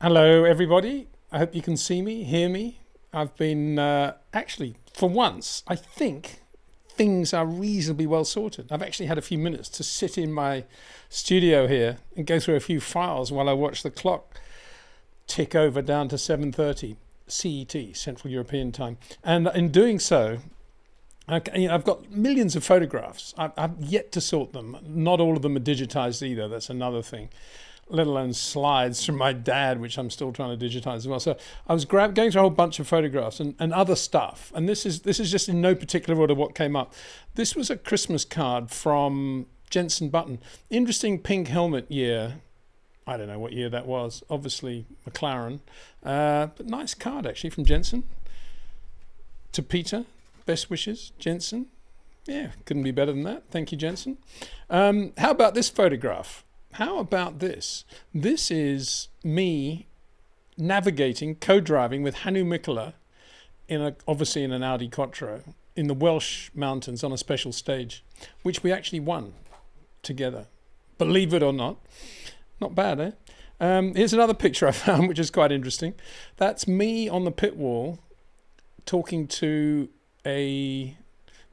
Hello everybody, I hope you can see me, hear me. I've been, actually, for once, I think things are reasonably well sorted. I've actually had a few minutes to sit in my studio here and go through a few files while I watch the clock tick over down to 7:30 CET, Central European Time. And in doing so, I've got millions of photographs. I've yet to sort them. Not all of them are digitized either, that's another thing. Let alone slides from my dad, which I'm still trying to digitize as well. So I was going through a whole bunch of photographs and other stuff. And this is just in no particular order what came up. This was a Christmas card from Jenson Button. Interesting pink helmet year. I don't know what year that was. Obviously McLaren. But nice card actually from Jenson. To Peter, best wishes, Jenson. Yeah, couldn't be better than that. Thank you, Jenson. How about this photograph? How about this? This is me navigating, co-driving with Hannu Mikkola obviously in an Audi Quattro in the Welsh mountains on a special stage, which we actually won together. Believe it or not. Not bad, eh? Here's another picture I found, which is quite interesting. That's me on the pit wall talking to a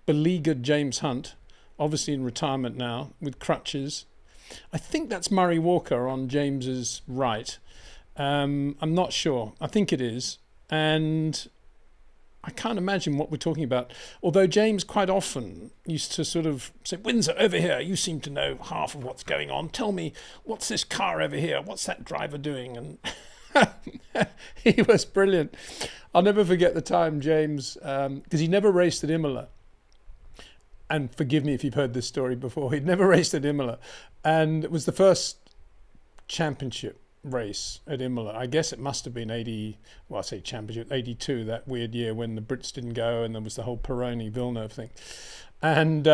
beleaguered James Hunt, obviously in retirement now, with crutches. I think that's Murray Walker on James's right. I'm not sure. I think it is. And I can't imagine what we're talking about. Although James quite often used to sort of say, Windsor, over here, you seem to know half of what's going on. Tell me, what's this car over here? What's that driver doing? And he was brilliant. I'll never forget the time James, because he never raced at Imola. And forgive me if you've heard this story before, he'd never raced at Imola. And it was the first championship race at Imola. I guess it must have been 82, that weird year when the Brits didn't go and there was the whole Pironi-Villeneuve thing. And,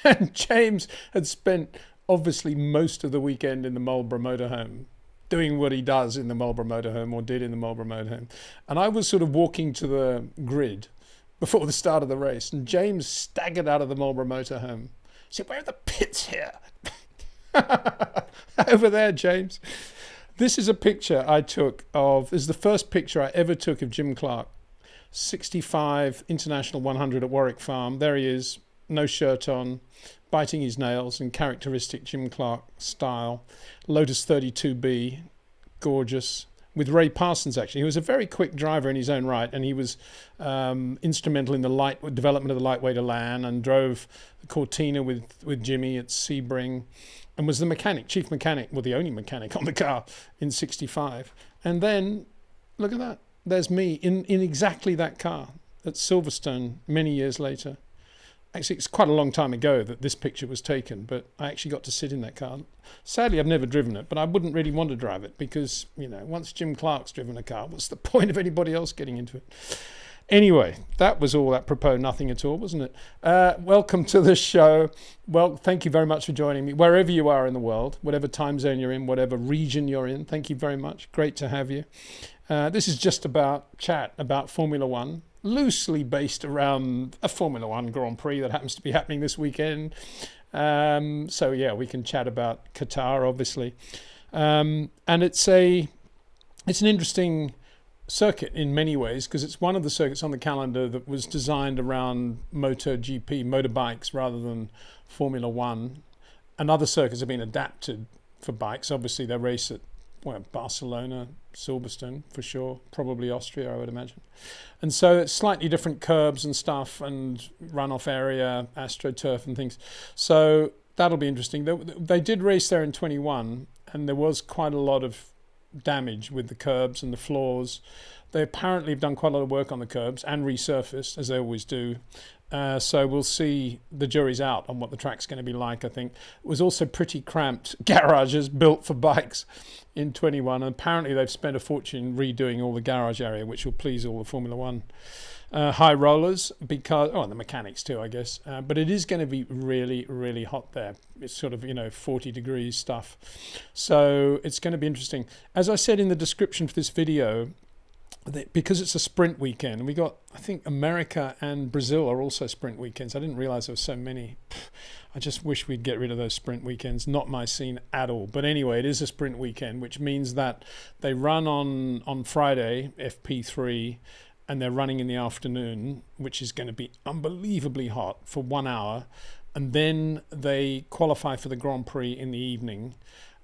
and James had spent obviously most of the weekend in the Marlborough motorhome, doing what he does in the Marlborough motorhome or did in the Marlborough motorhome. And I was sort of walking to the grid before the start of the race, and James staggered out of the Marlborough motorhome. He said, where are the pits here? Over there, James. This is a picture I took of, this is the first picture I ever took of Jim Clark. 65 International 100 at Warwick Farm. There he is, no shirt on, biting his nails in characteristic Jim Clark style. Lotus 32B, gorgeous. With Ray Parsons, actually. He was a very quick driver in his own right, and he was instrumental in the development of the lightweight Elan, and drove Cortina with Jimmy at Sebring, and was the mechanic, chief mechanic, well, the only mechanic on the car in 65. And then, look at that. There's me in exactly that car at Silverstone many years later. Actually, it's quite a long time ago that this picture was taken, but I actually got to sit in that car. Sadly, I've never driven it, but I wouldn't really want to drive it because, you know, once Jim Clark's driven a car, what's the point of anybody else getting into it? Anyway, that was all apropos nothing at all, wasn't it? Welcome to the show. Well, thank you very much for joining me, wherever you are in the world, whatever time zone you're in, whatever region you're in. Thank you very much. Great to have you. This is just about chat about Formula One. Loosely based around a Formula One Grand Prix that happens to be happening this weekend. So yeah, we can chat about Qatar, obviously. And it's an interesting circuit in many ways, because it's one of the circuits on the calendar that was designed around MotoGP, motorbikes, rather than Formula One. And other circuits have been adapted for bikes. Obviously, they race at Barcelona, Silverstone for sure, probably Austria, I would imagine. And so it's slightly different curbs and stuff, and runoff area, AstroTurf and things. So that'll be interesting. They did race there in 21, and there was quite a lot of damage with the curbs and the floors. They apparently have done quite a lot of work on the curbs and resurfaced, as they always do. So we'll see, the jury's out on what the track's going to be like, I think. It was also pretty cramped garages built for bikes in 21. And apparently they've spent a fortune redoing all the garage area, which will please all the Formula One high rollers, because, and the mechanics too, I guess. But it is going to be really, really hot there. It's sort of, 40 degrees stuff. So it's going to be interesting. As I said in the description for this video, because it's a sprint weekend, and we got, I think America and Brazil are also sprint weekends. I didn't realize there were so many. I just wish we'd get rid of those sprint weekends. Not my scene at all. But anyway, it is a sprint weekend, which means that they run on Friday, FP3, and they're running in the afternoon, which is going to be unbelievably hot for 1 hour. And then they qualify for the Grand Prix in the evening,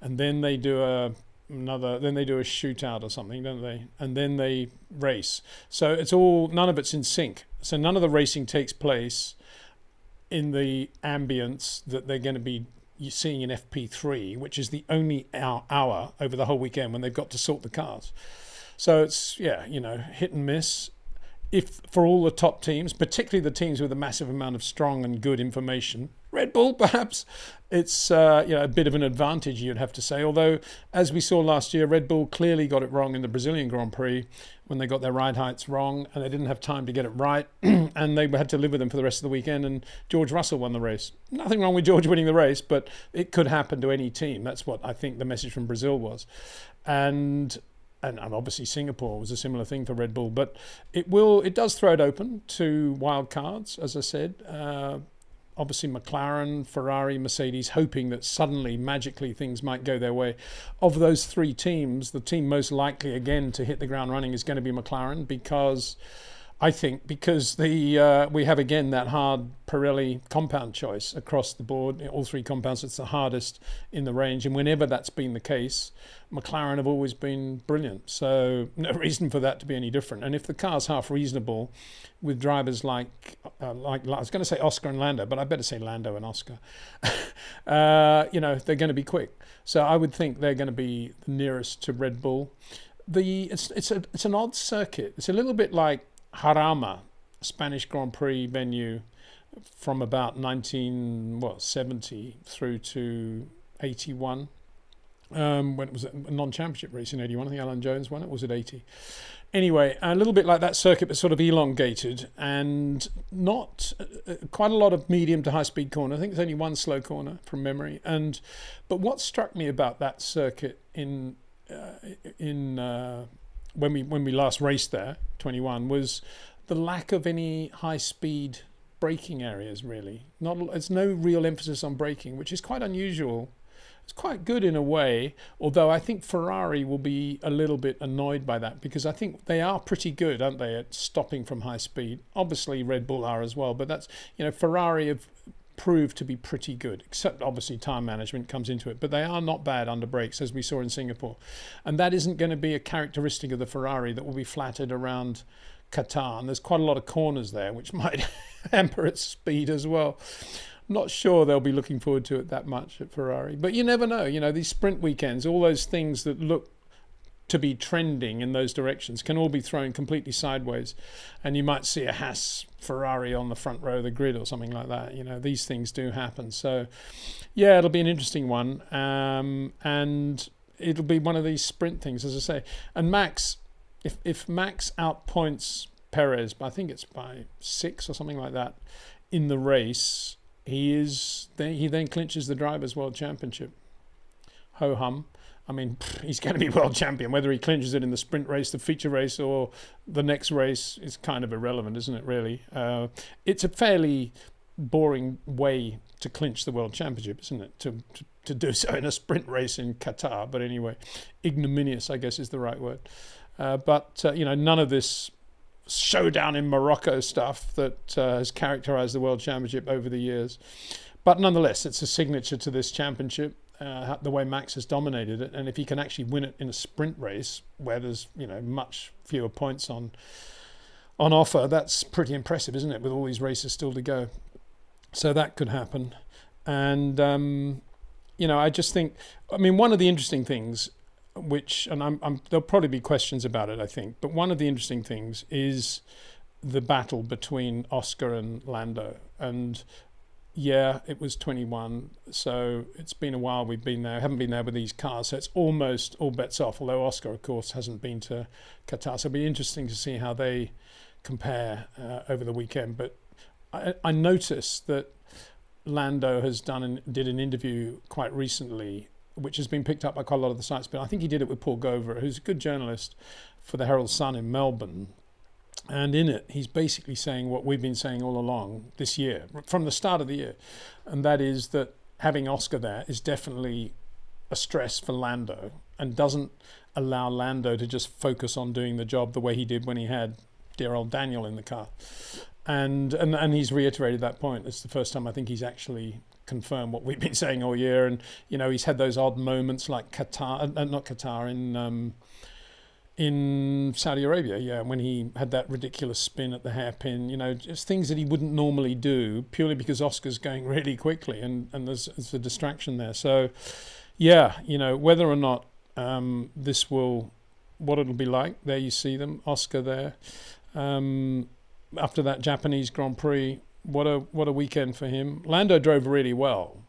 and then they do a shootout or something, don't they? And then they race. So it's all, none of it's in sync. So none of the racing takes place in the ambience that they're going to be seeing in FP3, which is the only hour over the whole weekend when they've got to sort the cars. So it's, hit and miss. If for all the top teams, particularly the teams with a massive amount of strong and good information, Red Bull perhaps, it's a bit of an advantage, you'd have to say. Although, as we saw last year, Red Bull clearly got it wrong in the Brazilian Grand Prix when they got their ride heights wrong and they didn't have time to get it right, and they had to live with them for the rest of the weekend, and George Russell won the race. Nothing wrong with George winning the race, but it could happen to any team. That's what I think the message from Brazil was. And obviously Singapore was a similar thing for Red Bull, but it does throw it open to wild cards, as I said. Obviously McLaren, Ferrari, Mercedes, hoping that suddenly, magically, things might go their way. Of those three teams, the team most likely again to hit the ground running is going to be McLaren, because we have again that hard Pirelli compound choice across the board. All three compounds, it's the hardest in the range, and whenever that's been the case, McLaren have always been brilliant. So no reason for that to be any different. And if the car's half reasonable, with drivers like I was going to say Oscar and Lando, but I better say Lando and Oscar, they're going to be quick. So I would think they're going to be the nearest to Red Bull. It's an odd circuit. It's a little bit like Jarama, Spanish Grand Prix venue from about 1970 through to 81. When it was a non-championship race in 81, I think Alan Jones won it. Was it 80? Anyway, a little bit like that circuit, but sort of elongated, and not quite a lot of medium to high-speed corner. I think there's only one slow corner from memory. But what struck me about that circuit when we last raced there, 21, was the lack of any high-speed braking areas. Really, there's no real emphasis on braking, which is quite unusual. It's quite good in a way, although I think Ferrari will be a little bit annoyed by that, because I think they are pretty good, aren't they, at stopping from high speed. Obviously Red Bull are as well, but that's, Ferrari have proved to be pretty good, except obviously time management comes into it, but they are not bad under brakes, as we saw in Singapore. And that isn't going to be a characteristic of the Ferrari that will be flattered around Qatar, and there's quite a lot of corners there which might hamper its speed as well. Not sure they'll be looking forward to it that much at Ferrari, but you never know. These sprint weekends, all those things that look to be trending in those directions can all be thrown completely sideways, and you might see a Haas Ferrari on the front row of the grid or something like that. These things do happen. So yeah, it'll be an interesting one, and it'll be one of these sprint things, as I say. And Max, if Max outpoints Perez, I think it's by 6 or something like that in the race, he then clinches the Drivers' World Championship. Ho hum. I mean, he's going to be world champion. Whether he clinches it in the sprint race, the feature race, or the next race is kind of irrelevant, isn't it, really? It's a fairly boring way to clinch the world championship, isn't it? To do so in a sprint race in Qatar. But anyway, ignominious, I guess, is the right word. But none of this showdown in Morocco stuff that has characterized the World Championship over the years. But nonetheless, it's a signature to this championship, the way Max has dominated it. And if he can actually win it in a sprint race where there's much fewer points on offer, that's pretty impressive, isn't it, with all these races still to go. So that could happen. And I just think, one of the interesting things, there'll probably be questions about it, I think, but one of the interesting things is the battle between Oscar and Lando. And yeah, it was 21, so it's been a while we've been there. Haven't been there with these cars, so it's almost all bets off, although Oscar, of course, hasn't been to Qatar. So it'll be interesting to see how they compare over the weekend. But I noticed that Lando did an interview quite recently which has been picked up by quite a lot of the sites, but I think he did it with Paul Gover, who's a good journalist for the Herald-Sun in Melbourne. And in it, he's basically saying what we've been saying all along this year, from the start of the year. And that is that having Oscar there is definitely a stress for Lando and doesn't allow Lando to just focus on doing the job the way he did when he had dear old Daniel in the car. And he's reiterated that point. It's the first time I think he's actually confirmed what we've been saying all year. And, you know, he's had those odd moments like in Saudi Arabia, when he had that ridiculous spin at the hairpin, you know, just things that he wouldn't normally do purely because Oscar's going really quickly and there's a distraction there. So, yeah, you know, whether or not what it'll be like, there you see them, Oscar there. After that Japanese Grand Prix, what a weekend for him. Lando drove really well,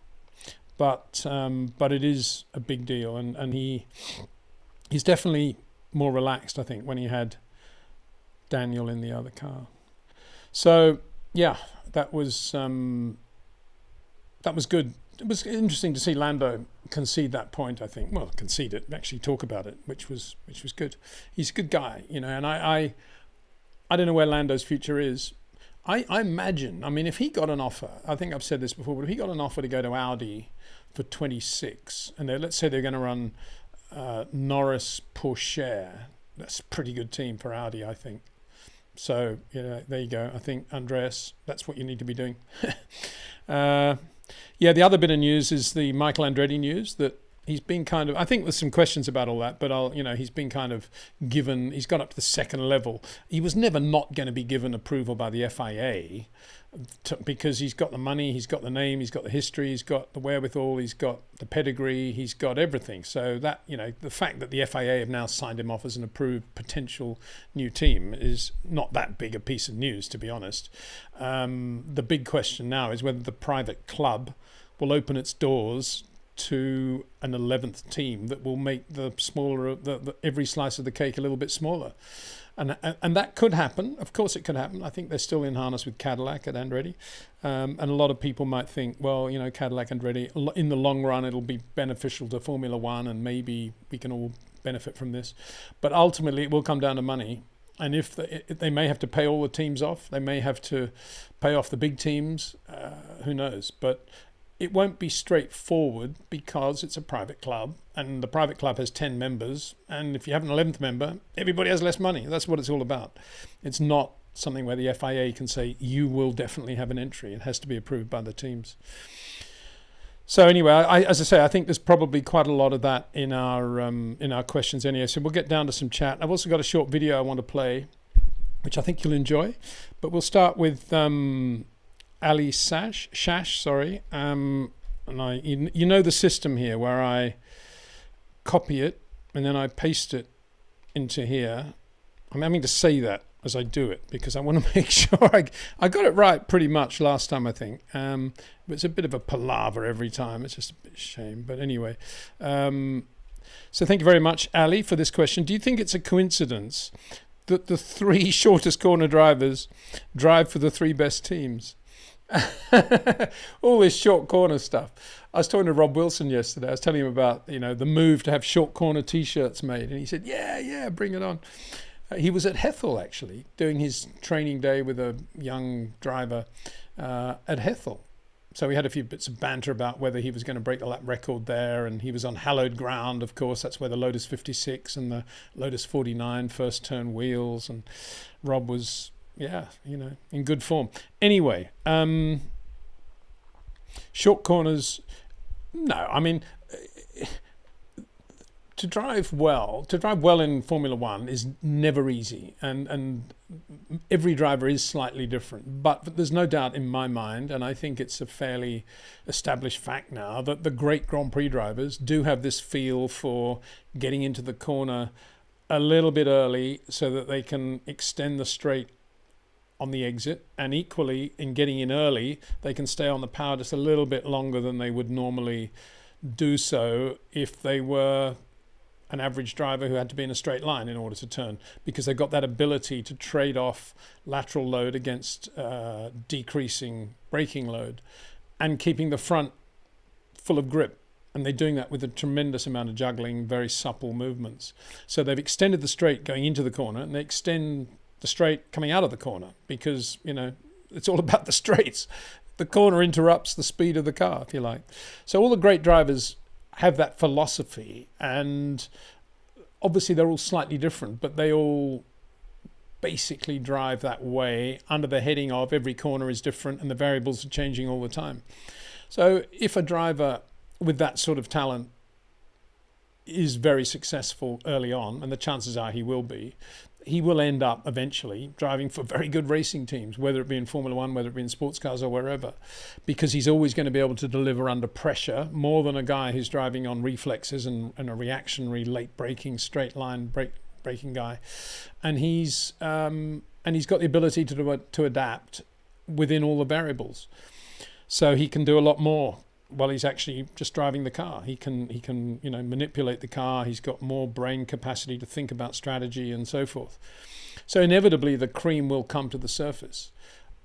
but it is a big deal, and he's definitely more relaxed, I think, when he had Daniel in the other car. So yeah, that was good. It was interesting to see Lando concede that point, I think. Well, concede it, actually talk about it, which was good. He's a good guy, you know, and I don't know where Lando's future is. I imagine, I mean, if he got an offer, I think I've said this before, but if he got an offer to go to Audi for 26, and let's say they're going to run Norris, Porsche, that's a pretty good team for Audi, I think. So, yeah, there you go. I think, Andreas, that's what you need to be doing. Yeah, the other bit of news is the Michael Andretti news, that he's been kind of, I think there's some questions about all that, but he's been kind of given, he's gone up to the second level. He was never not going to be given approval by the FIA because he's got the money, he's got the name, he's got the history, he's got the wherewithal, he's got the pedigree, he's got everything. So that, you know, the fact that the FIA have now signed him off as an approved potential new team is not that big a piece of news, to be honest. The big question now is whether the private club will open its doors to an 11th team that will make the smaller, every slice of the cake a little bit smaller. And that could happen. Of course it could happen. I think they're still in harness with Cadillac at Andretti. And a lot of people might think, well, you know, Cadillac, Andretti, in the long run, it'll be beneficial to Formula One and maybe we can all benefit from this. But ultimately, it will come down to money. And if they may have to pay all the teams off, they may have to pay off the big teams, who knows. But it won't be straightforward because it's a private club and the private club has 10 members. And if you have an 11th member, everybody has less money. That's what it's all about. It's not something where the FIA can say, you will definitely have an entry. It has to be approved by the teams. So anyway, as I say, I think there's probably quite a lot of that in our questions anyway. So we'll get down to some chat. I've also got a short video I want to play, which I think you'll enjoy. But we'll start with Ali Shash, sorry. And you know the system here where I copy it and then I paste it into here. I'm having to say that as I do it because I want to make sure I got it right pretty much last time, I think. But it's a bit of a palaver every time. It's just a bit of a shame. But anyway, so thank you very much, Ali, for this question. Do you think it's a coincidence that the three shortest corner drivers drive for the three best teams? All this short corner stuff. I was talking to Rob Wilson yesterday. I was telling him about, you know, the move to have short corner t-shirts made, and he said, yeah, bring it on. He was at Hethel actually doing his training day with a young driver at Hethel. So we had a few bits of banter about whether he was going to break the lap record there, and he was on hallowed ground, of course. That's where the Lotus 56 and the Lotus 49 first turn wheels, and Rob was, yeah, you know, in good form. Anyway, short corners, no, I mean, to drive well in Formula One is never easy, and every driver is slightly different. But there's no doubt in my mind, and I think it's a fairly established fact now, that the great Grand Prix drivers do have this feel for getting into the corner a little bit early so that they can extend the straight on the exit, and equally in getting in early they can stay on the power just a little bit longer than they would normally do so if they were an average driver who had to be in a straight line in order to turn, because they've got that ability to trade off lateral load against decreasing braking load and keeping the front full of grip. And they're doing that with a tremendous amount of juggling, very supple movements. So they've extended the straight going into the corner, and they extend the straight coming out of the corner, because, you know, it's all about the straights. The corner interrupts the speed of the car, if you like. So all the great drivers have that philosophy, and obviously they're all slightly different, but they all basically drive that way under the heading of every corner is different and the variables are changing all the time. So if a driver with that sort of talent is very successful early on, and the chances are he will end up eventually driving for very good racing teams, whether it be in Formula One, whether it be in sports cars or wherever, because he's always going to be able to deliver under pressure more than a guy who's driving on reflexes and a reactionary late braking, straight line braking guy. And he's got the ability to adapt within all the variables. So he can do a lot more while he's actually just driving the car. He can you know, manipulate the car. He's got more brain capacity to think about strategy and so forth. So inevitably the cream will come to the surface,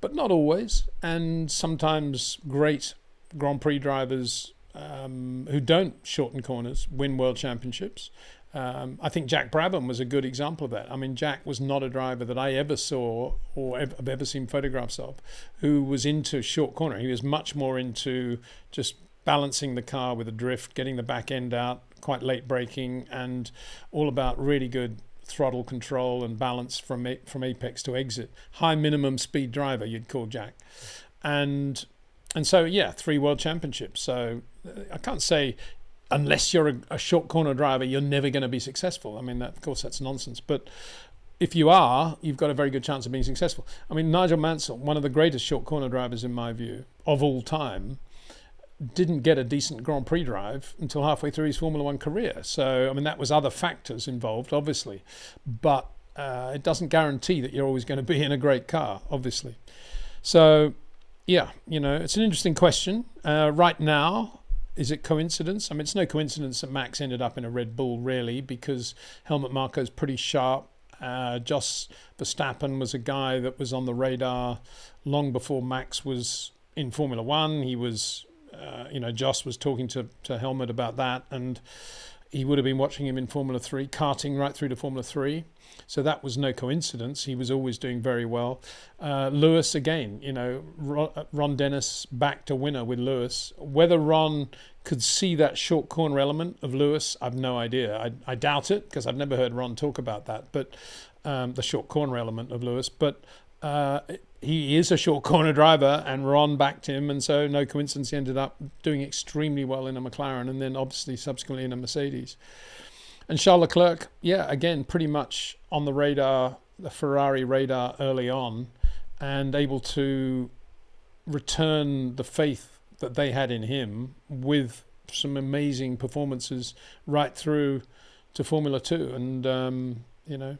but not always. And sometimes great Grand Prix drivers who don't shorten corners win world championships. I think Jack Brabham was a good example of that. I mean, Jack was not a driver that I ever saw or have ever seen photographs of who was into short corner. He was much more into just balancing the car with a drift, getting the back end out, quite late braking, and all about really good throttle control and balance from apex to exit. High minimum speed driver, you'd call Jack. And so, yeah, 3 world championships. So I can't say, unless you're a short corner driver, you're never going to be successful. I mean, of course, that's nonsense. But if you are, you've got a very good chance of being successful. I mean, Nigel Mansell, one of the greatest short corner drivers in my view of all time, didn't get a decent Grand Prix drive until halfway through his Formula One career. So, I mean, that was other factors involved, obviously. But it doesn't guarantee that you're always going to be in a great car, obviously. So, yeah, you know, it's an interesting question. Right now, is it coincidence? I mean, it's no coincidence that Max ended up in a Red Bull, really, because Helmut Marko's pretty sharp. Jos Verstappen was a guy that was on the radar long before Max was in Formula One. He was, you know, Jos was talking to Helmut about that, and he would have been watching him in Formula 3, karting right through to Formula 3. So that was no coincidence. He was always doing very well. Lewis, again, you know, Ron Dennis back to winner with Lewis. Whether Ron could see that short corner element of Lewis, I've no idea. I doubt it, because I've never heard Ron talk about that, but the short corner element of Lewis. But he is a short corner driver, and Ron backed him, and so no coincidence he ended up doing extremely well in a McLaren, and then obviously subsequently in a Mercedes. And Charles Leclerc, yeah, again, pretty much on the radar, the Ferrari radar early on, and able to return the faith that they had in him with some amazing performances right through to Formula 2. And, you know,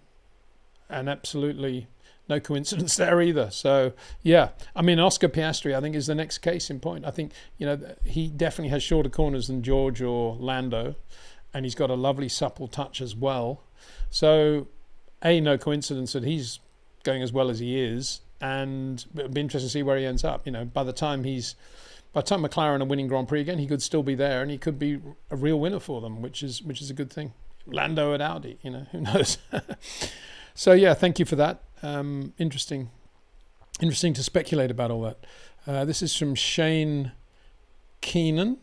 and absolutely no coincidence there either. So, yeah, I mean, Oscar Piastri, I think, is the next case in point. I think, you know, he definitely has shorter corners than George or Lando, and he's got a lovely supple touch as well. So, no coincidence that he's going as well as he is, and it'll be interesting to see where he ends up. You know, by the time McLaren are winning Grand Prix again, he could still be there, and he could be a real winner for them, which is a good thing. Lando at Audi, you know, who knows? So yeah, thank you for that. Interesting to speculate about all that. This is from Shane Keenan.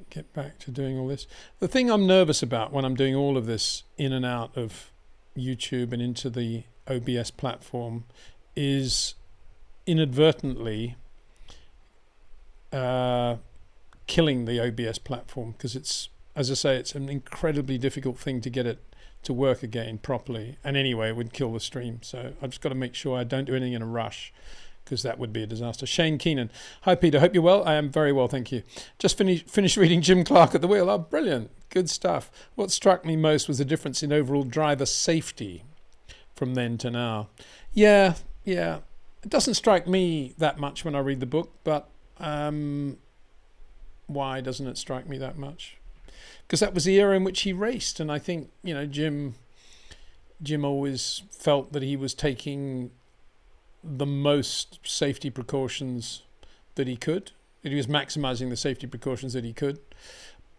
Get back to doing all this. The thing I'm nervous about when I'm doing all of this in and out of YouTube and into the OBS platform is inadvertently killing the OBS platform, because it's, as I say, it's an incredibly difficult thing to get it to work again properly, and anyway it would kill the stream. So I've just got to make sure I don't do anything in a rush, because that would be a disaster. Shane Keenan. Hi Peter, hope you're well. I am very well, thank you. Just finished reading Jim Clark at the wheel. Oh, brilliant, good stuff. What struck me most was the difference in overall driver safety from then to now. Yeah, it doesn't strike me that much when I read the book, but why doesn't it strike me that much? Because that was the era in which he raced, and I think, you know, Jim always felt that he was taking the most safety precautions that he could that he was maximising the safety precautions that he could.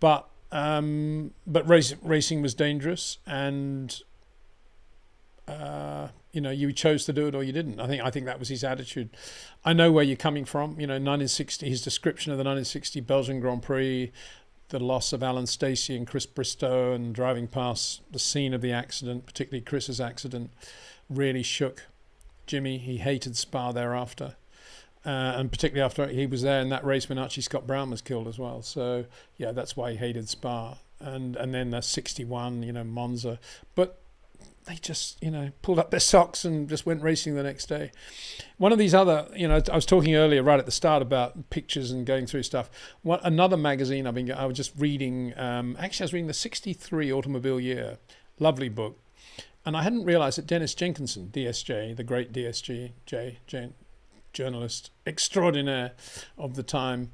But racing was dangerous, and you chose to do it or you didn't. I think that was his attitude. I know where you're coming from. 1960, his description of the 1960 Belgian Grand Prix, the loss of Alan Stacey and Chris Bristow, and driving past the scene of the accident, particularly Chris's accident, really shook Jimmy. He hated Spa thereafter. And particularly after he was there in that race when Archie Scott Brown was killed as well. So, yeah, that's why he hated Spa. And then the 61, Monza. But they just, pulled up their socks and just went racing the next day. One of these other, I was talking earlier right at the start about pictures and going through stuff. Another magazine I was just reading, actually I was reading the 63 Automobile Year. Lovely book. And I hadn't realised that Dennis Jenkinson, DSJ, the great DSJ, journalist extraordinaire of the time,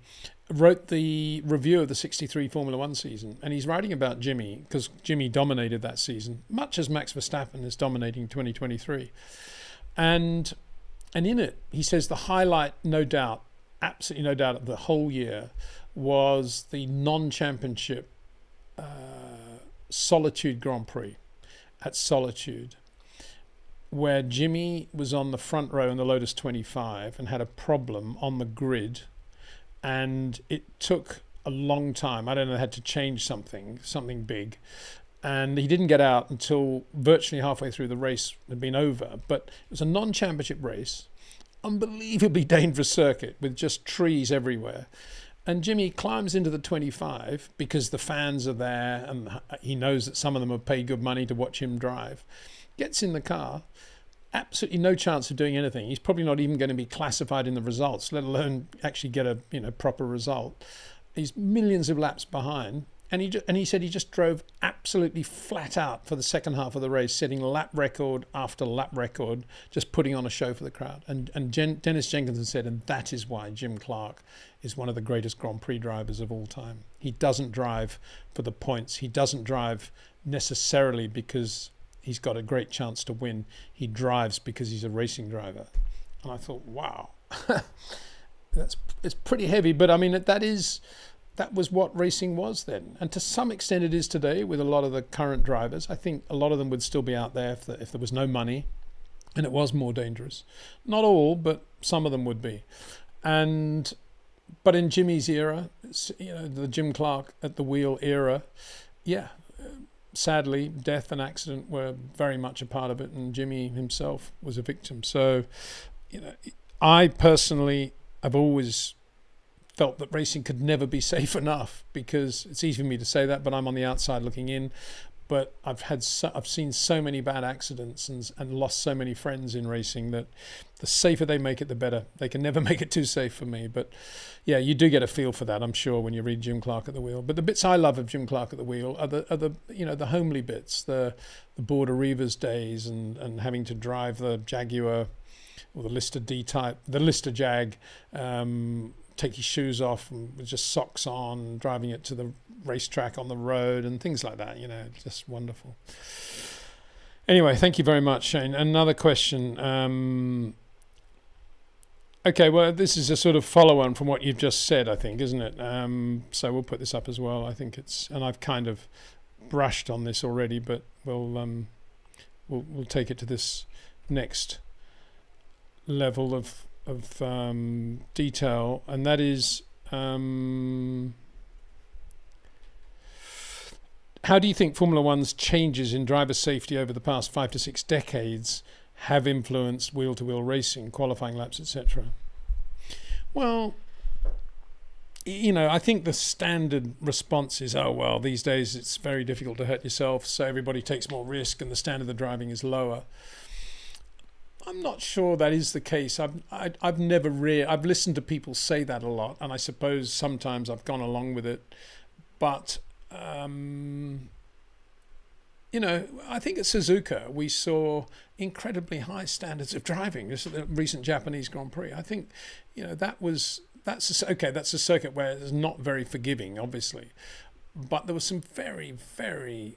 wrote the review of the 63 Formula One season. And he's writing about Jimmy, because Jimmy dominated that season, much as Max Verstappen is dominating 2023. And in it, he says the highlight, no doubt, absolutely no doubt, of the whole year was the non-championship Solitude Grand Prix at Solitude, where Jimmy was on the front row in the Lotus 25 and had a problem on the grid, and it took a long time. I don't know, they had to change something big, and he didn't get out until virtually halfway through the race had been over. But it was a non-championship race, unbelievably dangerous circuit with just trees everywhere. And Jimmy climbs into the 25 because the fans are there and he knows that some of them have paid good money to watch him drive. Gets in the car, absolutely no chance of doing anything. He's probably not even going to be classified in the results, let alone actually get a proper result. He's millions of laps behind, and he said he just drove absolutely flat out for the second half of the race, setting lap record after lap record, just putting on a show for the crowd. And Dennis Jenkinson said, and that is why Jim Clark is one of the greatest Grand Prix drivers of all time. He doesn't drive for the points. He doesn't drive necessarily because he's got a great chance to win. He drives because he's a racing driver. And I thought, wow, it's pretty heavy. But I mean, that was what racing was then. And to some extent it is today with a lot of the current drivers. I think a lot of them would still be out there if there was no money and it was more dangerous. Not all, but some of them would be. But in Jimmy's era, the Jim Clark at the wheel era, yeah, sadly, death and accident were very much a part of it, and Jimmy himself was a victim. So, I personally have always felt that racing could never be safe enough, because it's easy for me to say that, but I'm on the outside looking in. But I've seen so many bad accidents and lost so many friends in racing that the safer they make it, the better. They can never make it too safe for me. But yeah, you do get a feel for that, I'm sure, when you read Jim Clark at the wheel. But the bits I love of Jim Clark at the wheel are the homely bits, the Border Reivers days, and having to drive the Jaguar or the Lister D-type, the Lister Jag. Take his shoes off and with just socks on, driving it to the racetrack on the road and things like that, just wonderful. Anyway, thank you very much, Shane. Another question. Okay, well, this is a sort of follow-on from what you've just said, I think, isn't it? So we'll put this up as well. I think and I've kind of brushed on this already, but we'll take it to this next level of detail, and that is, how do you think Formula One's changes in driver safety over the past 5 to 6 decades have influenced wheel-to-wheel racing, qualifying laps, etc.? Well, I think the standard response is, oh, well, these days it's very difficult to hurt yourself, so everybody takes more risk and the standard of driving is lower. I'm not sure that is the case. I've listened to people say that a lot, and I suppose sometimes I've gone along with it. But I think at Suzuka we saw incredibly high standards of driving. This is the recent Japanese Grand Prix. I think that's a circuit where it's not very forgiving, obviously, but there were some very, very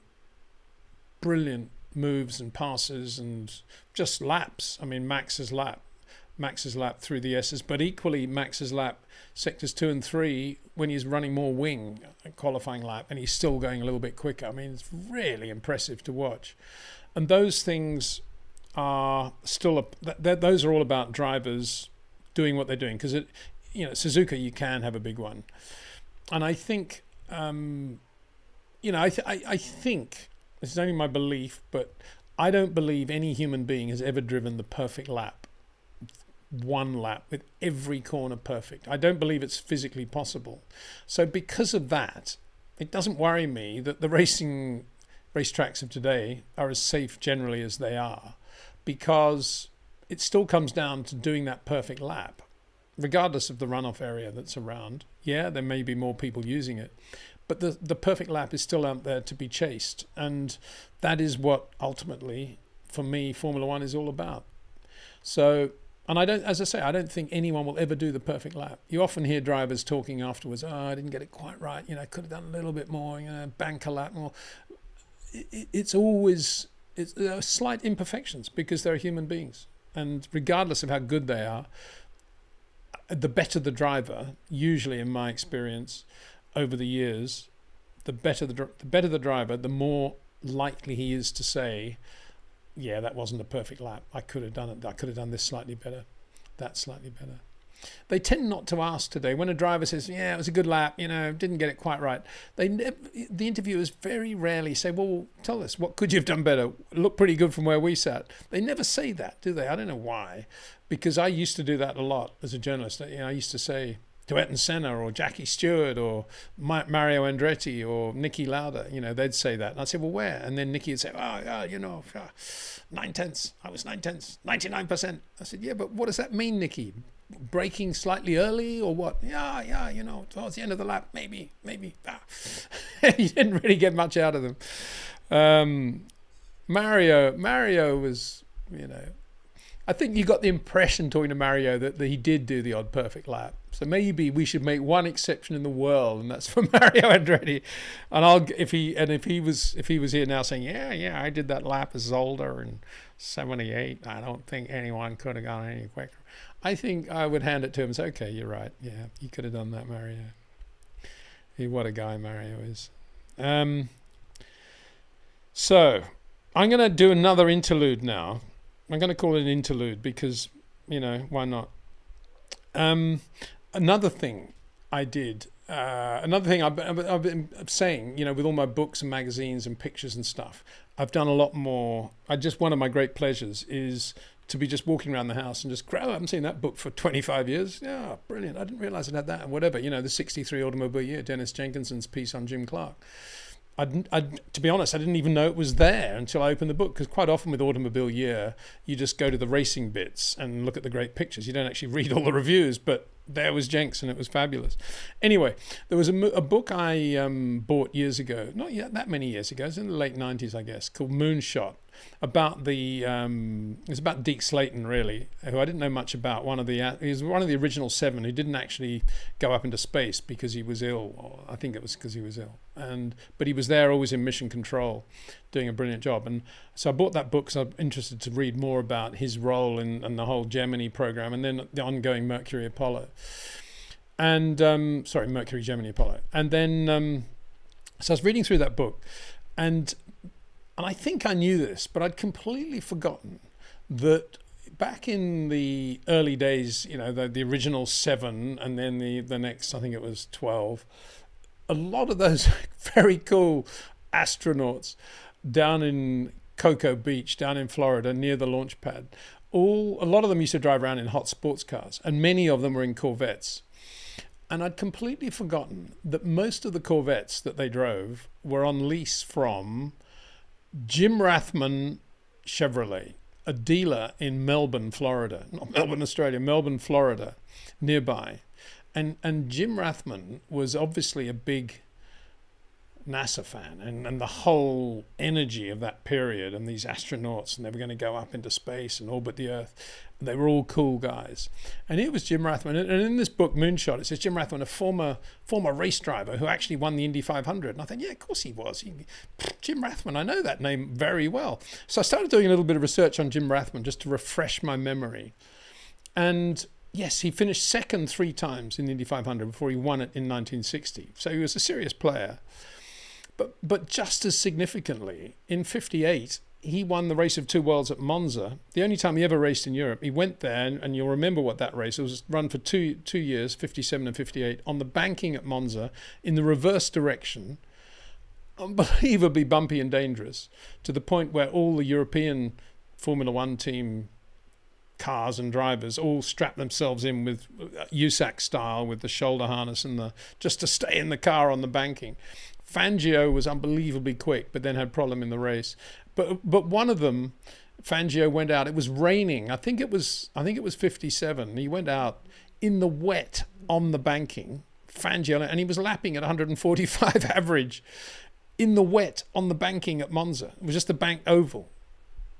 brilliant moves and passes and just laps. I mean, Max's lap Max's lap through the S's, but equally Max's lap sectors 2 and 3 when he's running more wing qualifying lap, and he's still going a little bit quicker. I mean, it's really impressive to watch. And those things are still those are all about drivers doing what they're doing, because Suzuka, you can have a big one. And I think I think this is only my belief, but I don't believe any human being has ever driven the perfect lap, one lap with every corner perfect. I don't believe it's physically possible. So because of that, it doesn't worry me that the racetracks of today are as safe generally as they are, because it still comes down to doing that perfect lap, regardless of the runoff area that's around. Yeah, there may be more people using it, but the perfect lap is still out there to be chased. And that is what ultimately, for me, Formula One is all about. So, and I don't think anyone will ever do the perfect lap. You often hear drivers talking afterwards, I didn't get it quite right, could have done a little bit more, bank a lap more. It's slight imperfections, because they're human beings. And regardless of how good they are, the better the driver, usually in my experience over the years, the better the driver, the more likely he is to say, yeah, that wasn't a perfect lap. I could have done it. I could have done this slightly better, that slightly better. They tend not to ask today. When a driver says, yeah, it was a good lap, didn't get it quite right, the interviewers very rarely say, well, tell us, what could you have done better? Looked pretty good from where we sat. They never say that, do they? I don't know why. Because I used to do that a lot as a journalist. I used to say to Ayrton Senna or Jackie Stewart or Mario Andretti or Niki Lauda, they'd say that. And I'd say, well, where? And then Niki would say, 9/10. I was 9/10, 99%. I said, yeah, but what does that mean, Niki? Braking slightly early or what? Yeah, towards the end of the lap, maybe. You didn't really get much out of them. Mario was, I think you got the impression talking to Mario that he did do the odd perfect lap. So maybe we should make one exception in the world, and that's for Mario Andretti. And if he was here now saying, yeah, I did that lap as Zolder in '78. I don't think anyone could have gone any quicker. I think I would hand it to him and say, okay, you're right. Yeah, you could have done that, Mario. What a guy Mario is. So I'm going to do another interlude now. I'm going to call it an interlude because, why not? Another thing I did, another thing I've been saying, with all my books and magazines and pictures and stuff, I've done a lot more. One of my great pleasures is to be just walking around the house and just, I haven't seen that book for 25 years. Yeah, brilliant. I didn't realize it had that and whatever. The 63 automobile year, Dennis Jenkinson's piece on Jim Clark. To be honest, I didn't even know it was there until I opened the book, because quite often with Automobile Year, you just go to the racing bits and look at the great pictures. You don't actually read all the reviews, but there was Jenks and it was fabulous. Anyway, there was a book I bought years ago, not yet that many years ago, it was in the late 90s, I guess, called Moonshot, about it's about Deke Slayton, really, who I didn't know much about. He was one of the original 7 who didn't actually go up into space because he was ill, or I think it was because he was ill, but he was there always in mission control, doing a brilliant job. And so I bought that book because I'm interested to read more about his role in the whole Gemini program, and then the ongoing Mercury Apollo, and Mercury Gemini Apollo. And then so I was reading through that book, and I think I knew this, but I'd completely forgotten that back in the early days, the original 7 and then the next, I think it was 12, a lot of those very cool astronauts down in Cocoa Beach, down in Florida, near the launch pad, a lot of them used to drive around in hot sports cars, and many of them were in Corvettes. And I'd completely forgotten that most of the Corvettes that they drove were on lease from Jim Rathman Chevrolet, a dealer in Melbourne, Florida, not Melbourne, Australia, Melbourne, Florida, nearby. And Jim Rathman was obviously a big NASA fan, and the whole energy of that period, and these astronauts, and they were going to go up into space and orbit the Earth. They were all cool guys. And it was Jim Rathman. And in this book, Moonshot, it says Jim Rathman, a former race driver who actually won the Indy 500. And I thought, yeah, of course he was. Jim Rathman, I know that name very well. So I started doing a little bit of research on Jim Rathman just to refresh my memory. And yes, he finished second 3 times in the Indy 500 before he won it in 1960. So he was a serious player. But just as significantly, in 58, he won the race of 2 worlds at Monza. The only time he ever raced in Europe. He went there, and you'll remember what that race was. Run for two years, 57 and 58, on the banking at Monza in the reverse direction. Unbelievably bumpy and dangerous, to the point where all the European Formula One team cars and drivers all strapped themselves in with USAC style, with the shoulder harness and just to stay in the car on the banking. Fangio was unbelievably quick, but then had problem in the race. But one of them, Fangio, went out. It was raining. I think it was 57. He went out in the wet on the banking. Fangio, and he was lapping at 145 average in the wet on the banking at Monza. It was just the bank oval.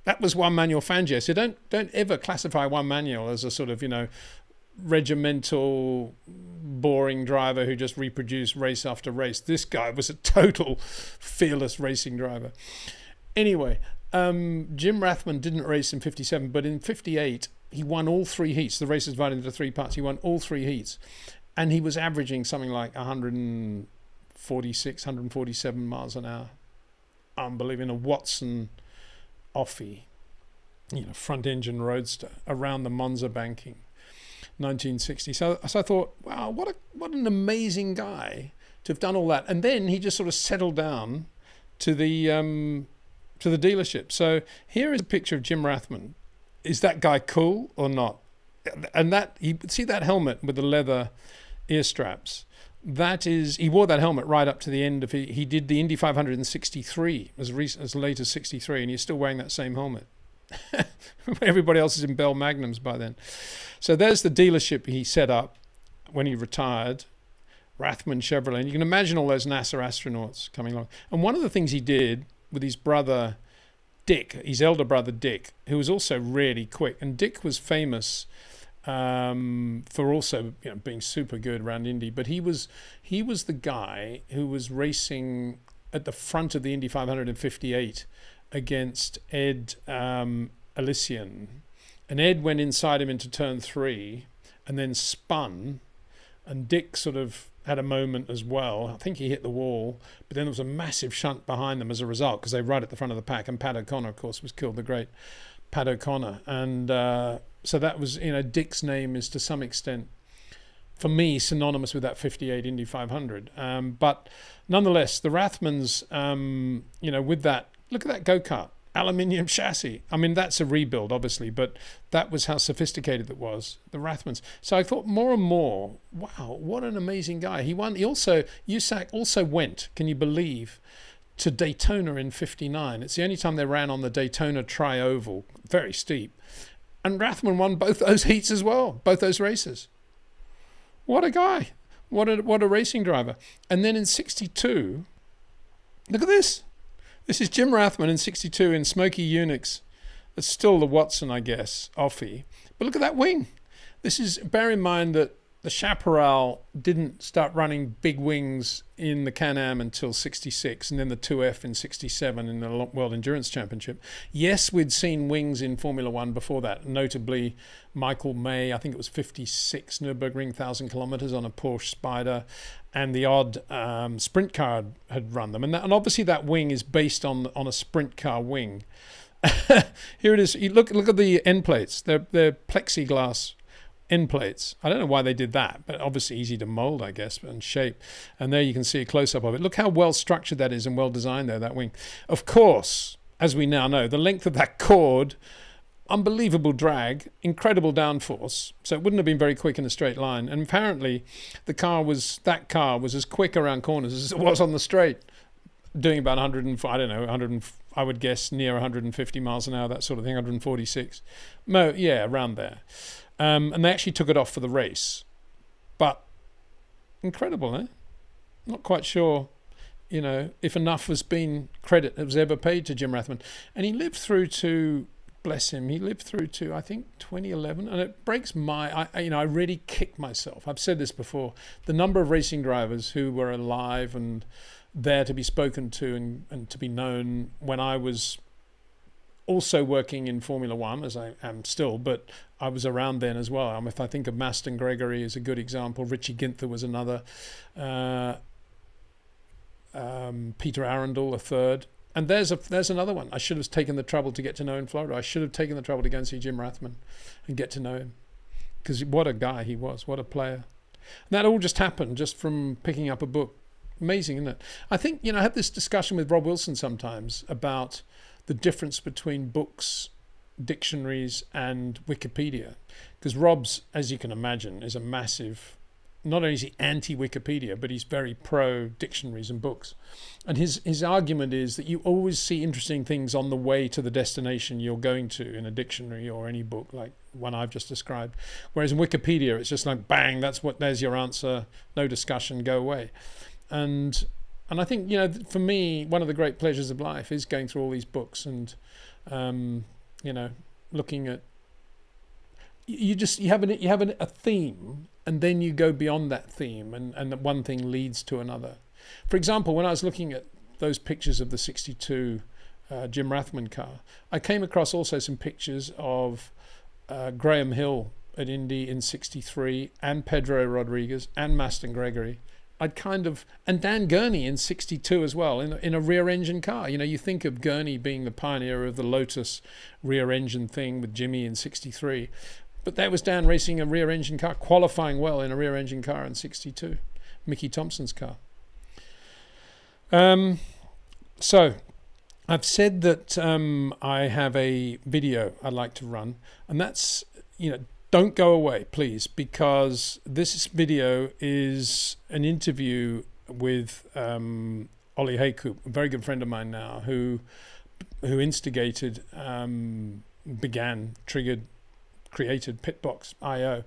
That was Juan Manuel Fangio. So don't ever classify Juan Manuel as a sort of, regimental, boring driver who just reproduced race after race. This guy was a total fearless racing driver. Anyway, Jim Rathman didn't race in 57, but in 58, he won all 3 heats. The race is divided into 3 parts. He won all 3 heats. And he was averaging something like 146, 147 miles an hour. Unbelievable. A Watson Offie, front engine roadster around the Monza banking. 1960. So I thought, wow, what an amazing guy to have done all that. And then he just sort of settled down to the dealership. So here is a picture of Jim Rathman. Is that guy cool or not? And see that helmet with the leather ear straps? That is, he wore that helmet right up to the end of he did the Indy 500 in 63, as late as 63, and he's still wearing that same helmet. Everybody else is in Bell Magnums by then. So there's the dealership he set up when he retired, Rathman Chevrolet. And you can imagine all those NASA astronauts coming along. And one of the things he did with his brother Dick, his elder brother Dick, who was also really quick. And Dick was famous for also being super good around Indy. But he was the guy who was racing at the front of the Indy 500 in 58 against Ed Elysian. And Ed went inside him into turn 3 and then spun, and Dick sort of had a moment as well. I think he hit the wall, but then there was a massive shunt behind them as a result, because they were right at the front of the pack, and Pat O'Connor, of course, was killed, the great Pat O'Connor. And so that was, Dick's name is to some extent, for me, synonymous with that 58 Indy 500. But nonetheless, the Rathmans, with that, look at that go-kart. Aluminium chassis. I mean, that's a rebuild, obviously, but that was how sophisticated it was, the Rathmans. So I thought more and more, wow, what an amazing guy. He won. USAC also went, can you believe, to Daytona in 59. It's the only time they ran on the Daytona Tri-Oval, very steep. And Rathman won both those heats as well, both those races. What a guy. What a racing driver. And then in 62, look at this. This is Jim Rathman in 62 in Smoky Unix. It's still the Watson, I guess, Offie. But look at that wing. Bear in mind that the Chaparral didn't start running big wings in the Can-Am until 66, and then the 2F in 67 in the World Endurance Championship. Yes, we'd seen wings in Formula One before that, notably Michael May, I think it was 56 Nürburgring 1,000 kilometers on a Porsche Spider, and the odd sprint car had run them. And obviously that wing is based on a sprint car wing. Here it is. You look at the end plates. They're plexiglass end plates. I don't know why they did that, but obviously easy to mold, I guess, and shape. And there you can see a close-up of it. Look how well structured that is and well designed there, that wing. Of course, as we now know, the length of that cord, unbelievable drag, incredible downforce. So it wouldn't have been very quick in a straight line. And apparently that car was as quick around corners as it was on the straight, doing about 100, I would guess near 150 miles an hour, that sort of thing, 146. Yeah, around there. And they actually took it off for the race. But incredible, eh? Not quite sure, if enough credit was ever paid to Jim Rathman. And he lived through to, bless him, I think 2011. And it breaks I really kicked myself. I've said this before. The number of racing drivers who were alive and there to be spoken to and to be known when I was also working in Formula One, as I am still, but I was around then as well. If I think of Maston Gregory is a good example, Richie Ginther was another, Peter Arundel a third, and there's another one I should have taken the trouble to get to know in Florida. I should have taken the trouble to go and see Jim Rathman and get to know him, because what a guy he was, what a player. And that all just happened just from picking up a book. Amazing, isn't it? I think, I have this discussion with Rob Wilson sometimes about the difference between books, dictionaries, and Wikipedia. Because Rob's, as you can imagine, is a massive, not only is he anti-Wikipedia, but he's very pro-dictionaries and books. And his argument is that you always see interesting things on the way to the destination you're going to in a dictionary or any book like one I've just described. Whereas in Wikipedia, it's just like, bang, there's your answer, no discussion, go away. And I think, for me, one of the great pleasures of life is going through all these books and, looking at, you have a theme, and then you go beyond that theme, and that one thing leads to another. For example, when I was looking at those pictures of the 62 Jim Rathman car, I came across also some pictures of Graham Hill at Indy in 63, and Pedro Rodriguez and Maston Gregory. And Dan Gurney in 62 as well, in a rear engine car. You think of Gurney being the pioneer of the Lotus rear engine thing with Jimmy in 63. But that was Dan racing a rear engine car, qualifying well in a rear engine car in 62, Mickey Thompson's car. So I've said that I have a video I'd like to run, and that's, don't go away, please, because this video is an interview with Ollie Haycoop, a very good friend of mine now, who instigated, created Pitbox.io.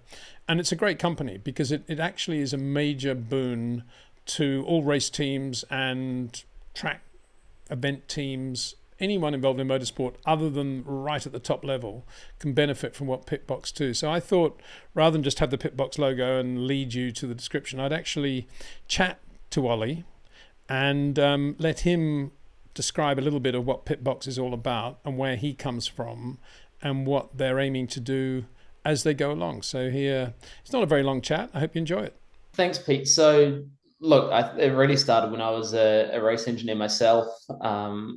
And it's a great company because it actually is a major boon to all race teams and track event teams. Anyone involved in motorsport other than right at the top level can benefit from what Pitbox do. So I thought, rather than just have the Pitbox logo and lead you to the description, I'd actually chat to Ollie and let him describe a little bit of what Pitbox is all about and where he comes from and what they're aiming to do as they go along. So here, it's not a very long chat. I hope you enjoy it. Thanks, Pete. So look, it really started when I was a race engineer myself,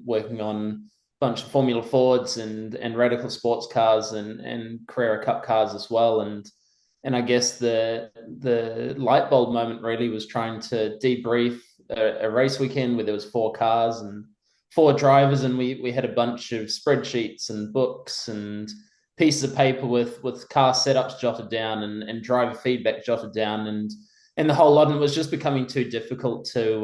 working on a bunch of Formula Fords and radical sports cars and Carrera Cup cars as well. And I guess the light bulb moment really was trying to debrief a race weekend where there was 4 cars and 4 drivers, and we had a bunch of spreadsheets and books and pieces of paper with car setups jotted down and driver feedback jotted down and the whole lot, and it was just becoming too difficult to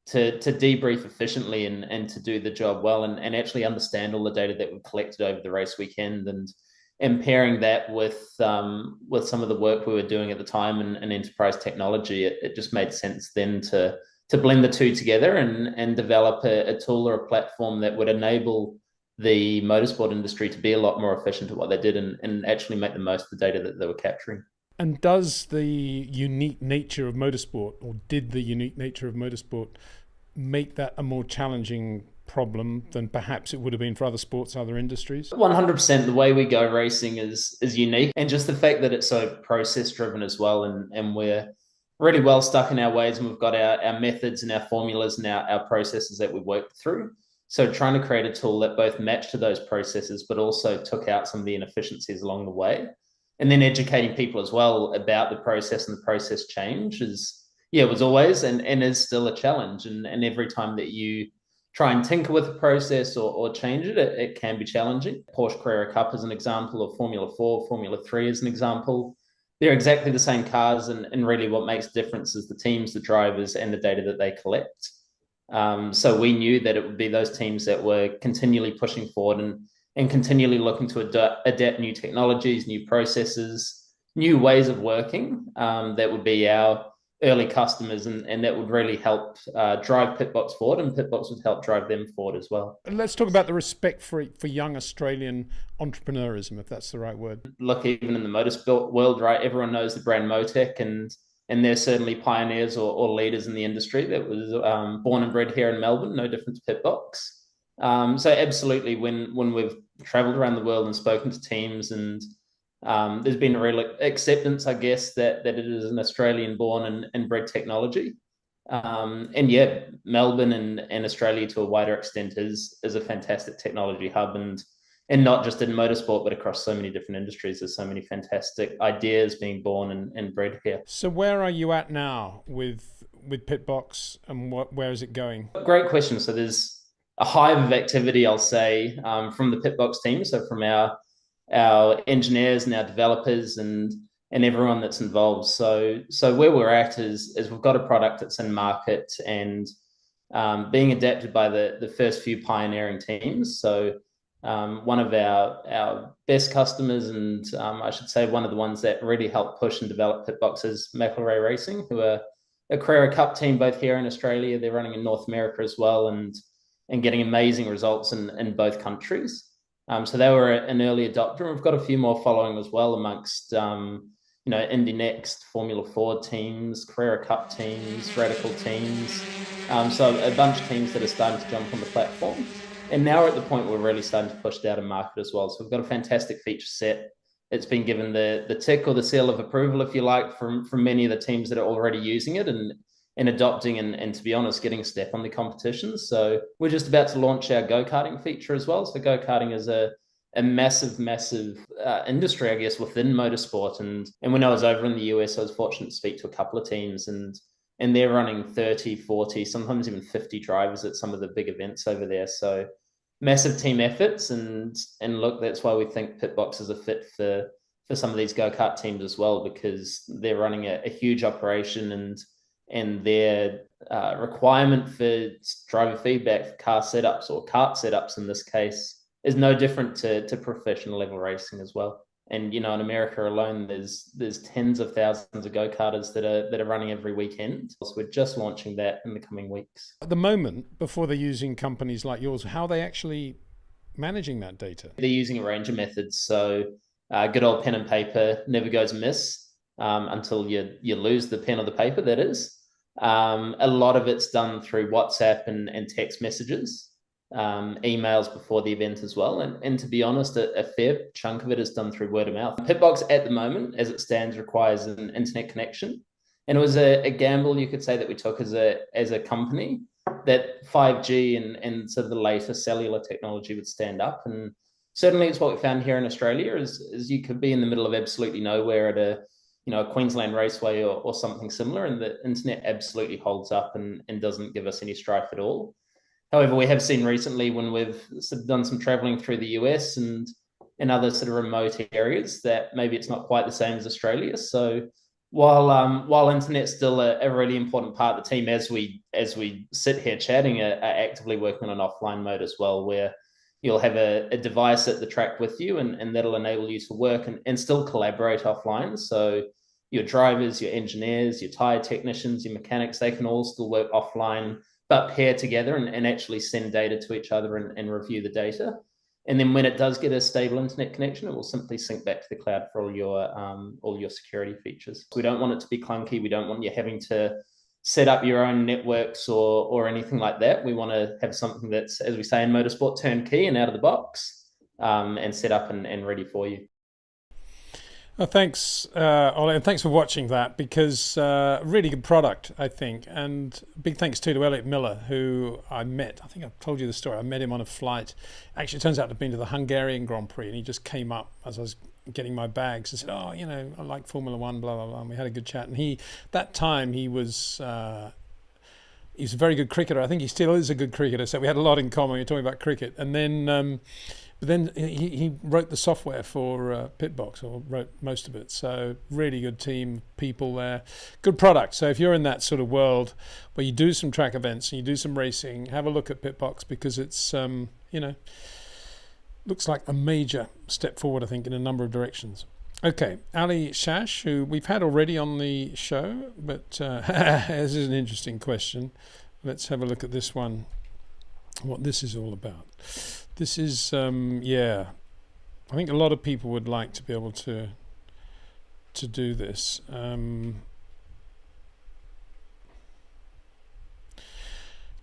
debrief efficiently and to do the job well and actually understand all the data that we collected over the race weekend and pairing that with some of the work we were doing at the time and enterprise technology. It just made sense then to blend the two together and develop a tool or a platform that would enable the motorsport industry to be a lot more efficient at what they did and actually make the most of the data that they were capturing. And does the unique nature of motorsport, or did the unique nature of motorsport, make that a more challenging problem than perhaps it would have been for other sports, other industries? 100%. The way we go racing is unique, and just the fact that it's so process driven as well, and we're really well stuck in our ways, and we've got our methods and our formulas and our processes that we worked through. So trying to create a tool that both matched to those processes, but also took out some of the inefficiencies along the way. And then educating people as well about the process and the process change was always and is still a challenge. And every time that you try and tinker with the process or change it can be challenging. Porsche Carrera Cup is an example, of Formula 4, Formula 3 is an example. They're exactly the same cars, and really what makes the difference is the teams, the drivers, and the data that they collect. So we knew that it would be those teams that were continually pushing forward and continually looking to adapt new technologies, new processes, new ways of working that would be our early customers, and that would really help drive Pitbox forward, and Pitbox would help drive them forward as well. And let's talk about the respect for young Australian entrepreneurism, if that's the right word. Look, even in the motorsport world, right, everyone knows the brand Motec, and they're certainly pioneers or leaders in the industry that was born and bred here in Melbourne, no different to Pitbox. So absolutely, when we've traveled around the world and spoken to teams, and there's been a real acceptance, I guess, that it is an Australian-born and bred technology. And yeah, Melbourne and Australia to a wider extent is a fantastic technology hub, and not just in motorsport, but across so many different industries. There's so many fantastic ideas being born and bred here. So where are you at now with Pitbox, and where is it going? Great question. So there's a hive of activity, I'll say, from the Pitbox team. So from our engineers and our developers and everyone that's involved. So where we're at is we've got a product that's in market and being adapted by the first few pioneering teams. So one of our best customers, and I should say one of the ones that really helped push and develop Pitbox, is McLaren Racing, who are a Carrera Cup team both here in Australia. They're running in North America as well, and getting amazing results in both countries. So they were an early adopter. We've got a few more following as well amongst Indy Next, Formula 4 teams, Carrera Cup teams, Radical teams. So a bunch of teams that are starting to jump on the platform. And now we're at the point where we're really starting to push it out in market as well. So we've got a fantastic feature set. It's been given the tick or the seal of approval, if you like, from many of the teams that are already using it and adopting and to be honest, getting a step on the competitions. So we're just about to launch our go-karting feature as well. So go-karting is a massive industry, I guess, within motorsport. And when I was over in the US, I was fortunate to speak to a couple of teams, and they're running 30, 40, sometimes even 50 drivers at some of the big events over there. So massive team efforts, and look, that's why we think Pitbox is a fit for some of these go-kart teams as well, because they're running a huge operation, and their requirement for driver feedback for car setups, or kart setups in this case, is no different to professional level racing as well. And in America alone, there's tens of thousands of go-karters that are running every weekend. So we're just launching that in the coming weeks. At the moment, before they're using companies like yours, how are they actually managing that data? They're using a range of methods. So good old pen and paper never goes amiss until you lose the pen or the paper, that is. A lot of it's done through WhatsApp and text messages. Emails before the event as well. And to be honest, a fair chunk of it is done through word of mouth. Pitbox at the moment, as it stands, requires an internet connection. And it was a gamble, you could say, that we took as a company, that 5G and sort of the latest cellular technology would stand up. And certainly it's what we found here in Australia is you could be in the middle of absolutely nowhere at a Queensland raceway or something similar, and the internet absolutely holds up and doesn't give us any strife at all. However, we have seen recently, when we've sort of done some traveling through the US and in other sort of remote areas, that maybe it's not quite the same as Australia. So while internet's still a really important part of the team, as we sit here chatting, are actively working on an offline mode as well, where you'll have a device at the track with you, and that'll enable you to work and still collaborate offline. So your drivers, your engineers, your tire technicians, your mechanics, they can all still work offline, but pair together and actually send data to each other and review the data. And then when it does get a stable internet connection, it will simply sync back to the cloud for all your security features. We don't want it to be clunky. We don't want you having to set up your own networks or anything like that. We want to have something that's, as we say in motorsport, turnkey and out of the box, and set up and ready for you. Well, thanks, Ollie, and thanks for watching that, because really good product, I think. And big thanks too to Elliot Miller, who I met. I think I've told you the story. I met him on a flight. Actually, it turns out to have been to the Hungarian Grand Prix, and he just came up as I was getting my bags and said, "Oh, I like Formula One, blah blah blah." And we had a good chat. And he was a very good cricketer. I think he still is a good cricketer. So we had a lot in common. We were talking about cricket, and then. But then he wrote the software for Pitbox, or wrote most of it. So really good team, people there, good product. So if you're in that sort of world where you do some track events and you do some racing, have a look at Pitbox, because it's looks like a major step forward, I think, in a number of directions. Okay, Ali Shash, who we've had already on the show, but this is an interesting question. Let's have a look at this one, what this is all about. This is, I think a lot of people would like to be able to do this.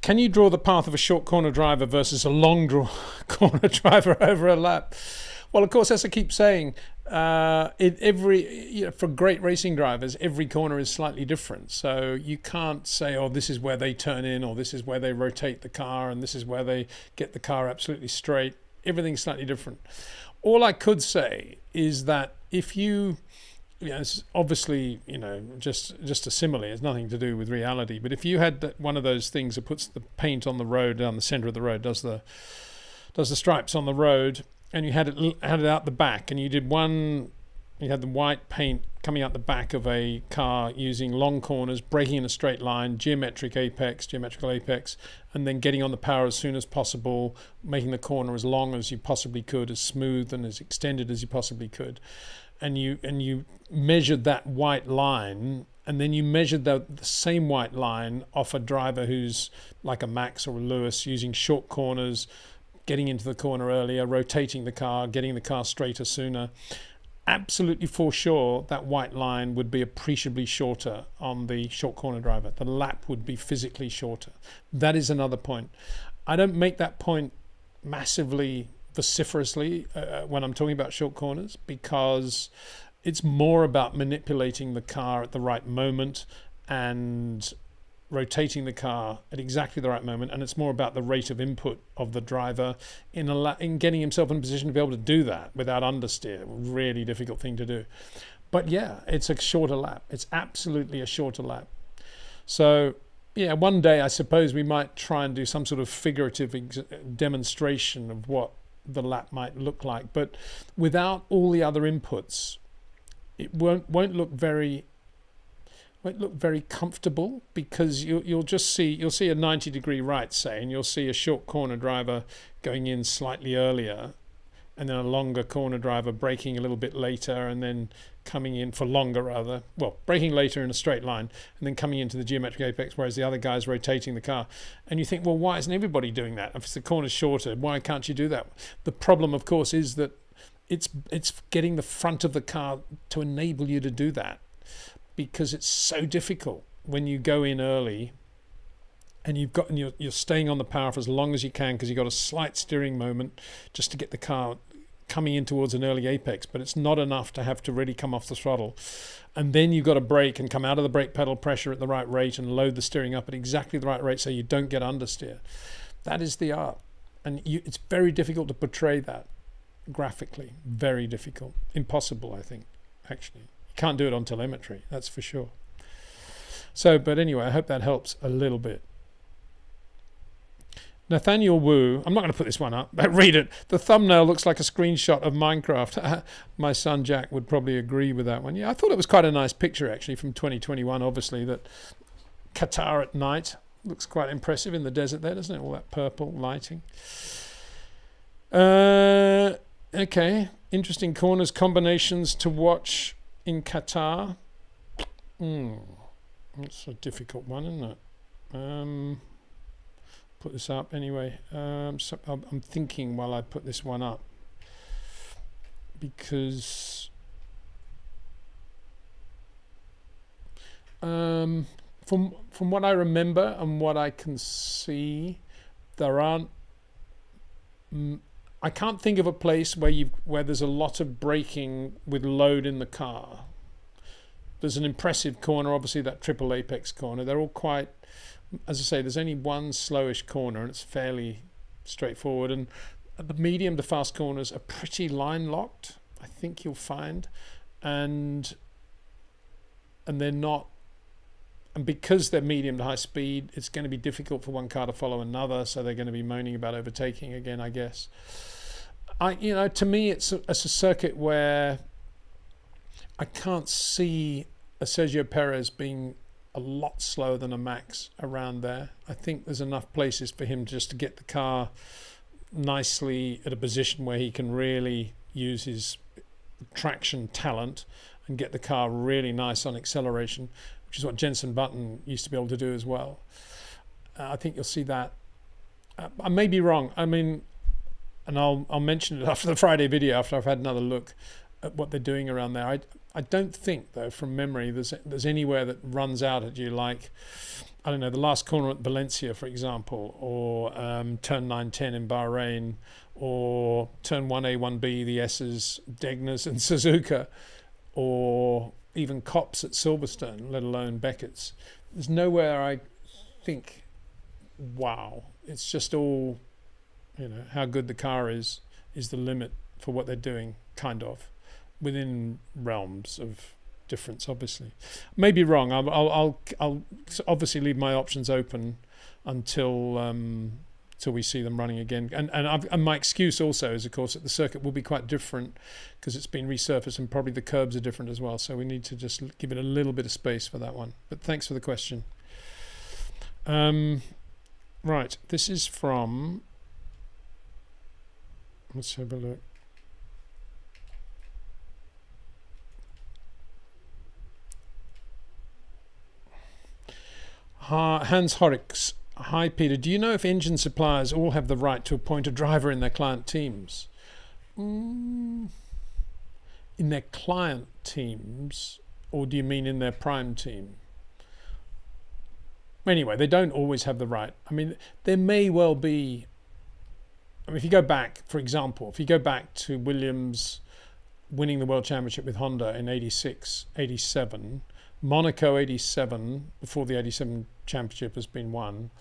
can you draw the path of a short corner driver versus a long corner driver over a lap? Well, of course, as I keep saying, for great racing drivers, every corner is slightly different. So you can't say, oh, this is where they turn in, or this is where they rotate the car, and this is where they get the car absolutely straight. Everything's slightly different. All I could say is that if you, it's obviously, just a simile. It's nothing to do with reality. But if you had one of those things that puts the paint on the road, down the center of the road, does the stripes on the road, and you had it out the back, and you had the white paint coming out the back of a car using long corners, braking in a straight line, geometrical apex, and then getting on the power as soon as possible, making the corner as long as you possibly could, as smooth and as extended as you possibly could. And you measured that white line, and then you measured the same white line off a driver who's like a Max or a Lewis, using short corners, getting into the corner earlier, rotating the car, getting the car straighter sooner. Absolutely for sure, that white line would be appreciably shorter on the short corner driver. The lap would be physically shorter. That is another point. I don't make that point massively vociferously when I'm talking about short corners, because it's more about manipulating the car at the right moment and rotating the car at exactly the right moment, and it's more about the rate of input of the driver in getting himself in a position to be able to do that without understeer. Really difficult thing to do. But yeah, it's a shorter lap. It's absolutely a shorter lap. So yeah, one day I suppose we might try and do some sort of figurative demonstration of what the lap might look like, but without all the other inputs, it won't look very comfortable, because you'll see a 90-degree right, say, and you'll see a short corner driver going in slightly earlier, and then a longer corner driver braking a little bit later, and then coming in for longer rather. Well, braking later in a straight line, and then coming into the geometric apex, whereas the other guy's rotating the car. And you think, well, why isn't everybody doing that? If the corner's shorter, why can't you do that? The problem, of course, is that it's getting the front of the car to enable you to do that, because it's so difficult when you go in early and you're staying on the power for as long as you can, because you've got a slight steering moment just to get the car coming in towards an early apex, but it's not enough to have to really come off the throttle. And then you've got to brake and come out of the brake pedal pressure at the right rate and load the steering up at exactly the right rate so you don't get understeer. That is the art. And it's very difficult to portray that graphically. Very difficult. Impossible, I think, actually. You can't do it on telemetry, that's for sure. So, but anyway, I hope that helps a little bit. Nathaniel Wu, I'm not going to put this one up, but read it. The thumbnail looks like a screenshot of Minecraft. My son Jack would probably agree with that one. Yeah, I thought it was quite a nice picture, actually, from 2021, obviously, that Qatar at night looks quite impressive in the desert there, doesn't it? All that purple lighting. Okay, interesting corners combinations to watch in Qatar. That's a difficult one, isn't it? Put this up anyway. So I'm thinking while I put this one up, because from what I remember and what I can see, there aren't. I can't think of a place where there's a lot of braking with load in the car. There's an impressive corner, obviously that triple apex corner. They're all quite, as I say, there's only one slowish corner and it's fairly straightforward. And the medium to fast corners are pretty line locked, I think you'll find. And they're not, and because they're medium to high speed, it's going to be difficult for one car to follow another, so they're going to be moaning about overtaking again, I guess. To me, it's a circuit where I can't see a Sergio Perez being a lot slower than a Max around there. I think there's enough places for him just to get the car nicely at a position where he can really use his traction talent and get the car really nice on acceleration, which is what Jenson Button used to be able to do as well. I think you'll see that. I may be wrong. I mean, and I'll mention it after the Friday video, after I've had another look. at what they're doing around there. I don't think, though, from memory, there's anywhere that runs out at you like, I don't know, the last corner at Valencia, for example, or turn 9-10 in Bahrain, or turn 1A, 1B, the S's, Degner's and Suzuka, or even Copse at Silverstone, let alone Beckett's. There's nowhere I think, wow, it's just all, how good the car is the limit for what they're doing, kind of, within realms of difference, obviously. Maybe wrong. I'll obviously leave my options open until we see them running again. And my excuse also is, of course, that the circuit will be quite different because it's been resurfaced and probably the curbs are different as well. So we need to just give it a little bit of space for that one. But thanks for the question. Right, this is from... Let's have a look. Hans Horrocks. Hi, Peter. Do you know if engine suppliers all have the right to appoint a driver in their client teams? In their client teams, or do you mean in their prime team? Anyway, they don't always have the right. I mean, there may well be... I mean, if you go back, for example, to Williams winning the World Championship with Honda in 86, 87, Monaco 87, before the 87 championship has been won,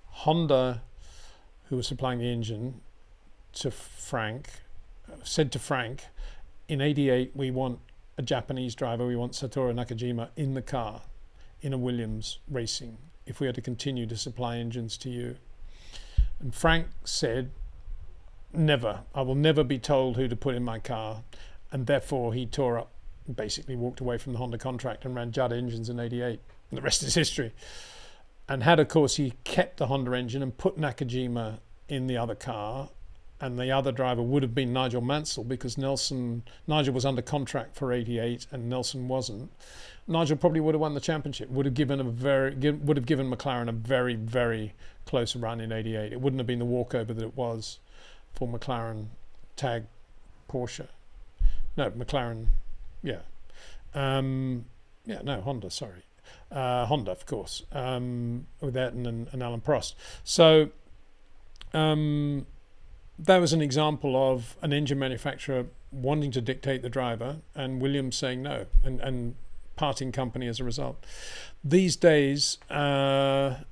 Honda, who was supplying the engine to Frank, said to Frank, in 88 we want a Japanese driver, we want Satoru Nakajima in the car, in a Williams racing, if we are to continue to supply engines to you. And Frank said, never, I will never be told who to put in my car, and therefore he tore up, basically walked away from the Honda contract and ran Judd engines in 88, and the rest is history. And had, of course, he kept the Honda engine and put Nakajima in the other car, and the other driver would have been Nigel Mansell, because Nigel was under contract for 88 and Nelson wasn't. Nigel probably would have won the championship, would have given McLaren a very, very close run in 88. It wouldn't have been the walkover that it was for McLaren tag Porsche. No, McLaren, yeah. Honda, sorry. Honda, of course, with Ayrton and Alan Prost. So that was an example of an engine manufacturer wanting to dictate the driver and Williams saying no and parting company as a result. These days, obviously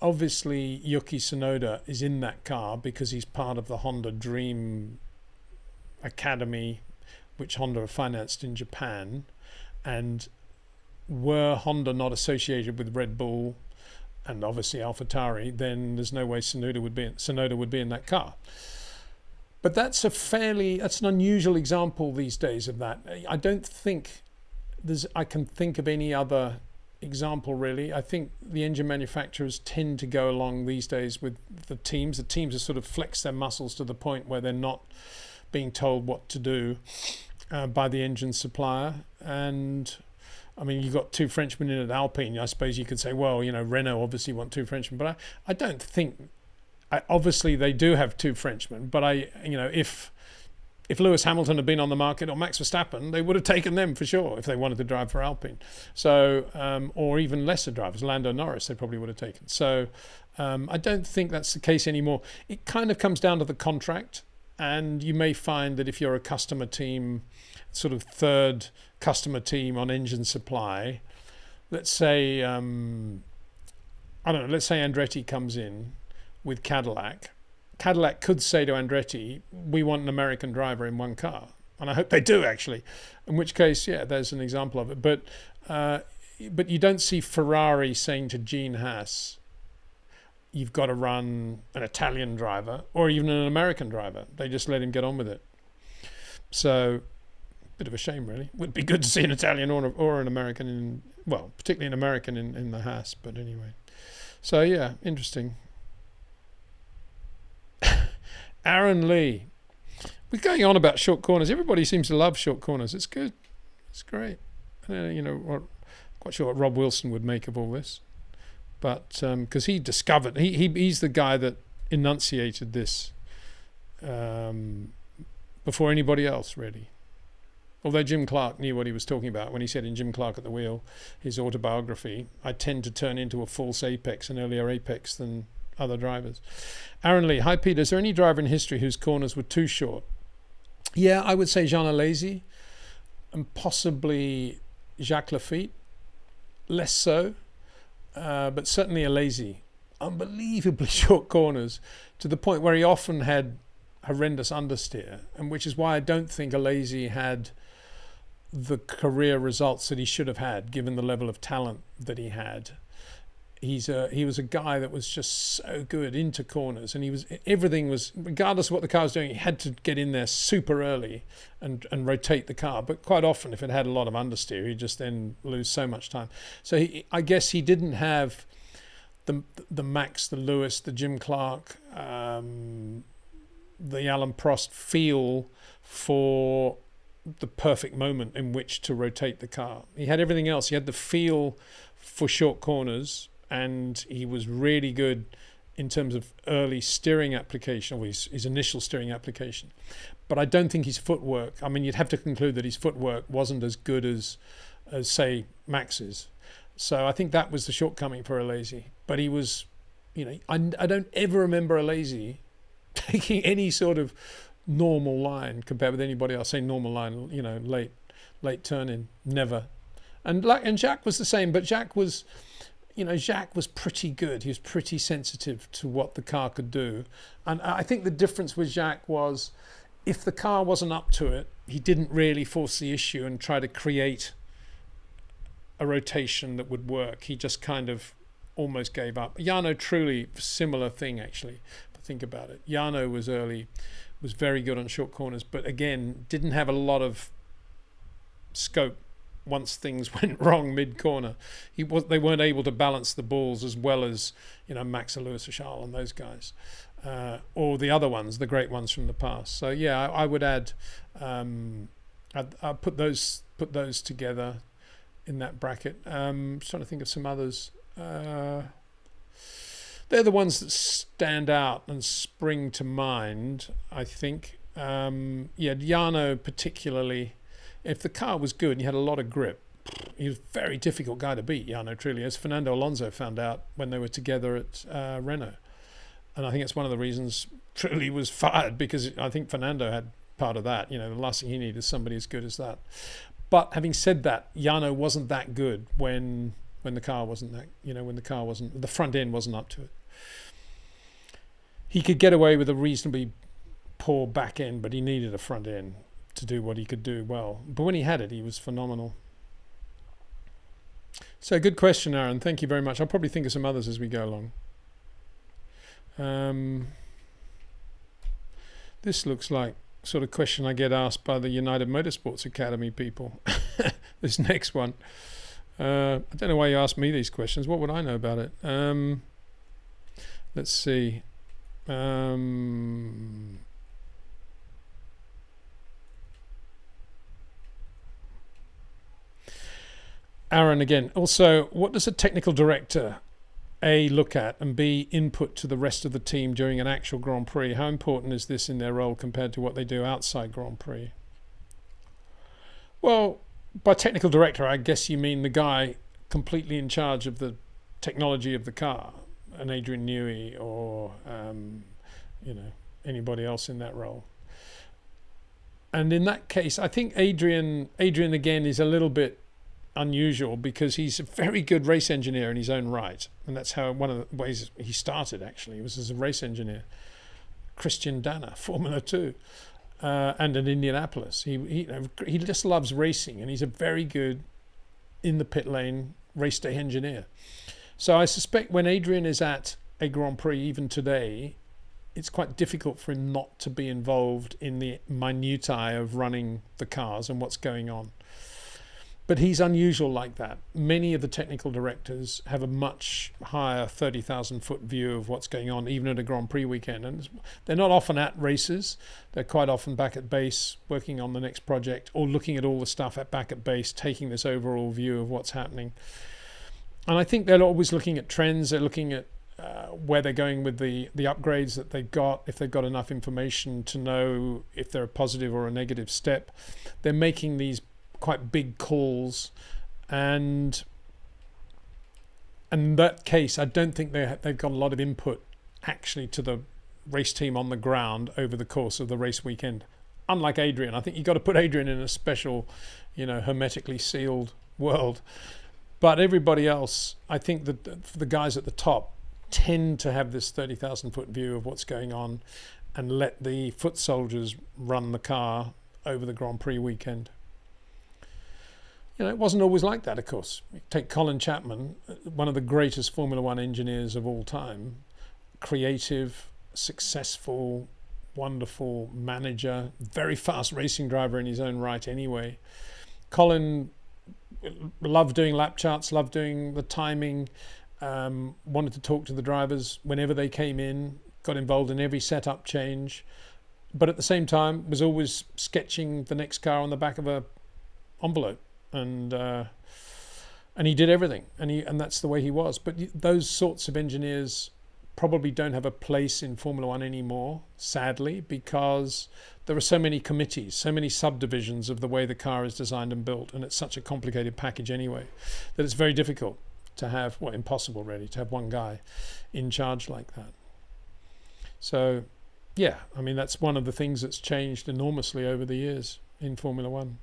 Yuki Tsunoda is in that car because he's part of the Honda Dream Academy, which Honda financed in Japan, and were Honda not associated with Red Bull and obviously AlphaTauri, then there's no way Tsunoda would be in that car. But that's an unusual example these days of that. I don't think I can think of any other example really. I think the engine manufacturers tend to go along these days with the teams. The teams have sort of flexed their muscles to the point where they're not being told what to do by the engine supplier. And I mean, you've got two Frenchmen in at Alpine. I suppose you could say, well, Renault obviously want two Frenchmen, but I don't think. Obviously, they do have two Frenchmen, but if Lewis Hamilton had been on the market or Max Verstappen, they would have taken them for sure if they wanted to drive for Alpine. So, or even lesser drivers, Lando Norris, they probably would have taken. So, I don't think that's the case anymore. It kind of comes down to the contract. And you may find that if you're a customer team, sort of third customer team on engine supply, let's say, let's say Andretti comes in with Cadillac. Cadillac could say to Andretti, we want an American driver in one car. And I hope they do, actually. In which case, yeah, there's an example of it. But you don't see Ferrari saying to Gene Haas, you've got to run an Italian driver or even an American driver. They just let him get on with it. So, bit of a shame, really. Would be good to see an Italian or an American particularly an American in the Haas. But anyway, so yeah, interesting. Aaron Lee, we're going on about short corners. Everybody seems to love short corners. It's good. It's great. Quite sure what Rob Wilson would make of all this. But because he discovered, he's the guy that enunciated this before anybody else, really. Although Jim Clark knew what he was talking about when he said in Jim Clark at the Wheel, his autobiography, I tend to turn into a false apex, an earlier apex than other drivers. Aaron Lee, hi Peter, is there any driver in history whose corners were too short? Yeah, I would say Jean Alesi and possibly Jacques Lafitte. Less so, but certainly Alesi. Unbelievably short corners to the point where he often had horrendous understeer, and which is why I don't think Alesi had the career results that he should have had given the level of talent that he had. He was a guy that was just so good into corners, and everything was, regardless of what the car was doing, he had to get in there super early and rotate the car. But quite often, if it had a lot of understeer, he'd just then lose so much time. So I guess he didn't have the Max, the Lewis, the Jim Clark, the Alan Prost feel for the perfect moment in which to rotate the car. He had everything else. He had the feel for short corners, and he was really good in terms of early steering application, or his initial steering application. But I don't think his footwork, I mean, you'd have to conclude that his footwork wasn't as good as say, Max's. So I think that was the shortcoming for Alesi. But he was, I don't ever remember Alesi taking any sort of normal line compared with anybody else. Say normal line, late turn in, never. And Jacques was the same, but Jacques was pretty good. He was pretty sensitive to what the car could do. And I think the difference with Jacques was, if the car wasn't up to it, he didn't really force the issue and try to create a rotation that would work. He just kind of almost gave up. Jarno, truly similar thing, actually, if I think about it. Jarno was very good on short corners, but again, didn't have a lot of scope once things went wrong mid-corner. They weren't able to balance the balls as well as Max or Lewis or Charles and those guys, or the other ones, the great ones from the past. So yeah, I would add, I'd put those together in that bracket. Trying to think of some others. They're the ones that stand out and spring to mind, I think. Jarno particularly. If the car was good and he had a lot of grip, he was a very difficult guy to beat, Jarno, truly, as Fernando Alonso found out when they were together at Renault. And I think it's one of the reasons Trulli was fired, because I think Fernando had part of that. The last thing he needed is somebody as good as that. But having said that, Jarno wasn't that good when the car wasn't that, when the front end wasn't up to it. He could get away with a reasonably poor back end, but he needed a front end to do what he could do well. But when he had it, he was phenomenal. So good question, Aaron. Thank you very much. I'll probably think of some others as we go along. This looks like sort of question I get asked by the United Motorsports Academy people. This next one. I don't know why you asked me these questions. What would I know about it? Let's see. Aaron again. Also, what does a technical director A, look at, and B, input to the rest of the team during an actual Grand Prix? How important is this in their role compared to what they do outside Grand Prix? Well, by technical director, I guess you mean the guy completely in charge of the technology of the car, an Adrian Newey or anybody else in that role. And in that case, I think Adrian again is a little bit unusual, because he's a very good race engineer in his own right, and that's how one of the ways he started, actually, was as a race engineer. Christian Danner, Formula 2, and in Indianapolis. He just loves racing, and he's a very good in the pit lane race day engineer. So I suspect when Adrian is at a Grand Prix, even today, it's quite difficult for him not to be involved in the minutiae of running the cars and what's going on. But he's unusual like that. Many of the technical directors have a much higher 30,000-foot view of what's going on, even at a Grand Prix weekend. And they're not often at races. They're quite often back at base, working on the next project, or looking at all the stuff back at base, taking this overall view of what's happening. And I think they're always looking at trends. They're looking at where they're going with the upgrades that they've got, if they've got enough information to know if they're a positive or a negative step. They're making these quite big calls, and in that case, I don't think they've got a lot of input actually to the race team on the ground over the course of the race weekend. Unlike Adrian, I think you've got to put Adrian in a special, hermetically sealed world. But everybody else, I think that the guys at the top tend to have this 30,000 foot view of what's going on and let the foot soldiers run the car over the Grand Prix weekend. It wasn't always like that, of course. Take Colin Chapman, one of the greatest Formula One engineers of all time, creative, successful, wonderful manager, very fast racing driver in his own right anyway. Colin loved doing lap charts, loved doing the timing, wanted to talk to the drivers whenever they came in, got involved in every setup change, but at the same time was always sketching the next car on the back of a envelope, and he did everything, and that's the way he was. But those sorts of engineers probably don't have a place in Formula One anymore, sadly, because there are so many committees, so many subdivisions of the way the car is designed and built, and it's such a complicated package anyway, that it's very difficult to have, impossible really, to have one guy in charge like that. So, yeah, that's one of the things that's changed enormously over the years in Formula One.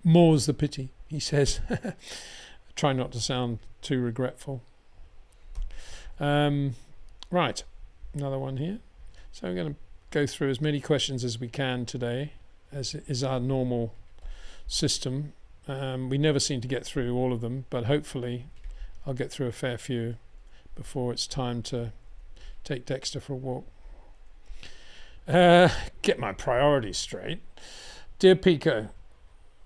More's the pity, he says. Try not to sound too regretful. Right, another one here. So we're going to go through as many questions as we can today, as is our normal system. We never seem to get through all of them, but hopefully I'll get through a fair few before it's time to take Dexter for a walk. Get my priorities straight. Dear Pico,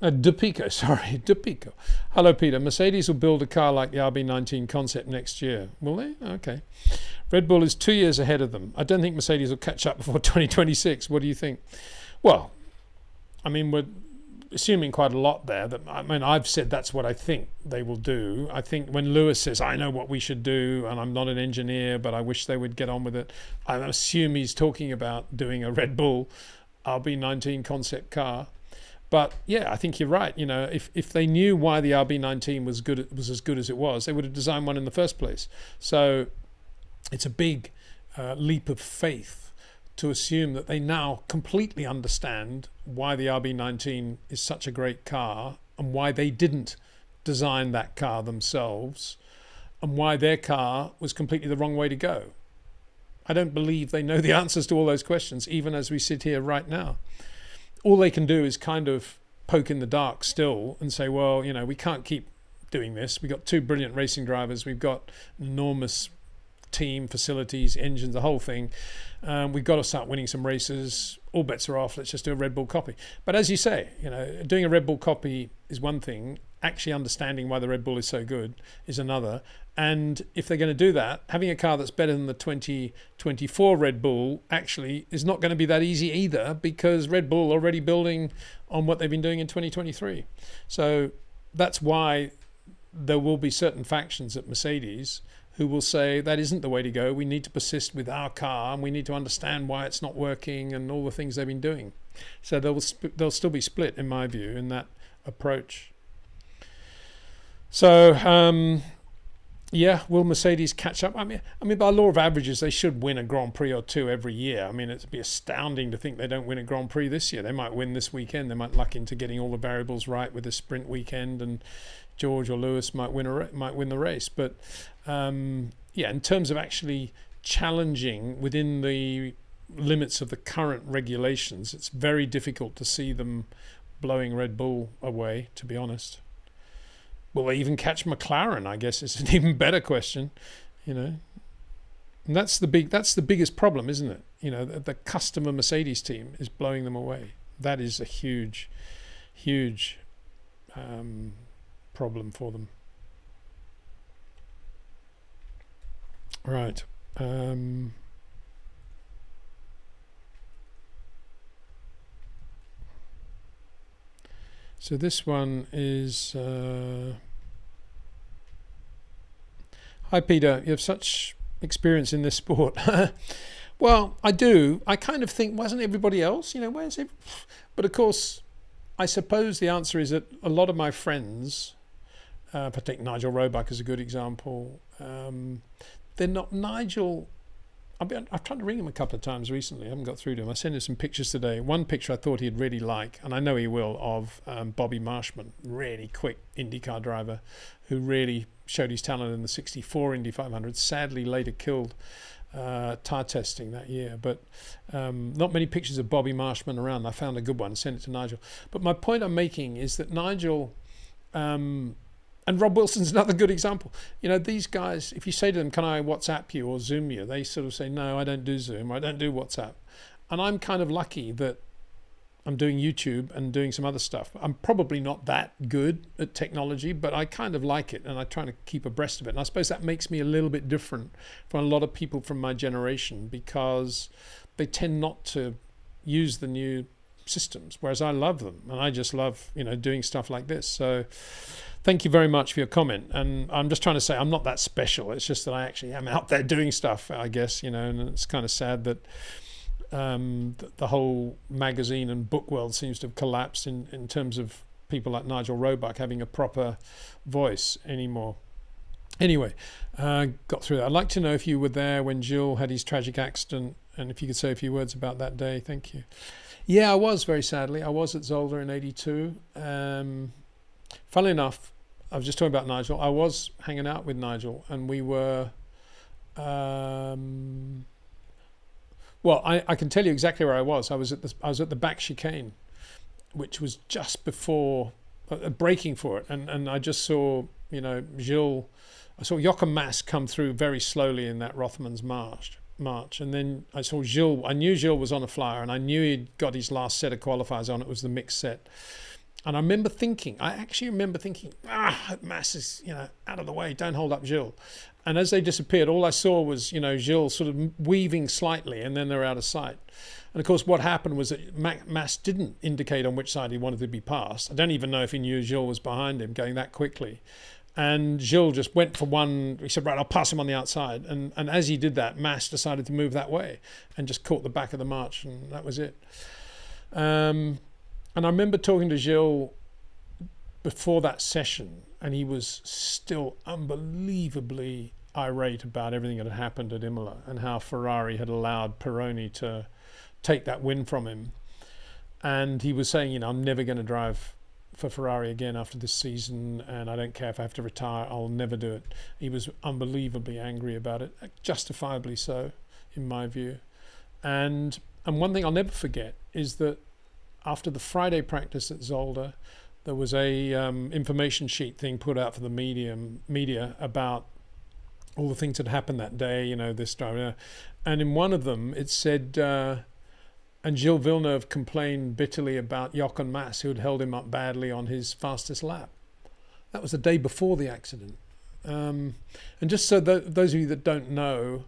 DePico. Hello, Peter. Mercedes will build a car like the RB19 concept next year. Will they? Okay. Red Bull is 2 years ahead of them. I don't think Mercedes will catch up before 2026. What do you think? Well, we're assuming quite a lot there. I've said that's what I think they will do. I think when Lewis says, I know what we should do, and I'm not an engineer, but I wish they would get on with it, I assume he's talking about doing a Red Bull RB19 concept car. But yeah, I think you're right. If they knew why the RB19 was as good as it was, they would have designed one in the first place. So it's a big leap of faith to assume that they now completely understand why the RB19 is such a great car, and why they didn't design that car themselves, and why their car was completely the wrong way to go. I don't believe they know the answers to all those questions, even as we sit here right now. All they can do is kind of poke in the dark still and say, well, we can't keep doing this. We've got two brilliant racing drivers. We've got enormous team, facilities, engines, the whole thing. We've got to start winning some races. All bets are off. Let's just do a Red Bull copy. But as you say, doing a Red Bull copy is one thing. Actually understanding why the Red Bull is so good is another. And if they're going to do that, having a car that's better than the 2024 Red Bull actually is not going to be that easy either, because Red Bull are already building on what they've been doing in 2023. So that's why there will be certain factions at Mercedes who will say that isn't the way to go. We need to persist with our car, and we need to understand why it's not working and all the things they've been doing. So they'll still be split, in my view, in that approach. So, yeah, will Mercedes catch up? By law of averages, they should win a Grand Prix or two every year. It'd be astounding to think they don't win a Grand Prix this year. They might win this weekend. They might luck into getting all the variables right with the sprint weekend, and George or Lewis might win the race. But yeah, in terms of actually challenging within the limits of the current regulations, it's very difficult to see them blowing Red Bull away, to be honest. Will they even catch McLaren? I guess is an even better question, And that's the biggest problem, isn't it? The customer Mercedes team is blowing them away. That is a huge, huge problem for them. Right. So this one is... Hi Peter, you have such experience in this sport. Well, I do. I kind of think, wasn't everybody else? Where's it? But of course, I suppose the answer is that a lot of my friends, if I take Nigel Roebuck as a good example, they're not Nigel. I've tried to ring him a couple of times recently. I haven't got through to him. I sent him some pictures today. One picture I thought he'd really like, and I know he will, of Bobby Marshman, really quick IndyCar driver who really showed his talent in the 64 Indy 500. Sadly, later killed tyre testing that year. But not many pictures of Bobby Marshman around. I found a good one, sent it to Nigel. But my point I'm making is that Nigel... and Rob Wilson's another good example. These guys, if you say to them, can I WhatsApp you or Zoom you? They sort of say, no, I don't do Zoom, or I don't do WhatsApp. And I'm kind of lucky that I'm doing YouTube and doing some other stuff. I'm probably not that good at technology, but I kind of like it, and I try to keep abreast of it. And I suppose that makes me a little bit different from a lot of people from my generation, because they tend not to use the new systems, whereas I love them, and I just love, doing stuff like this. So thank you very much for your comment. And I'm just trying to say I'm not that special. It's just that I actually am out there doing stuff, I guess, and it's kind of sad that the whole magazine and book world seems to have collapsed in terms of people like Nigel Roebuck having a proper voice anymore. Anyway, got through that. I'd like to know if you were there when Gilles had his tragic accident, and if you could say a few words about that day. Thank you. Yeah, I was, very sadly. I was at Zolder in 82. Funnily enough, I was just talking about Nigel. I was hanging out with Nigel, and we were... well, I can tell you exactly where I was. I was at the back chicane, which was just before braking for it, and I just saw, Gilles... I saw Jochen Mass come through very slowly in that Rothmans march, and then I saw Gilles. I knew Gilles was on a flyer, and I knew he'd got his last set of qualifiers on. It was the mixed set. And I actually remember thinking, Mass is, out of the way, don't hold up Gilles. And as they disappeared, all I saw was, Gilles sort of weaving slightly, and then they're out of sight. And of course, what happened was that Mass didn't indicate on which side he wanted to be passed. I don't even know if he knew Gilles was behind him going that quickly. And Gilles just went for one. He said, right, I'll pass him on the outside. And as he did that, Mass decided to move that way and just caught the back of the march, and that was it. And I remember talking to Gilles before that session, and he was still unbelievably irate about everything that had happened at Imola and how Ferrari had allowed Pironi to take that win from him. And he was saying, I'm never going to drive for Ferrari again after this season, and I don't care if I have to retire, I'll never do it. He was unbelievably angry about it, justifiably so, in my view. And one thing I'll never forget is that after the Friday practice at Zolder, there was a information sheet thing put out for the media about all the things that happened that day, this driver. And in one of them, it said, and Gilles Villeneuve complained bitterly about Jochen Mass, who had held him up badly on his fastest lap. That was the day before the accident. And just so those of you that don't know,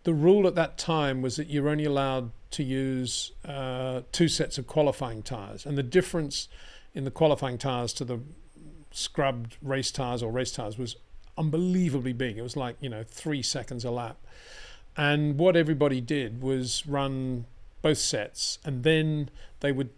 the rule at that time was that you're only allowed to use 2 sets of qualifying tyres. And the difference in the qualifying tyres to the scrubbed race tyres or race tyres was unbelievably big. It was like, 3 seconds a lap. And what everybody did was run both sets, and then they would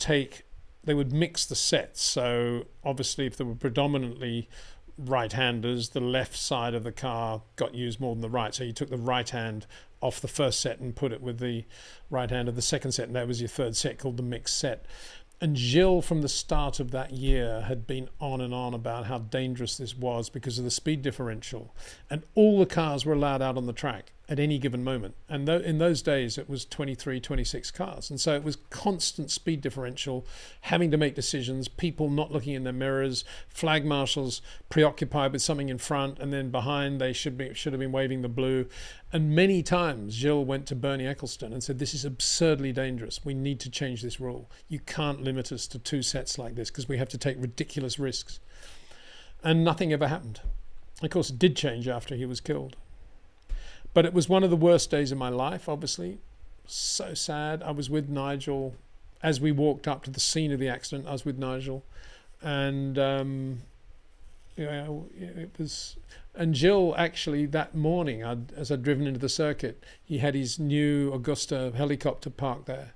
mix the sets. So obviously, if there were predominantly right-handers, the left side of the car got used more than the right. So you took the right hand off the first set and put it with the right hand of the second set, and that was your third set, called the mixed set. And Gilles, from the start of that year, had been on and on about how dangerous this was because of the speed differential. And all the cars were allowed out on the track at any given moment. And in those days, it was 23, 26 cars. And so it was constant speed differential, having to make decisions, people not looking in their mirrors, flag marshals preoccupied with something in front, and then behind they should have been waving the blue. And many times Gilles went to Bernie Ecclestone and said, this is absurdly dangerous. We need to change this rule. You can't limit us to 2 sets like this because we have to take ridiculous risks. And nothing ever happened. Of course, it did change after he was killed. But it was one of the worst days of my life, obviously. So sad. I was with Nigel. As we walked up to the scene of the accident, I was with Nigel. And it was. And Gilles, actually, that morning, as I'd driven into the circuit, he had his new Augusta helicopter parked there.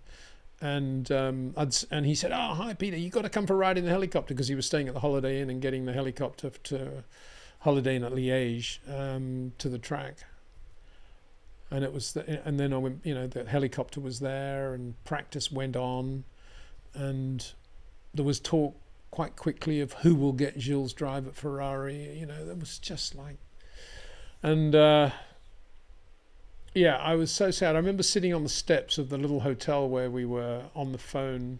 And he said, "Oh, hi, Peter, you got to come for a ride in the helicopter," because he was staying at the Holiday Inn and getting the helicopter to Holiday Inn at Liège to the track. And it was, and then I went, the helicopter was there, and practice went on, and there was talk quite quickly of who will get Gilles' drive at Ferrari. That was just like, and I was so sad. I remember sitting on the steps of the little hotel where we were on the phone,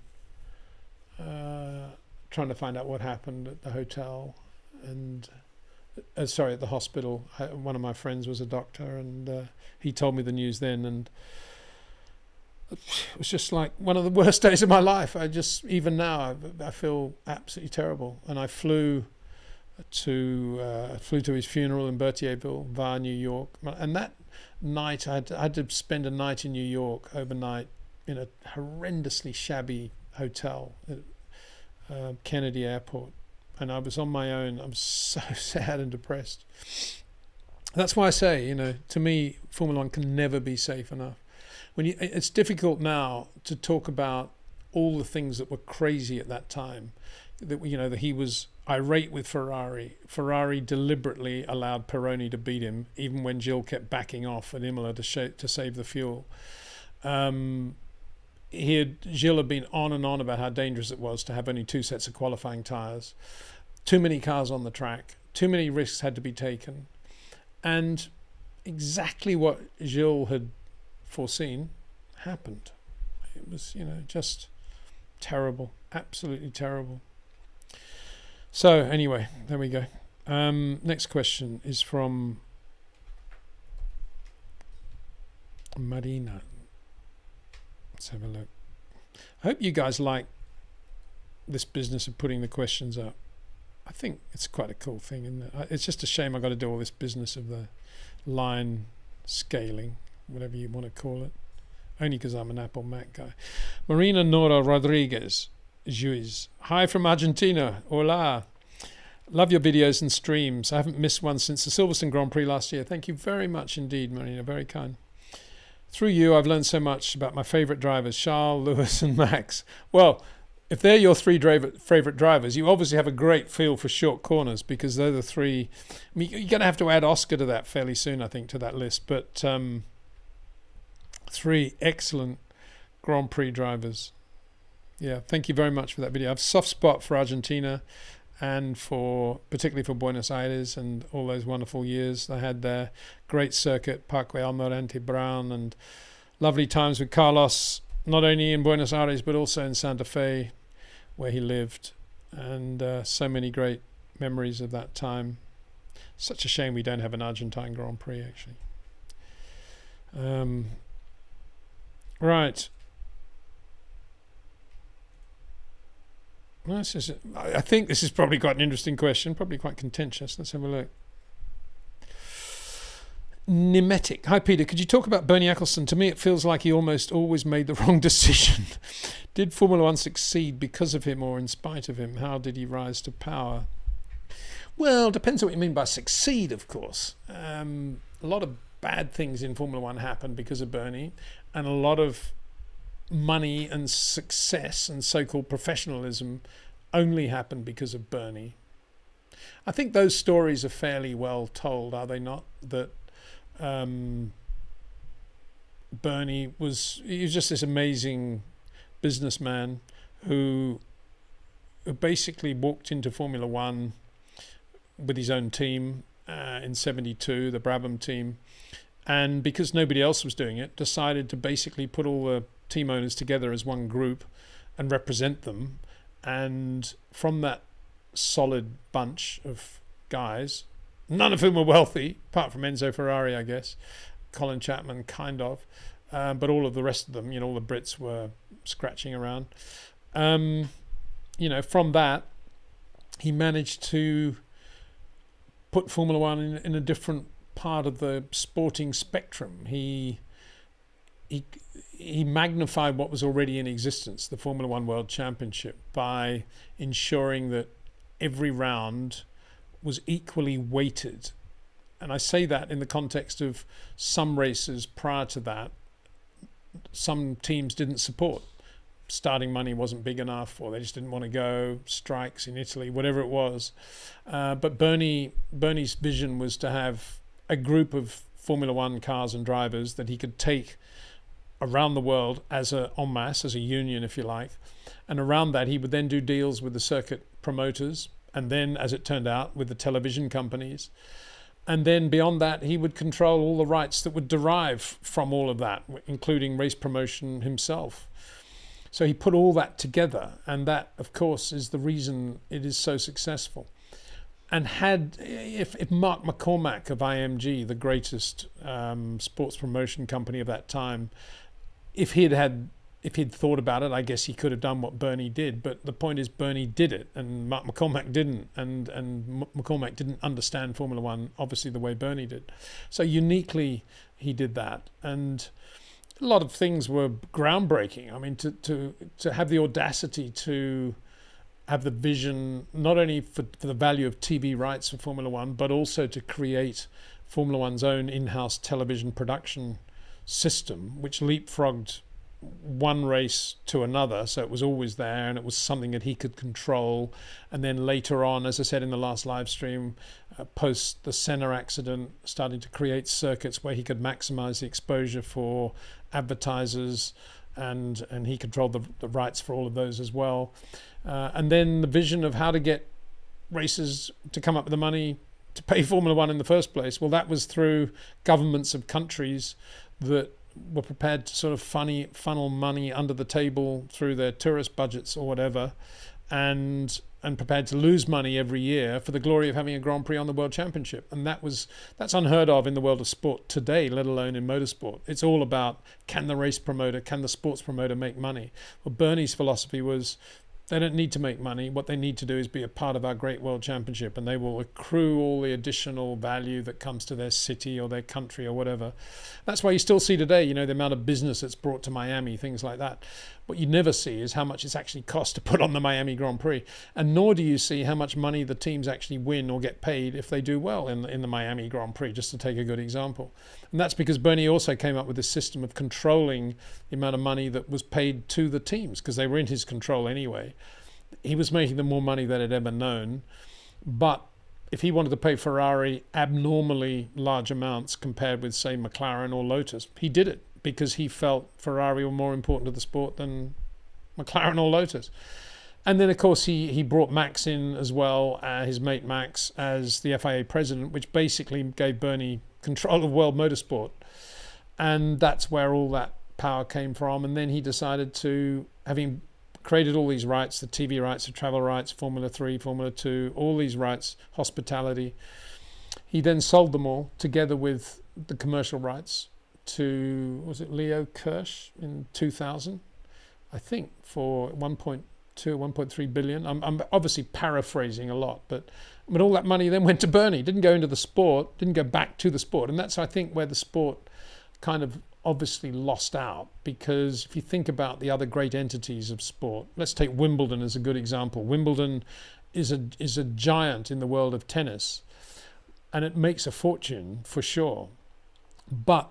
trying to find out what happened at the hotel, and at the hospital. One of my friends was a doctor, and he told me the news then, and it was just like one of the worst days of my life. Even now, I feel absolutely terrible. And I flew to his funeral in Berthierville via New York, and that night I had to spend a night in New York overnight in a horrendously shabby hotel at Kennedy Airport, and I was on my own. I was so sad and depressed. That's why I say, to me, Formula One can never be safe enough. It's difficult now to talk about all the things that were crazy at that time. That he was irate with Ferrari. Ferrari deliberately allowed Pironi to beat him, even when Gilles kept backing off at Imola to save the fuel. Gilles had been on and on about how dangerous it was to have only 2 sets of qualifying tyres. Too many cars on the track. Too many risks had to be taken. And exactly what Gilles had foreseen happened. It was, just terrible. Absolutely terrible. So anyway, there we go. Next question is from Marina. Let's have a look. I hope you guys like this business of putting the questions up. I think it's quite a cool thing, isn't it? It's just a shame I got to do all this business of the line scaling, whatever you want to call it, only because I'm an Apple Mac guy. Marina Nora Rodriguez, Juiz. Hi from Argentina. Hola. Love your videos and streams. I haven't missed one since the Silverstone Grand Prix last year. Thank you very much indeed, Marina. Very kind. Through you, I've learned so much about my favourite drivers, Charles, Lewis and Max. Well, if they're your 3 favourite drivers, you obviously have a great feel for short corners, because they're the 3. I mean, you're going to have to add Oscar to that fairly soon, I think, to that list. But 3 excellent Grand Prix drivers. Yeah, thank you very much for that video. I have a soft spot for Argentina, and particularly for Buenos Aires and all those wonderful years they had there. Great circuit, Parque Almirante Brown, and lovely times with Carlos, not only in Buenos Aires but also in Santa Fe, where he lived, and so many great memories of that time. Such a shame we don't have an Argentine Grand Prix, actually. Right. I think this is probably quite an interesting question, probably quite contentious. Let's have a look. Nemetic. Hi, Peter. Could you talk about Bernie Ecclestone? To me, it feels like he almost always made the wrong decision. Did Formula One succeed because of him or in spite of him? How did he rise to power? Well, depends on what you mean by succeed, of course. A lot of bad things in Formula One happened because of Bernie, and a lot of money and success and so-called professionalism only happened because of Bernie. I think those stories are fairly well told, are they not? That Bernie was just this amazing businessman who basically walked into Formula One with his own team in '72, the Brabham team, and because nobody else was doing it, decided to basically put all the team owners together as one group and represent them. And from that solid bunch of guys, none of whom were wealthy, apart from Enzo Ferrari, I guess, Colin Chapman, kind of, but all of the rest of them, all the Brits were scratching around. From that, he managed to put Formula One in a different part of the sporting spectrum. He magnified what was already in existence, the Formula One World Championship, by ensuring that every round was equally weighted. And I say that in the context of some races prior to that, some teams didn't support. Starting money wasn't big enough, or they just didn't want to go, strikes in Italy, whatever it was. But Bernie's vision was to have a group of Formula One cars and drivers that he could take around the world as a en masse, as a union, if you like. And around that, he would then do deals with the circuit promoters, and then, as it turned out, with the television companies. And then beyond that, he would control all the rights that would derive from all of that, including race promotion himself. So he put all that together, and that, of course, is the reason it is so successful. And if Mark McCormack of IMG, the greatest sports promotion company of that time, if he'd thought about it, I guess he could have done what Bernie did. But the point is, Bernie did it, and Mark McCormack didn't, and McCormack didn't understand Formula One obviously the way Bernie did. So uniquely, he did that, and a lot of things were groundbreaking. I mean, to have the audacity to have the vision not only for the value of TV rights for Formula One, but also to create Formula One's own in-house television production system, which leapfrogged one race to another, so it was always there, and it was something that he could control. And then later on, as I said in the last live stream, post the Senna accident, starting to create circuits where he could maximize the exposure for advertisers, and he controlled the rights for all of those as well. And then the vision of how to get races to come up with the money to pay Formula One in the first place. Well, that was through governments of countries that were prepared to sort of funnel money under the table through their tourist budgets or whatever, and prepared to lose money every year for the glory of having a Grand Prix on the World Championship. And that's unheard of in the world of sport today, let alone in motorsport. It's all about, can the race promoter, can the sports promoter make money? Well, Bernie's philosophy was, they don't need to make money. What they need to do is be a part of our great world championship, and they will accrue all the additional value that comes to their city or their country or whatever. That's why you still see today, the amount of business that's brought to Miami, things like that. What you never see is how much it's actually cost to put on the Miami Grand Prix, and nor do you see how much money the teams actually win or get paid if they do well in the Miami Grand Prix, just to take a good example. And that's because Bernie also came up with this system of controlling the amount of money that was paid to the teams, because they were in his control anyway. He was making them more money than had ever known, but if he wanted to pay Ferrari abnormally large amounts compared with, say, McLaren or Lotus, he did it because he felt Ferrari were more important to the sport than McLaren or Lotus. And then, of course, he brought Max in as well, his mate Max, as the FIA president, which basically gave Bernie control of world motorsport. And that's where all that power came from. And then he decided to, having created all these rights, the TV rights, the travel rights, Formula 3, Formula 2, all these rights, hospitality, he then sold them all together with the commercial rights to, was it Leo Kirsch in 2000? I think for 1.2, 1.3 billion. I'm obviously paraphrasing a lot, but all that money then went to Bernie, didn't go into the sport, didn't go back to the sport. And that's, I think, where the sport kind of obviously lost out, because if you think about the other great entities of sport, let's take Wimbledon as a good example. Wimbledon is a giant in the world of tennis, and it makes a fortune for sure. But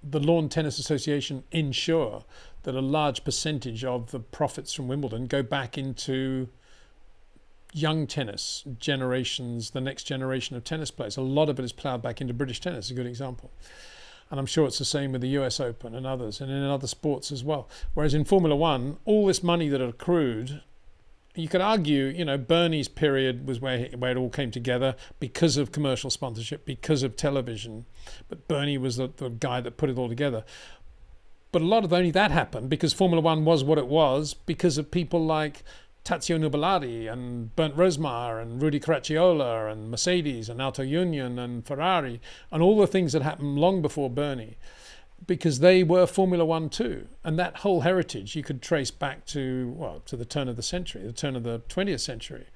the Lawn Tennis Association ensure that a large percentage of the profits from Wimbledon go back into young tennis generations, the next generation of tennis players. A lot of it is ploughed back into British tennis, a good example. And I'm sure it's the same with the US Open and others, and in other sports as well. Whereas in Formula One, all this money that accrued, you could argue, Bernie's period was where it all came together because of commercial sponsorship, because of television. But Bernie was the guy that put it all together. But a lot of only that happened because Formula One was what it was because of people like Tazio Nuvolari and Bernd Rosmar and Rudi Caracciola and Mercedes and Auto Union and Ferrari and all the things that happened long before Bernie, because they were Formula One too. And that whole heritage you could trace back to the turn of the century, the turn of the 20th century.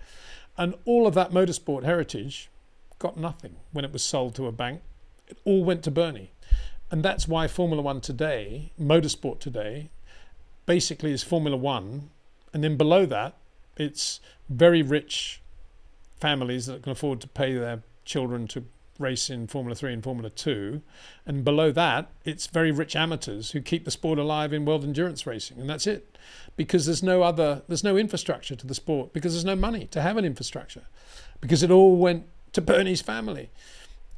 And all of that motorsport heritage got nothing when it was sold to a bank. It all went to Bernie. And that's why Formula One today, motorsport today, basically is Formula One. And then below that, it's very rich families that can afford to pay their children to race in Formula 3 and Formula 2, and below that it's very rich amateurs who keep the sport alive in world endurance racing, and that's it, because there's no infrastructure to the sport, because there's no money to have an infrastructure, because it all went to Bernie's family.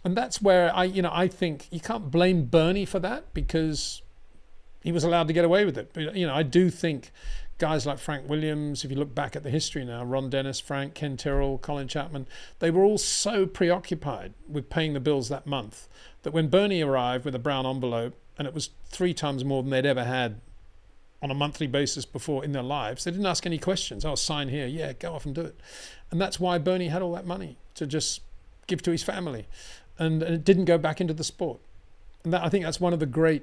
And that's where I think you can't blame Bernie for that, because he was allowed to get away with it. But I do think guys like Frank Williams, if you look back at the history now, Ron Dennis, Frank, Ken Tyrrell, Colin Chapman, they were all so preoccupied with paying the bills that month that when Bernie arrived with a brown envelope, and it was 3 times more than they'd ever had on a monthly basis before in their lives, they didn't ask any questions. Oh, sign here. Yeah, go off and do it. And that's why Bernie had all that money to just give to his family. And it didn't go back into the sport. And I think that's one of the great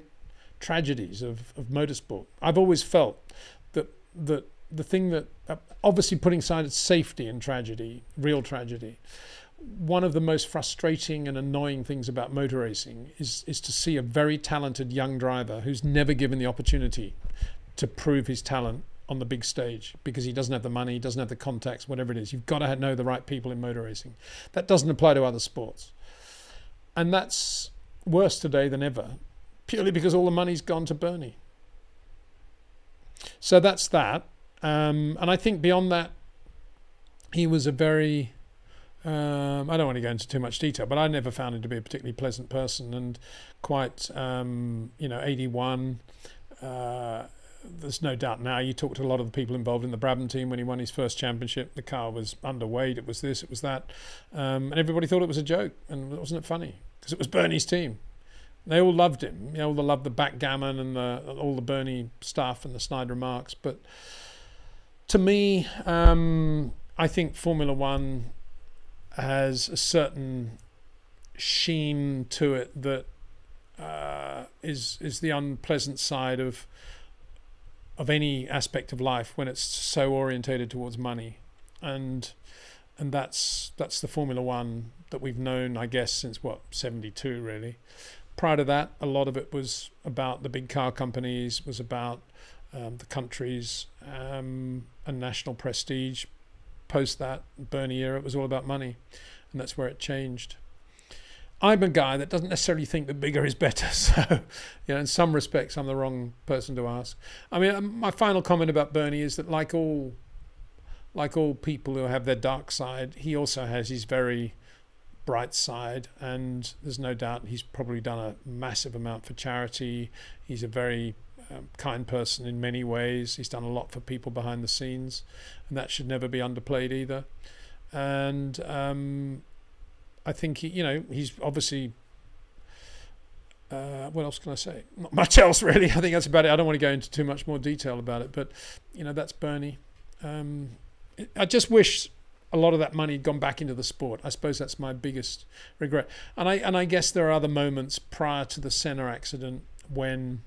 tragedies of motorsport. I've always felt that the thing that, obviously putting aside safety and tragedy, real tragedy, one of the most frustrating and annoying things about motor racing is to see a very talented young driver who's never given the opportunity to prove his talent on the big stage, because he doesn't have the money, he doesn't have the contacts, whatever it is. You've got to know the right people in motor racing. That doesn't apply to other sports. And that's worse today than ever, purely because all the money's gone to Bernie. So that's that. And I think beyond that, he was a very, I don't want to go into too much detail, but I never found him to be a particularly pleasant person, and quite, 81. There's no doubt now, you talk to a lot of the people involved in the Brabham team when he won his first championship, the car was underweight, it was this, it was that. And everybody thought it was a joke, and wasn't it funny? Because it was Bernie's team. They all loved him. They all loved the backgammon and all the Bernie stuff and the snide remarks. But to me, I think Formula One has a certain sheen to it that is the unpleasant side of any aspect of life when it's so orientated towards money, and that's the Formula One that we've known, I guess, since 72 really. Prior to that, a lot of it was about the big car companies, was about the countries and national prestige. Post that Bernie era, it was all about money, and that's where it changed. I'm a guy that doesn't necessarily think that bigger is better, so in some respects I'm the wrong person to ask. I mean, my final comment about Bernie is that like all people who have their dark side, he also has his very bright side, and there's no doubt he's probably done a massive amount for charity. He's a very kind person in many ways. He's done a lot for people behind the scenes, and that should never be underplayed either. And I think he's obviously what else can I say? Not much else really. I think that's about it. I don't want to go into too much more detail about it, but that's Bernie. I just wish a lot of that money had gone back into the sport. I suppose that's my biggest regret. And I guess there are other moments prior to the Senna accident when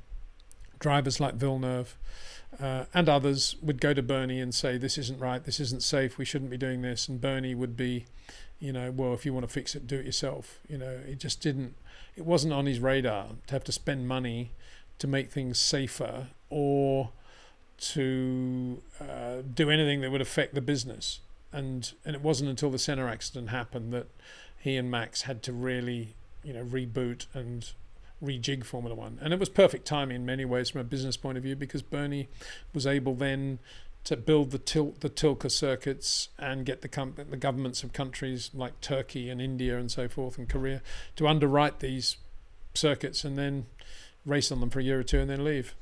drivers like Villeneuve and others would go to Bernie and say, this isn't right, this isn't safe, we shouldn't be doing this. And Bernie would be, well, if you want to fix it, do it yourself. It wasn't on his radar to have to spend money to make things safer or to do anything that would affect the business. And it wasn't until the Senna accident happened that he and Max had to really, reboot and rejig Formula One. And it was perfect timing in many ways from a business point of view, because Bernie was able then to build the Tilke circuits and get the governments of countries like Turkey and India and so forth and Korea to underwrite these circuits and then race on them for a year or two and then leave.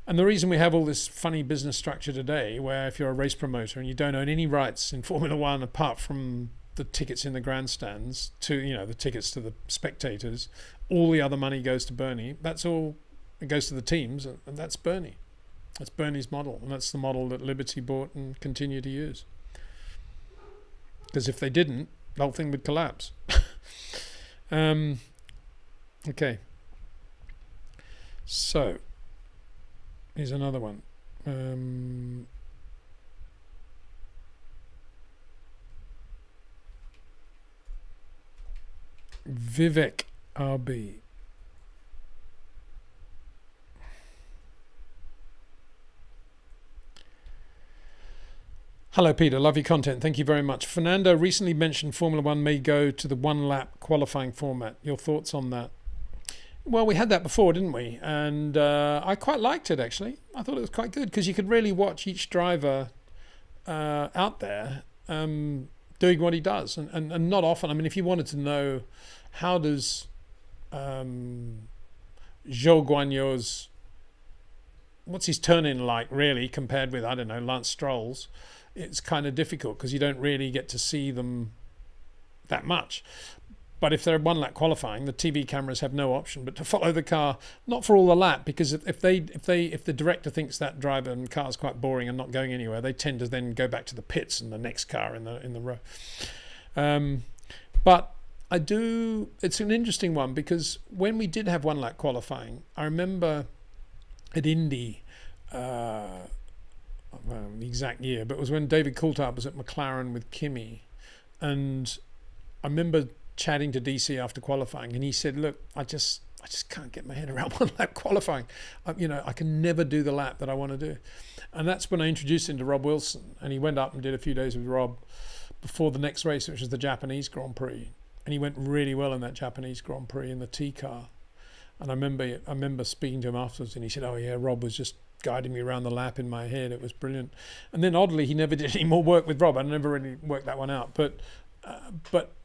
And the reason we have all this funny business structure today, where if you're a race promoter and you don't own any rights in Formula One apart from the tickets in the grandstands to, the tickets to the spectators, all the other money goes to Bernie. That's all. It goes to the teams, and that's Bernie. That's Bernie's model, and that's the model that Liberty bought and continue to use. Because if they didn't, the whole thing would collapse. Okay. So, here's another one. Vivek RB. Hello, Peter. Love your content. Thank you very much. Fernando recently mentioned Formula One may go to the one-lap qualifying format. Your thoughts on that? Well, we had that before, didn't we? And I quite liked it, actually. I thought it was quite good because you could really watch each driver out there doing what he does. And not often. I mean, if you wanted to know how does Zhou Guanyo's, what's his turn-in like, really, compared with, I don't know, Lance Stroll's, it's kind of difficult because you don't really get to see them that much. But if they're one lap qualifying, the TV cameras have no option but to follow the car, not for all the lap, because if the director thinks that driver and car is quite boring and not going anywhere, they tend to then go back to the pits and the next car in the row. But it's an interesting one because when we did have one lap qualifying, I remember at Indy, the exact year, but it was when David Coulthard was at McLaren with Kimi, and I remember chatting to DC after qualifying, and he said, "Look, I just can't get my head around one lap qualifying. I can never do the lap that I want to do," and that's when I introduced him to Rob Wilson, and he went up and did a few days with Rob before the next race, which was the Japanese Grand Prix, and he went really well in that Japanese Grand Prix in the T car. And I remember speaking to him afterwards, and he said, "Oh yeah, Rob was just guiding me around the lap in my head. It was brilliant." And then oddly, he never did any more work with Rob. I never really worked that one out. But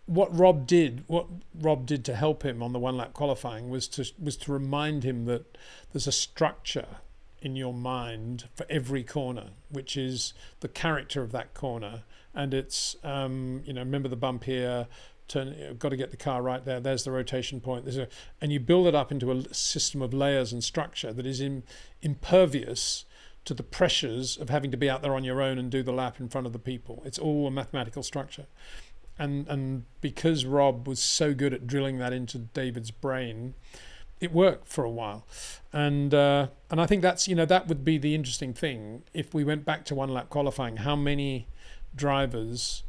what Rob did to help him on the one lap qualifying was to remind him that there's a structure in your mind for every corner, which is the character of that corner, and it's remember the bump here. Got to get the car right there. There's the rotation point. And you build it up into a system of layers and structure that is impervious to the pressures of having to be out there on your own and do the lap in front of the people. It's all a mathematical structure. And because Rob was so good at drilling that into David's brain, it worked for a while. And I think that's that would be the interesting thing if we went back to one lap qualifying. How many drivers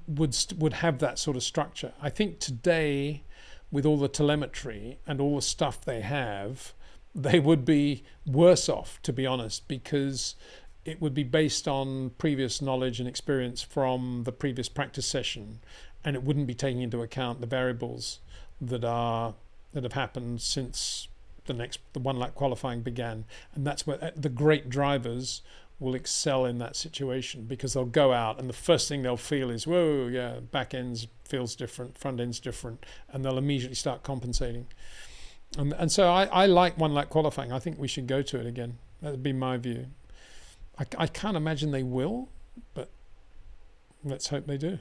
would have that sort of structure? I think today, with all the telemetry and all the stuff they have, they would be worse off, to be honest, because it would be based on previous knowledge and experience from the previous practice session, and it wouldn't be taking into account the variables that have happened since the one lap qualifying began. And that's where the great drivers will excel in that situation, because they'll go out and the first thing they'll feel is, whoa, yeah, back ends feels different, front ends different, and they'll immediately start compensating. And so I like one lap qualifying. I think we should go to it again. That would be my view. I can't imagine they will, but let's hope they do.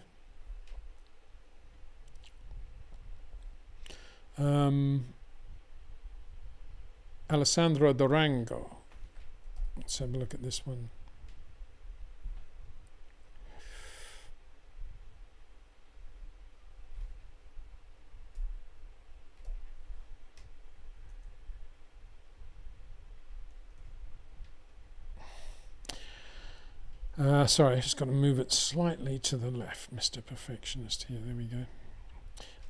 Alessandro Durango. Let's have a look at this one. Sorry, I just got to move it slightly to the left, Mr. Perfectionist here. There we go.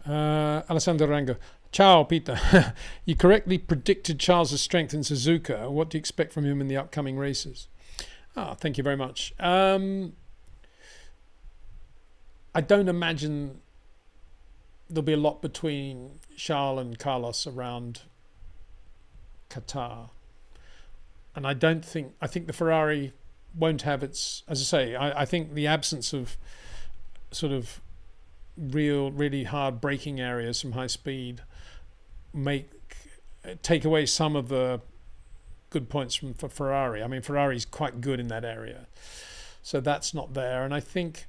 Alessandro Durango. Ciao, Peter. You correctly predicted Charles' strength in Suzuka. What do you expect from him in the upcoming races? Thank you very much. I don't imagine there'll be a lot between Charles and Carlos around Qatar. And I think the Ferrari won't have its, as I say, I think the absence of sort of really hard braking areas from high speed take away some of the good points for Ferrari. I mean, Ferrari's quite good in that area, so that's not there. And I think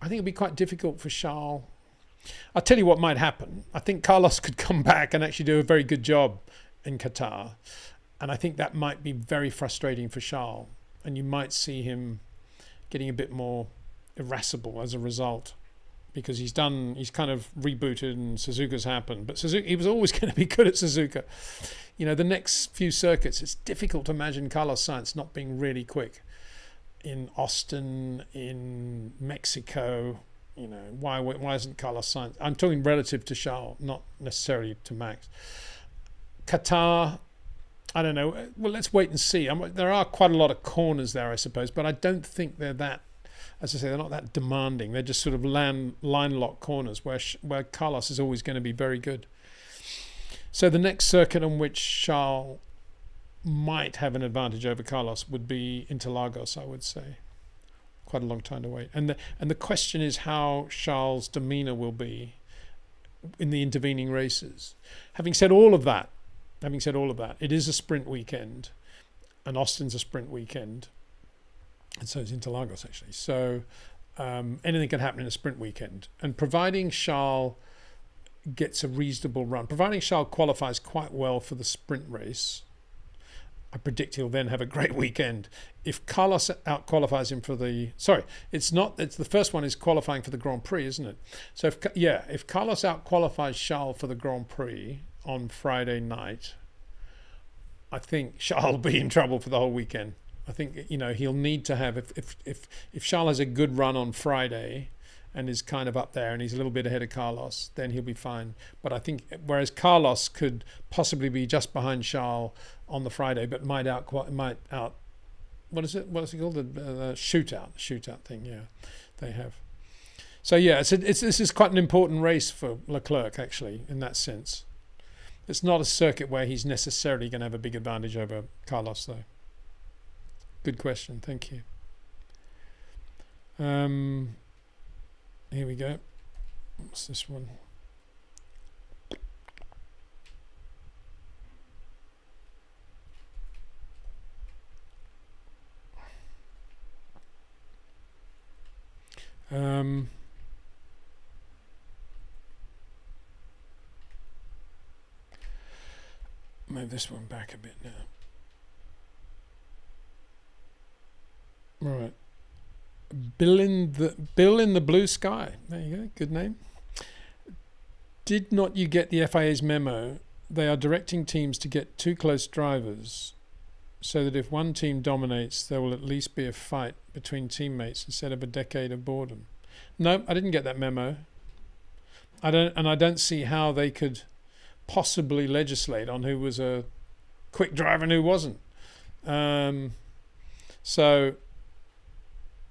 it'd be quite difficult for Charles. I'll tell you what might happen. I think Carlos could come back and actually do a very good job in Qatar, and I think that might be very frustrating for Charles, and you might see him getting a bit more irascible as a result, because he's kind of rebooted and Suzuka's happened, but he was always going to be good at Suzuka. The next few circuits, it's difficult to imagine Carlos Sainz not being really quick in Austin, in Mexico. Why isn't Carlos Sainz? I'm talking relative to Charles, not necessarily to Max. Qatar, I don't know. Well, let's wait and see. There are quite a lot of corners there, I suppose, but I don't think they're that, as I say, they're not that demanding. They're just sort of line lock corners where Carlos is always going to be very good. So the next circuit on which Charles might have an advantage over Carlos would be Interlagos, I would say. Quite a long time to wait. And the question is how Charles' demeanour will be in the intervening races. Having said all of that, it is a sprint weekend, and Austin's a sprint weekend, and so is Interlagos actually. So anything can happen in a sprint weekend. And providing Charles gets a reasonable run, providing Charles qualifies quite well for the sprint race, I predict he'll then have a great weekend. If Carlos out-qualifies him for the... Sorry, it's the first one is qualifying for the Grand Prix, isn't it? So if Carlos out-qualifies Charles for the Grand Prix on Friday night, I think Charles will be in trouble for the whole weekend. I think, he'll need to have... If Charles has a good run on Friday and is kind of up there and he's a little bit ahead of Carlos, then he'll be fine. But I think whereas Carlos could possibly be just behind Charles on the Friday, but might out what is it called, the shootout thing, yeah, they have. So yeah, this is quite an important race for Leclerc actually, in that sense. It's not a circuit where he's necessarily going to have a big advantage over Carlos though. Good question, thank you. Here we go. What's this one? Move this one back a bit now. Right. Bill in the Blue Sky. There you go. Good name. Did not you get the FIA's memo? They are directing teams to get two close drivers so that if one team dominates, there will at least be a fight between teammates instead of a decade of boredom. No, I didn't get that memo. I don't see how they could possibly legislate on who was a quick driver and who wasn't. So,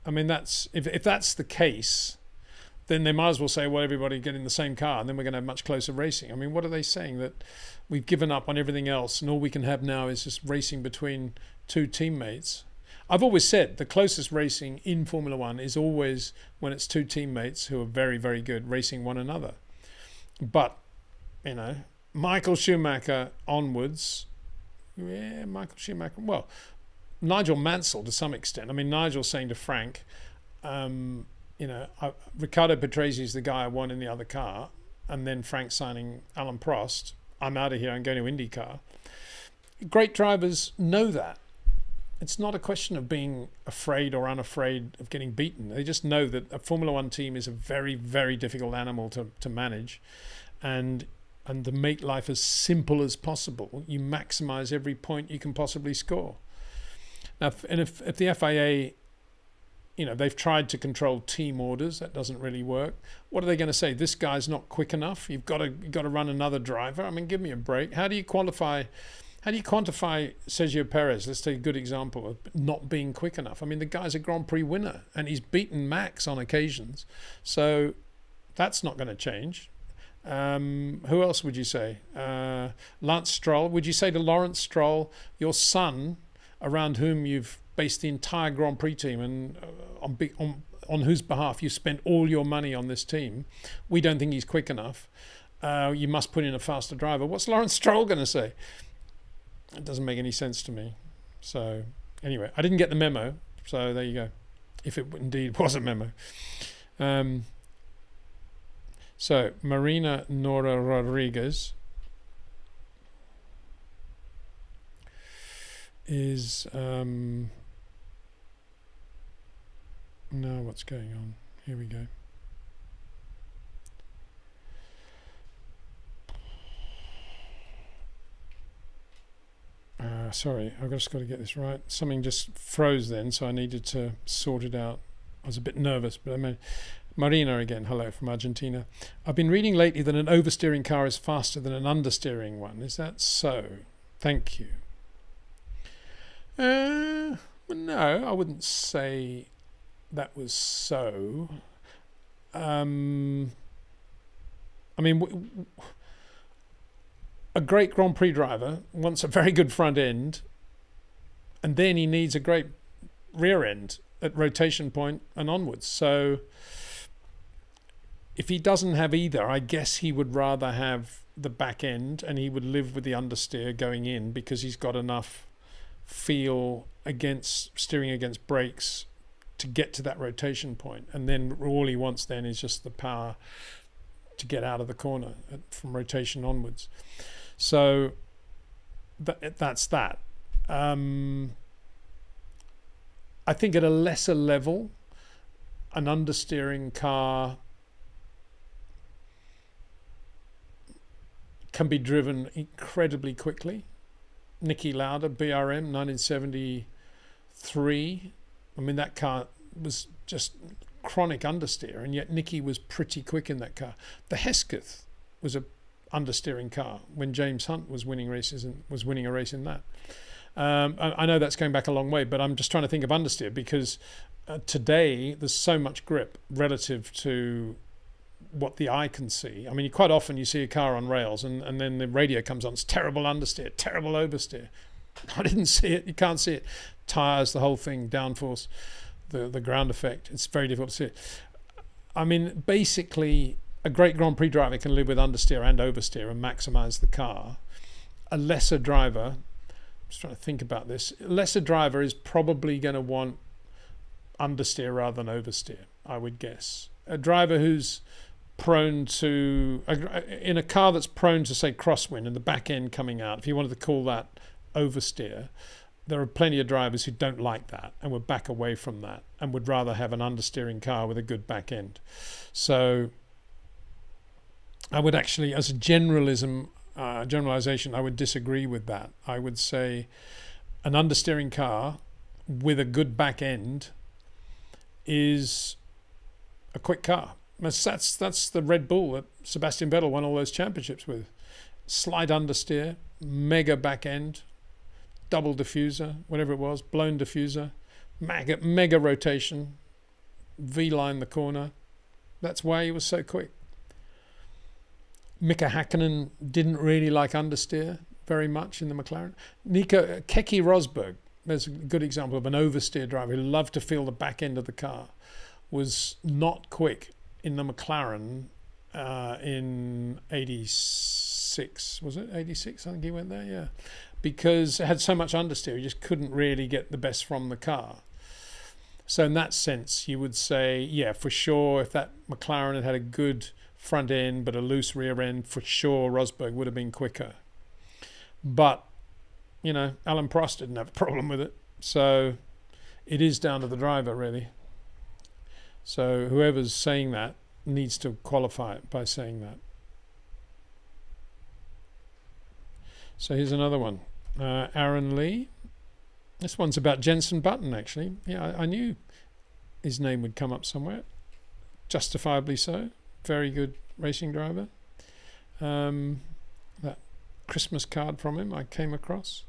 I mean, that's if that's the case, then they might as well say, well, everybody get in the same car and then we're going to have much closer racing. I mean, what are they saying? That we've given up on everything else and all we can have now is just racing between two teammates. I've always said the closest racing in Formula One is always when it's two teammates who are very, very good racing one another. But, Michael Schumacher onwards, well, Nigel Mansell to some extent. I mean, Nigel saying to Frank, Riccardo Patrese is the guy I want in the other car, and then Frank signing Alan Prost, I'm out of here, I'm going to IndyCar. Great drivers know that. It's not a question of being afraid or unafraid of getting beaten. They just know that a Formula One team is a very, very difficult animal to manage, and to make life as simple as possible. You maximize every point you can possibly score. Now, if the FIA, they've tried to control team orders, that doesn't really work. What are they going to say? This guy's not quick enough. You've got to run another driver. I mean, give me a break. How do you quantify Sergio Perez? Let's take a good example of not being quick enough. I mean, the guy's a Grand Prix winner and he's beaten Max on occasions. So that's not going to change. Who else would you say? Lance Stroll. Would you say to Lawrence Stroll, your son, around whom you've based the entire Grand Prix team and on whose behalf you spent all your money on this team, we don't think he's quick enough. You must put in a faster driver. What's Lawrence Stroll going to say? It doesn't make any sense to me. So anyway, I didn't get the memo. So there you go. If it indeed was a memo. So Marina Nora Rodriguez is no, what's going on? Here we go. Sorry, I've just got to get this right. Something just froze then, so I needed to sort it out. I was a bit nervous, but I mean, Marina again, hello from Argentina. I've been reading lately that an oversteering car is faster than an understeering one. Is that so? Thank you. No, I wouldn't say that was so. I mean, a great Grand Prix driver wants a very good front end, and then he needs a great rear end at rotation point and onwards. So if he doesn't have either, I guess he would rather have the back end, and he would live with the understeer going in because he's got enough feel against steering against brakes to get to that rotation point, and then all he wants then is just the power to get out of the corner from rotation onwards. So that's that. I think at a lesser level, an understeering car can be driven incredibly quickly. Niki Lauda, BRM, 1973. I mean, that car was just chronic understeer, and yet Niki was pretty quick in that car. The Hesketh was a understeering car when James Hunt was winning races and was winning a race in that. I know that's going back a long way, but I'm just trying to think of understeer because today there's so much grip relative to what the eye can see. I mean, quite often you see a car on rails and then the radio comes on, it's terrible understeer, terrible oversteer. I didn't see it. You can't see it. Tyres, the whole thing, downforce, the ground effect. It's very difficult to see it. I mean, basically, a great Grand Prix driver can live with understeer and oversteer and maximise the car. A lesser driver, I'm just trying to think about this, a lesser driver is probably going to want understeer rather than oversteer, I would guess. A driver who's prone to, in a car that's prone to, say, crosswind and the back end coming out, if you wanted to call that oversteer, there are plenty of drivers who don't like that and would back away from that and would rather have an understeering car with a good back end. So I would actually, as a generalization, I would disagree with that. I would say an understeering car with a good back end is a quick car. That's the Red Bull that Sebastian Vettel won all those championships with. Slight understeer, mega back end, double diffuser, whatever it was, blown diffuser, mega rotation, V-line the corner. That's why he was so quick. Mika Hakkinen didn't really like understeer very much in the McLaren. Keke Rosberg, there's a good example of an oversteer driver who loved to feel the back end of the car, was not quick in the McLaren in 86. Was it 86? I think he went there, yeah. Because it had so much understeer, he just couldn't really get the best from the car. So in that sense, you would say, yeah, for sure, if that McLaren had a good front end but a loose rear end, for sure Rosberg would have been quicker. But, you know, Alan Prost didn't have a problem with it. So it is down to the driver, really. So whoever's saying that needs to qualify it by saying that. So here's another one. Aaron Lee. This one's about Jenson Button, actually. Yeah, I knew his name would come up somewhere. Justifiably so. Very good racing driver. That Christmas card from him I came across.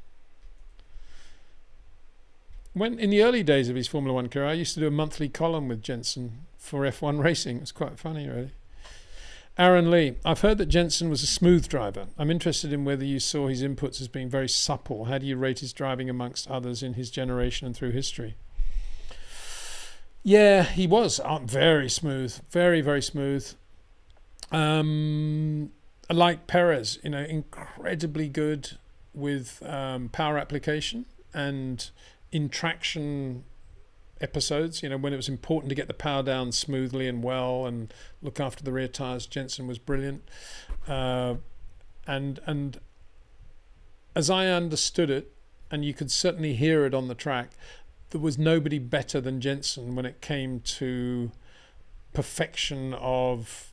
When in the early days of his Formula One career, I used to do a monthly column with Jenson for F1 Racing. It was quite funny, really. Aaron Lee, I've heard that Jenson was a smooth driver. I'm interested in whether you saw his inputs as being very supple. How do you rate his driving amongst others in his generation and through history? Yeah, he was very smooth, very, very smooth. Like Perez, you know, incredibly good with power application and in traction episodes, you know, when it was important to get the power down smoothly and well and look after the rear tires, Jenson was brilliant. And as I understood it, and you could certainly hear it on the track, there was nobody better than Jenson when it came to perfection of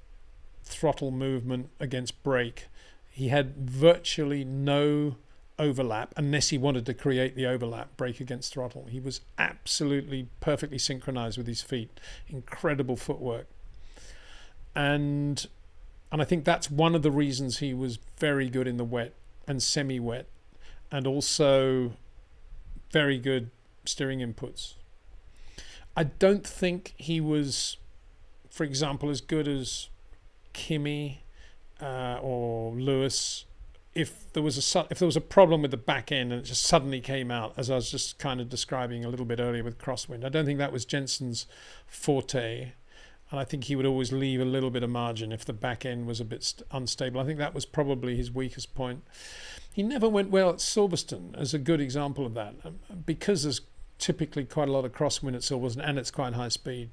throttle movement against brake. He had virtually no overlap unless he wanted to create the overlap, brake against throttle. He was absolutely perfectly synchronized with his feet. Incredible footwork. And I think that's one of the reasons he was very good in the wet and semi-wet, and also very good steering inputs. I don't think he was, for example, as good as Kimi or Lewis. If there was a problem with the back end and it just suddenly came out, as I was just kind of describing a little bit earlier with crosswind, I don't think that was Jensen's forte. And I think he would always leave a little bit of margin if the back end was a bit unstable. I think that was probably his weakest point. He never went well at Silverstone as a good example of that, because there's typically quite a lot of crosswind at Silverstone and it's quite high speed.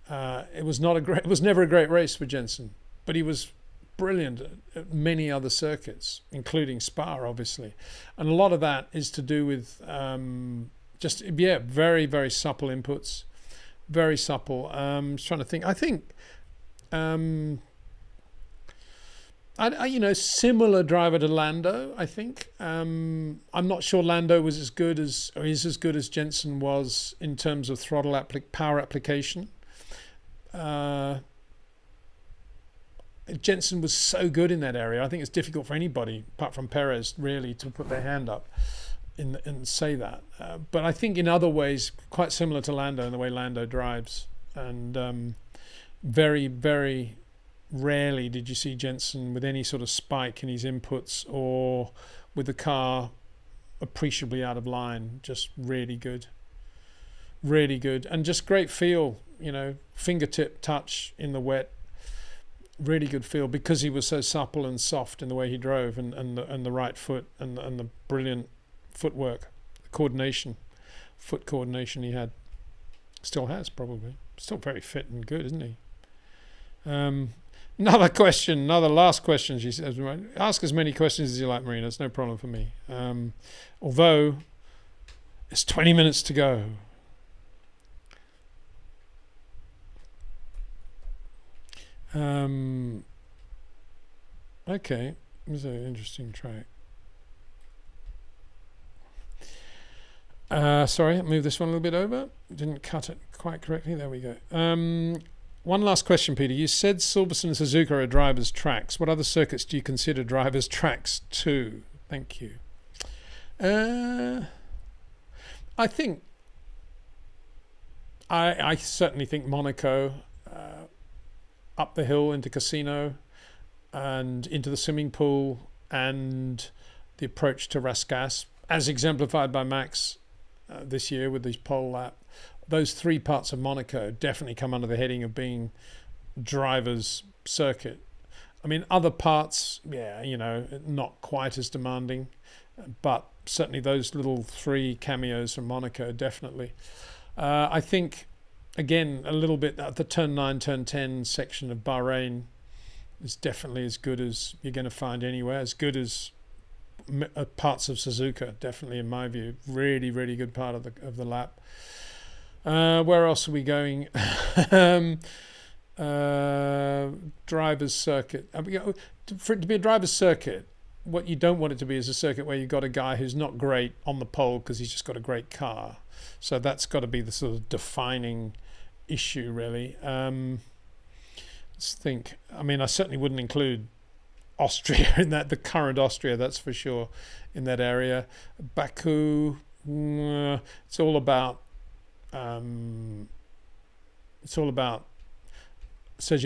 It was never a great race for Jensen, but he was brilliant at many other circuits, including Spa, obviously. And a lot of that is to do with very, very supple inputs. Very supple. Just trying to think. I think, similar driver to Lando. I think. I'm not sure Lando was as good as Jensen was in terms of throttle power application. Jensen was so good in that area. I think it's difficult for anybody, apart from Perez, really, to put their hand up and say that. But I think in other ways, quite similar to Lando in the way Lando drives. And very, very rarely did you see Jensen with any sort of spike in his inputs or with the car appreciably out of line. Just really good. Really good. And just great feel, fingertip touch in the wet. Really good feel because he was so supple and soft in the way he drove and the right foot and the brilliant footwork, foot coordination he had. Still has, probably. Still very fit and good, isn't he? Another last question, she says. Ask as many questions as you like, Marina. It's no problem for me. Although, it's 20 minutes to go. Okay, this is an interesting track. Sorry, move this one a little bit over. Didn't cut it quite correctly. There we go. One last question, Peter. You said Silverstone and Suzuka are drivers' tracks. What other circuits do you consider drivers' tracks too? Thank you. I think I certainly think Monaco, up the hill into Casino and into the swimming pool and the approach to Rascasse, as exemplified by Max this year with his pole lap. Those three parts of Monaco definitely come under the heading of being driver's circuit. I mean, other parts, not quite as demanding, but certainly those little three cameos from Monaco, definitely. I think, again, a little bit at the turn 9, turn 10 section of Bahrain is definitely as good as you're going to find anywhere, as good as parts of Suzuka, definitely in my view. Really, really good part of the lap. Where else are we going? Driver's circuit. For it to be a driver's circuit, what you don't want it to be is a circuit where you've got a guy who's not great on the pole because he's just got a great car. So that's got to be the sort of defining issue, really. Let's think. I mean, I certainly wouldn't include Austria in that, the current Austria, that's for sure, in that area. Baku, it's all about Sergio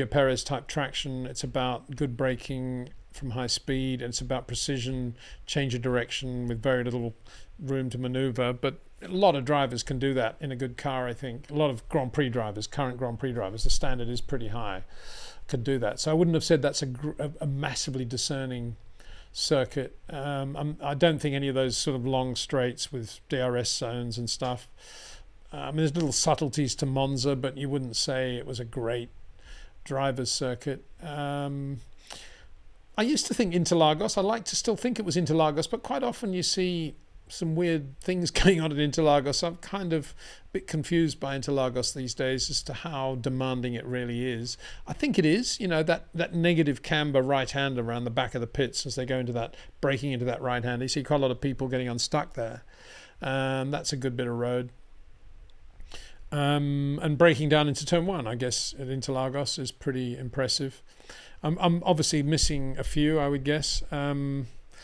Perez type traction. It's about good braking from high speed, and it's about precision, change of direction with very little room to maneuver. But a lot of drivers can do that in a good car, I think. A lot of Grand Prix drivers, current Grand Prix drivers, the standard is pretty high, could do that. So I wouldn't have said that's a massively discerning circuit. I don't think any of those sort of long straights with DRS zones and stuff. I mean, there's little subtleties to Monza, but you wouldn't say it was a great driver's circuit. I used to think Interlagos. I like to still think it was Interlagos, but quite often you see some weird things going on at Interlagos. I'm kind of a bit confused by Interlagos these days as to how demanding it really is. I think it is, that negative camber right-hand around the back of the pits as they go into that, breaking into that right-hand. You see quite a lot of people getting unstuck there. That's a good bit of road. And breaking down into turn 1, I guess, at Interlagos is pretty impressive. I'm obviously missing a few, I would guess.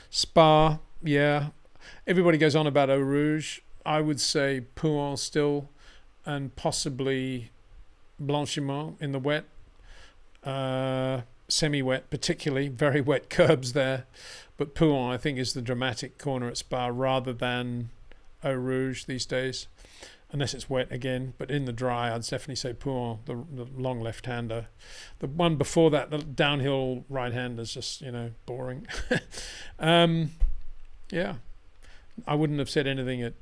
Spa, yeah. Everybody goes on about Eau Rouge. I would say Pouin still, and possibly Blanchiment in the wet, semi-wet particularly, very wet curbs there. But Pouin, I think, is the dramatic corner at Spa rather than Eau Rouge these days, unless it's wet again. But in the dry, I'd definitely say Pouin, the long left-hander. The one before that, the downhill right-hander, is just, boring. Yeah. I wouldn't have said anything at...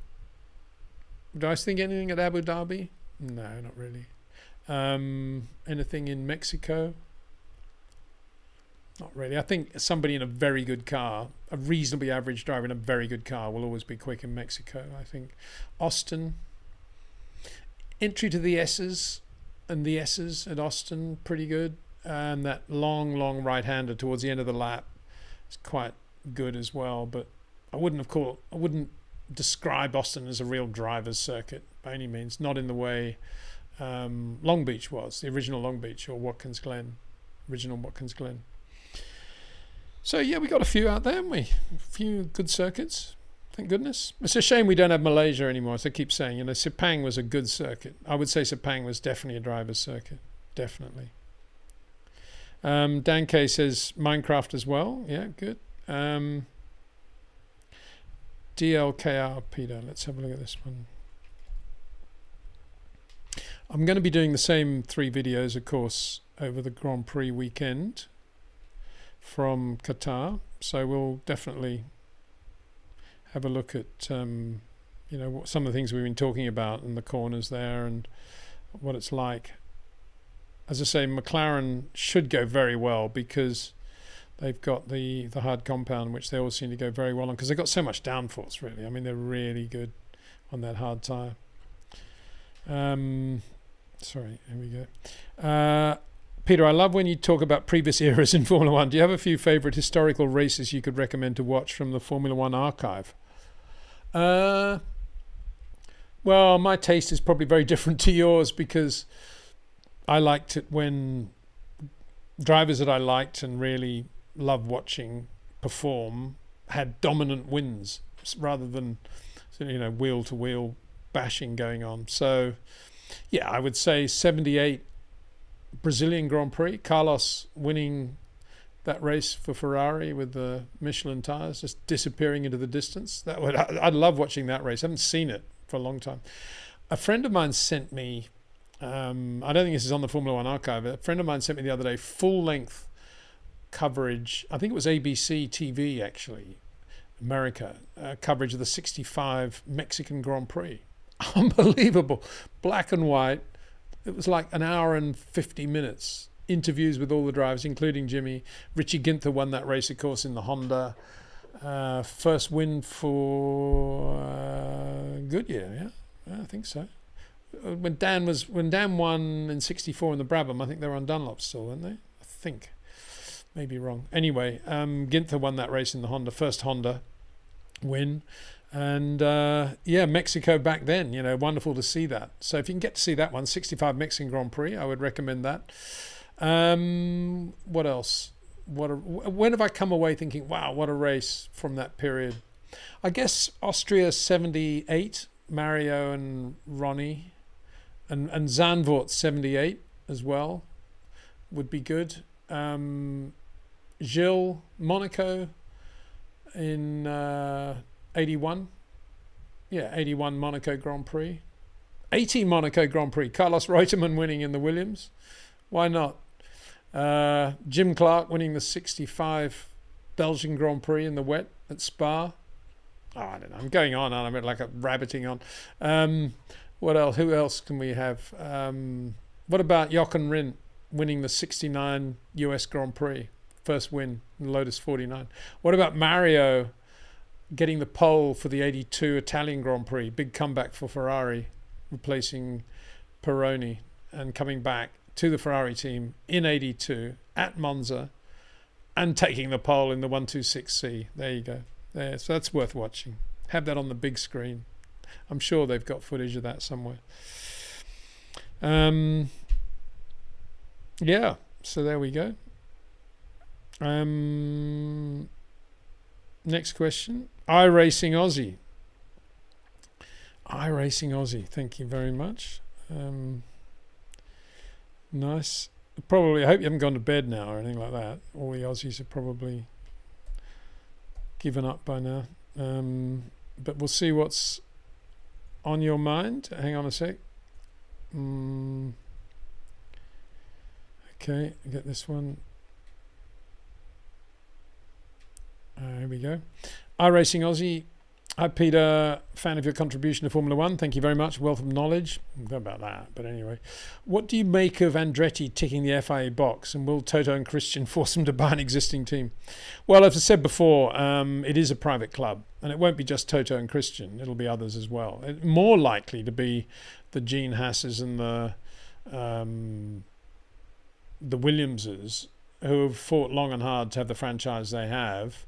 Do I think anything at Abu Dhabi? No, not really. Anything in Mexico? Not really. I think somebody in a very good car, a reasonably average driver in a very good car, will always be quick in Mexico, I think. Austin. Entry to the S's and the S's at Austin, pretty good. And that long right-hander towards the end of the lap is quite good as well. But I wouldn't describe Austin as a real driver's circuit by any means. Not in the way Long Beach was, the original Long Beach, or Watkins Glen, original Watkins Glen. So yeah, we got a few out there, haven't we? A few good circuits, thank goodness. It's a shame we don't have Malaysia anymore, as I keep saying. Sepang was a good circuit. I would say Sepang was definitely a driver's circuit, definitely. Dan K says Minecraft as well. Yeah, good. DLKR Peter, let's have a look at this one. I'm going to be doing the same 3 videos, of course, over the Grand Prix weekend from Qatar, so we'll definitely have a look at what some of the things we've been talking about and the corners there and what it's like. As I say, McLaren should go very well because they've got the hard compound, which they all seem to go very well on, because they've got so much downforce, really. I mean, they're really good on that hard tyre. Sorry, here we go. Peter, I love when you talk about previous eras in Formula One. Do you have a few favourite historical races you could recommend to watch from the Formula One archive? Well, my taste is probably very different to yours, because I liked it when drivers that I liked and really loved watching perform had dominant wins rather than wheel-to-wheel bashing going on. So, yeah, I would say 78 Brazilian Grand Prix, Carlos winning that race for Ferrari with the Michelin tyres just disappearing into the distance. I'd love watching that race. I haven't seen it for a long time. A friend of mine sent me, I don't think this is on the Formula One archive, a friend of mine sent me the other day full-length coverage, I think it was ABC TV actually, America, coverage of the 65 Mexican Grand Prix. Unbelievable. Black and white. It was like an hour and 50 minutes. Interviews with all the drivers, including Jimmy. Richie Ginther won that race, of course, in the Honda. First win for Goodyear, yeah, I think so. When Dan won in '64 in the Brabham, I think they were on Dunlop still, weren't they? I think, maybe wrong. Anyway, Ginther won that race in the Honda, first Honda win. And Mexico back then, wonderful to see that. So if you can get to see that one, 65 Mexican Grand Prix, I would recommend that. What else? When have I come away thinking, wow, what a race from that period? I guess Austria 78, Mario and Ronnie, and Zandvoort 78 as well would be good. Gilles, Monaco in 81. Yeah, 81 Monaco Grand Prix. 18 Monaco Grand Prix. Carlos Reutemann winning in the Williams. Why not? Jim Clark winning the 65 Belgian Grand Prix in the wet at Spa. Oh, I don't know. I'm going on. I'm like a rabbiting on. What else? Who else can we have? What about Jochen Rindt winning the 69 US Grand Prix? First win in Lotus 49. What about Mario getting the pole for the 82 Italian Grand Prix? Big comeback for Ferrari, replacing Pironi and coming back to the Ferrari team in 82 at Monza and taking the pole in the 126C. There you go. There, so that's worth watching. Have that on the big screen. I'm sure they've got footage of that somewhere. Yeah, so there we go. Next question. iRacing Aussie. iRacing Aussie, thank you very much. Nice. Probably, I hope you haven't gone to bed now or anything like that. All the Aussies have probably given up by now. But we'll see what's on your mind. Hang on a sec. Okay, get this one. Here we go. iRacing Aussie. Hi Peter, fan of your contribution to Formula One. Thank you very much. Wealth of knowledge. I don't know about that, but anyway. What do you make of Andretti ticking the FIA box, and will Toto and Christian force them to buy an existing team? Well, as I said before, it is a private club, and it won't be just Toto and Christian. It'll be others as well. More likely to be the Gene Hasses and the Williamses, who have fought long and hard to have the franchise they have,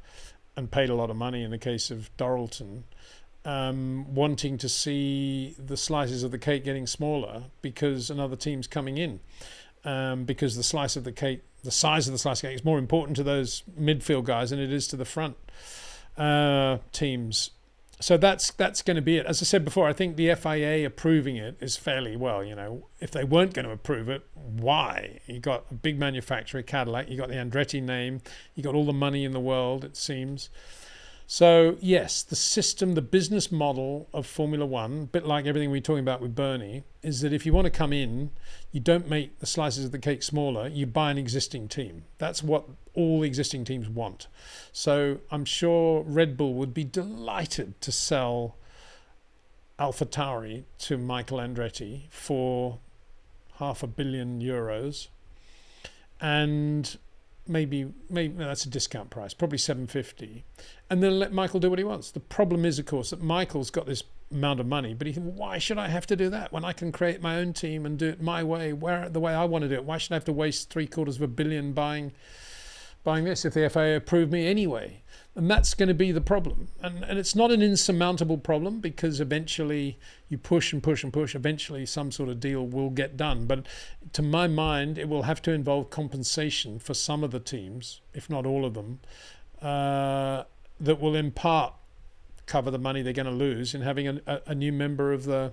and paid a lot of money in the case of Doralton, wanting to see the slices of the cake getting smaller because another team's coming in. Because the size of the slice of the cake is more important to those midfield guys than it is to the front teams. So that's going to be it. As I said before, I think the FIA approving it is fairly well. If they weren't going to approve it, why? You got a big manufacturer, Cadillac. You got the Andretti name. You got all the money in the world, it seems. So yes, the system, the business model of Formula One, a bit like everything we're talking about with Bernie, is that if you want to come in, you don't make the slices of the cake smaller, you buy an existing team. That's what all the existing teams want. So I'm sure Red Bull would be delighted to sell AlphaTauri to Michael Andretti for €500 million, and maybe that's a discount price, probably 750, and then let Michael do what he wants. The problem is, of course, that Michael's got this amount of money, but he thinks, why should I have to do that when I can create my own team and do it my way, the way I want to do it? Why should I have to waste $750 million buying this if the FIA approved me anyway? And that's going to be the problem. And it's not an insurmountable problem, because eventually you push and push and push. Eventually some sort of deal will get done. But to my mind, it will have to involve compensation for some of the teams, if not all of them, that will in part cover the money they're going to lose in having a new member of the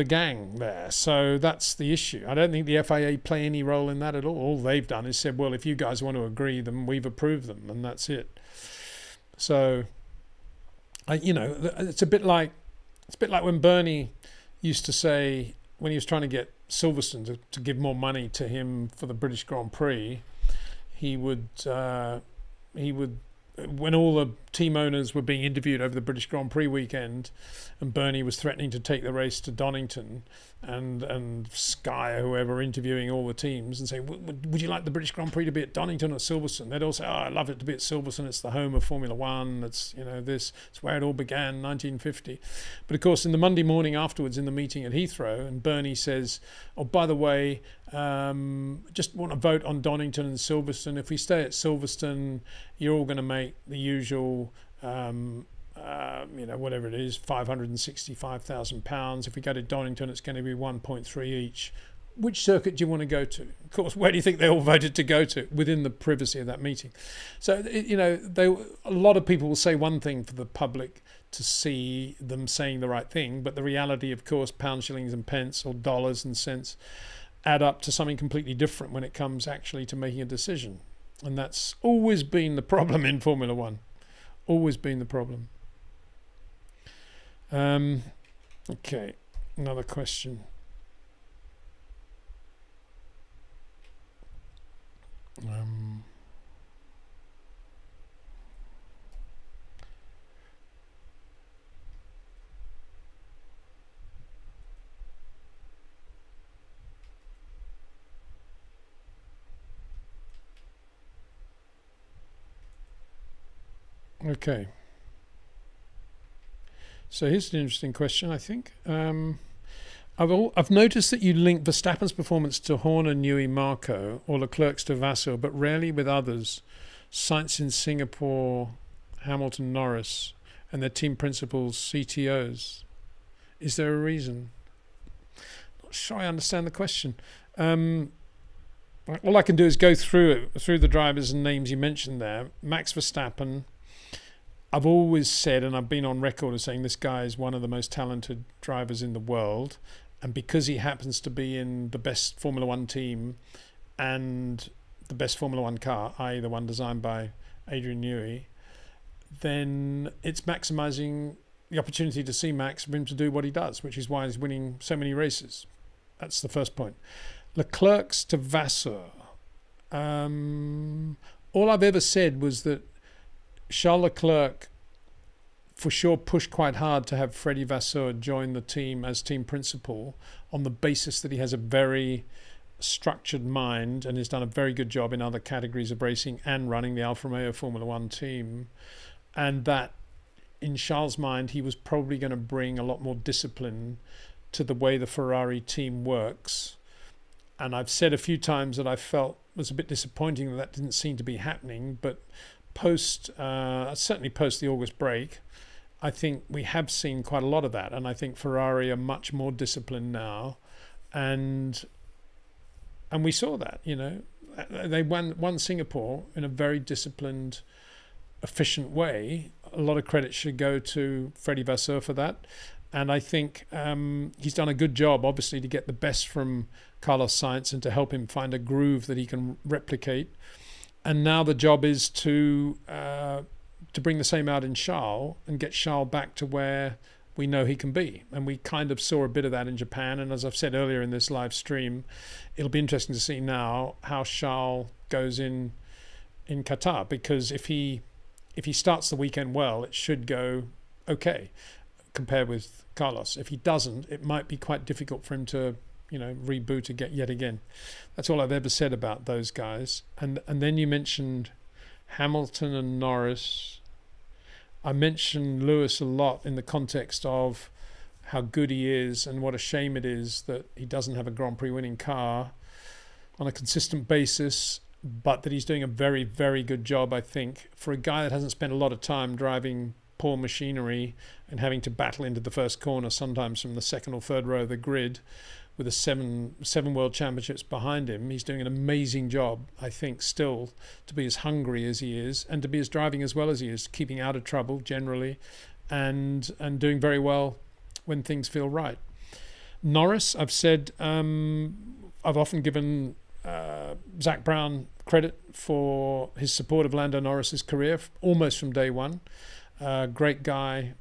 gang there. So that's the issue. I don't think the FIA play any role in that at all. All they've done is said, well, if you guys want to agree, then we've approved them, and that's it. So it's a bit like when Bernie used to say, when he was trying to get Silverstone to give more money to him for the British Grand Prix, he would when all the team owners were being interviewed over the British Grand Prix weekend, and Bernie was threatening to take the race to Donington, and Sky or whoever interviewing all the teams and saying, would you like the British Grand Prix to be at Donington or Silverstone? They'd all say, I'd love it to be at Silverstone. It's the home of Formula One. It's it's where it all began, 1950. But of course, in the Monday morning afterwards, in the meeting at Heathrow, and Bernie says, oh, by the way, just want to vote on Donington and Silverstone. If we stay at Silverstone, you're all going to make the usual whatever it is, £565,000. If we go to Donington, it's going to be 1.3 each. Which circuit do you want to go to? Of course, where do you think they all voted to go to within the privacy of that meeting? So, a lot of people will say one thing for the public to see them saying the right thing, but the reality, of course, pounds, shillings and pence, or dollars and cents, add up to something completely different when it comes actually to making a decision. And that's always been the problem in Formula One. Always been the problem. Okay, another question. Okay. So here's an interesting question, I think. I've noticed that you link Verstappen's performance to Horner, Newey, Marco, or Leclerc's to Vasseur, but rarely with others. Sainz in Singapore, Hamilton, Norris, and their team principals, CTOs. Is there a reason? Not sure I understand the question. All I can do is go through the drivers and names you mentioned there. Max Verstappen, I've always said, and I've been on record as saying, this guy is one of the most talented drivers in the world. And because he happens to be in the best Formula One team and the best Formula One car, i.e. the one designed by Adrian Newey, then it's maximising the opportunity to see Max for him to do what he does, which is why he's winning so many races. That's the first point. Leclerc's to Vasseur. All I've ever said was that Charles Leclerc for sure pushed quite hard to have Freddie Vasseur join the team as team principal on the basis that he has a very structured mind and has done a very good job in other categories of racing and running the Alfa Romeo Formula One team, and that in Charles' mind he was probably going to bring a lot more discipline to the way the Ferrari team works. And I've said a few times that I felt was a bit disappointing that didn't seem to be happening, but certainly post the August break, I think we have seen quite a lot of that, and I think Ferrari are much more disciplined now, and we saw that. They won Singapore in a very disciplined, efficient way. A lot of credit should go to Freddie Vasseur for that, and I think he's done a good job, obviously, to get the best from Carlos Sainz and to help him find a groove that he can replicate. And now the job is to bring the same out in Charles and get Charles back to where we know he can be. And we kind of saw a bit of that in Japan. And as I've said earlier in this live stream, it'll be interesting to see now how Charles goes in Qatar, because if he starts the weekend well, it should go okay compared with Carlos. If he doesn't, it might be quite difficult for him to reboot yet again. That's all I've ever said about those guys. And then you mentioned Hamilton and Norris. I mentioned Lewis a lot in the context of how good he is and what a shame it is that he doesn't have a Grand Prix winning car on a consistent basis, but that he's doing a very, very good job, I think, for a guy that hasn't spent a lot of time driving poor machinery and having to battle into the first corner, sometimes from the second or third row of the grid, with a seven world championships behind him. He's doing an amazing job, I think, still to be as hungry as he is and to be as driving as well as he is, keeping out of trouble generally and doing very well when things feel right. Norris, I've said, I've often given Zach Brown credit for his support of Lando Norris's career almost from day one. Great guy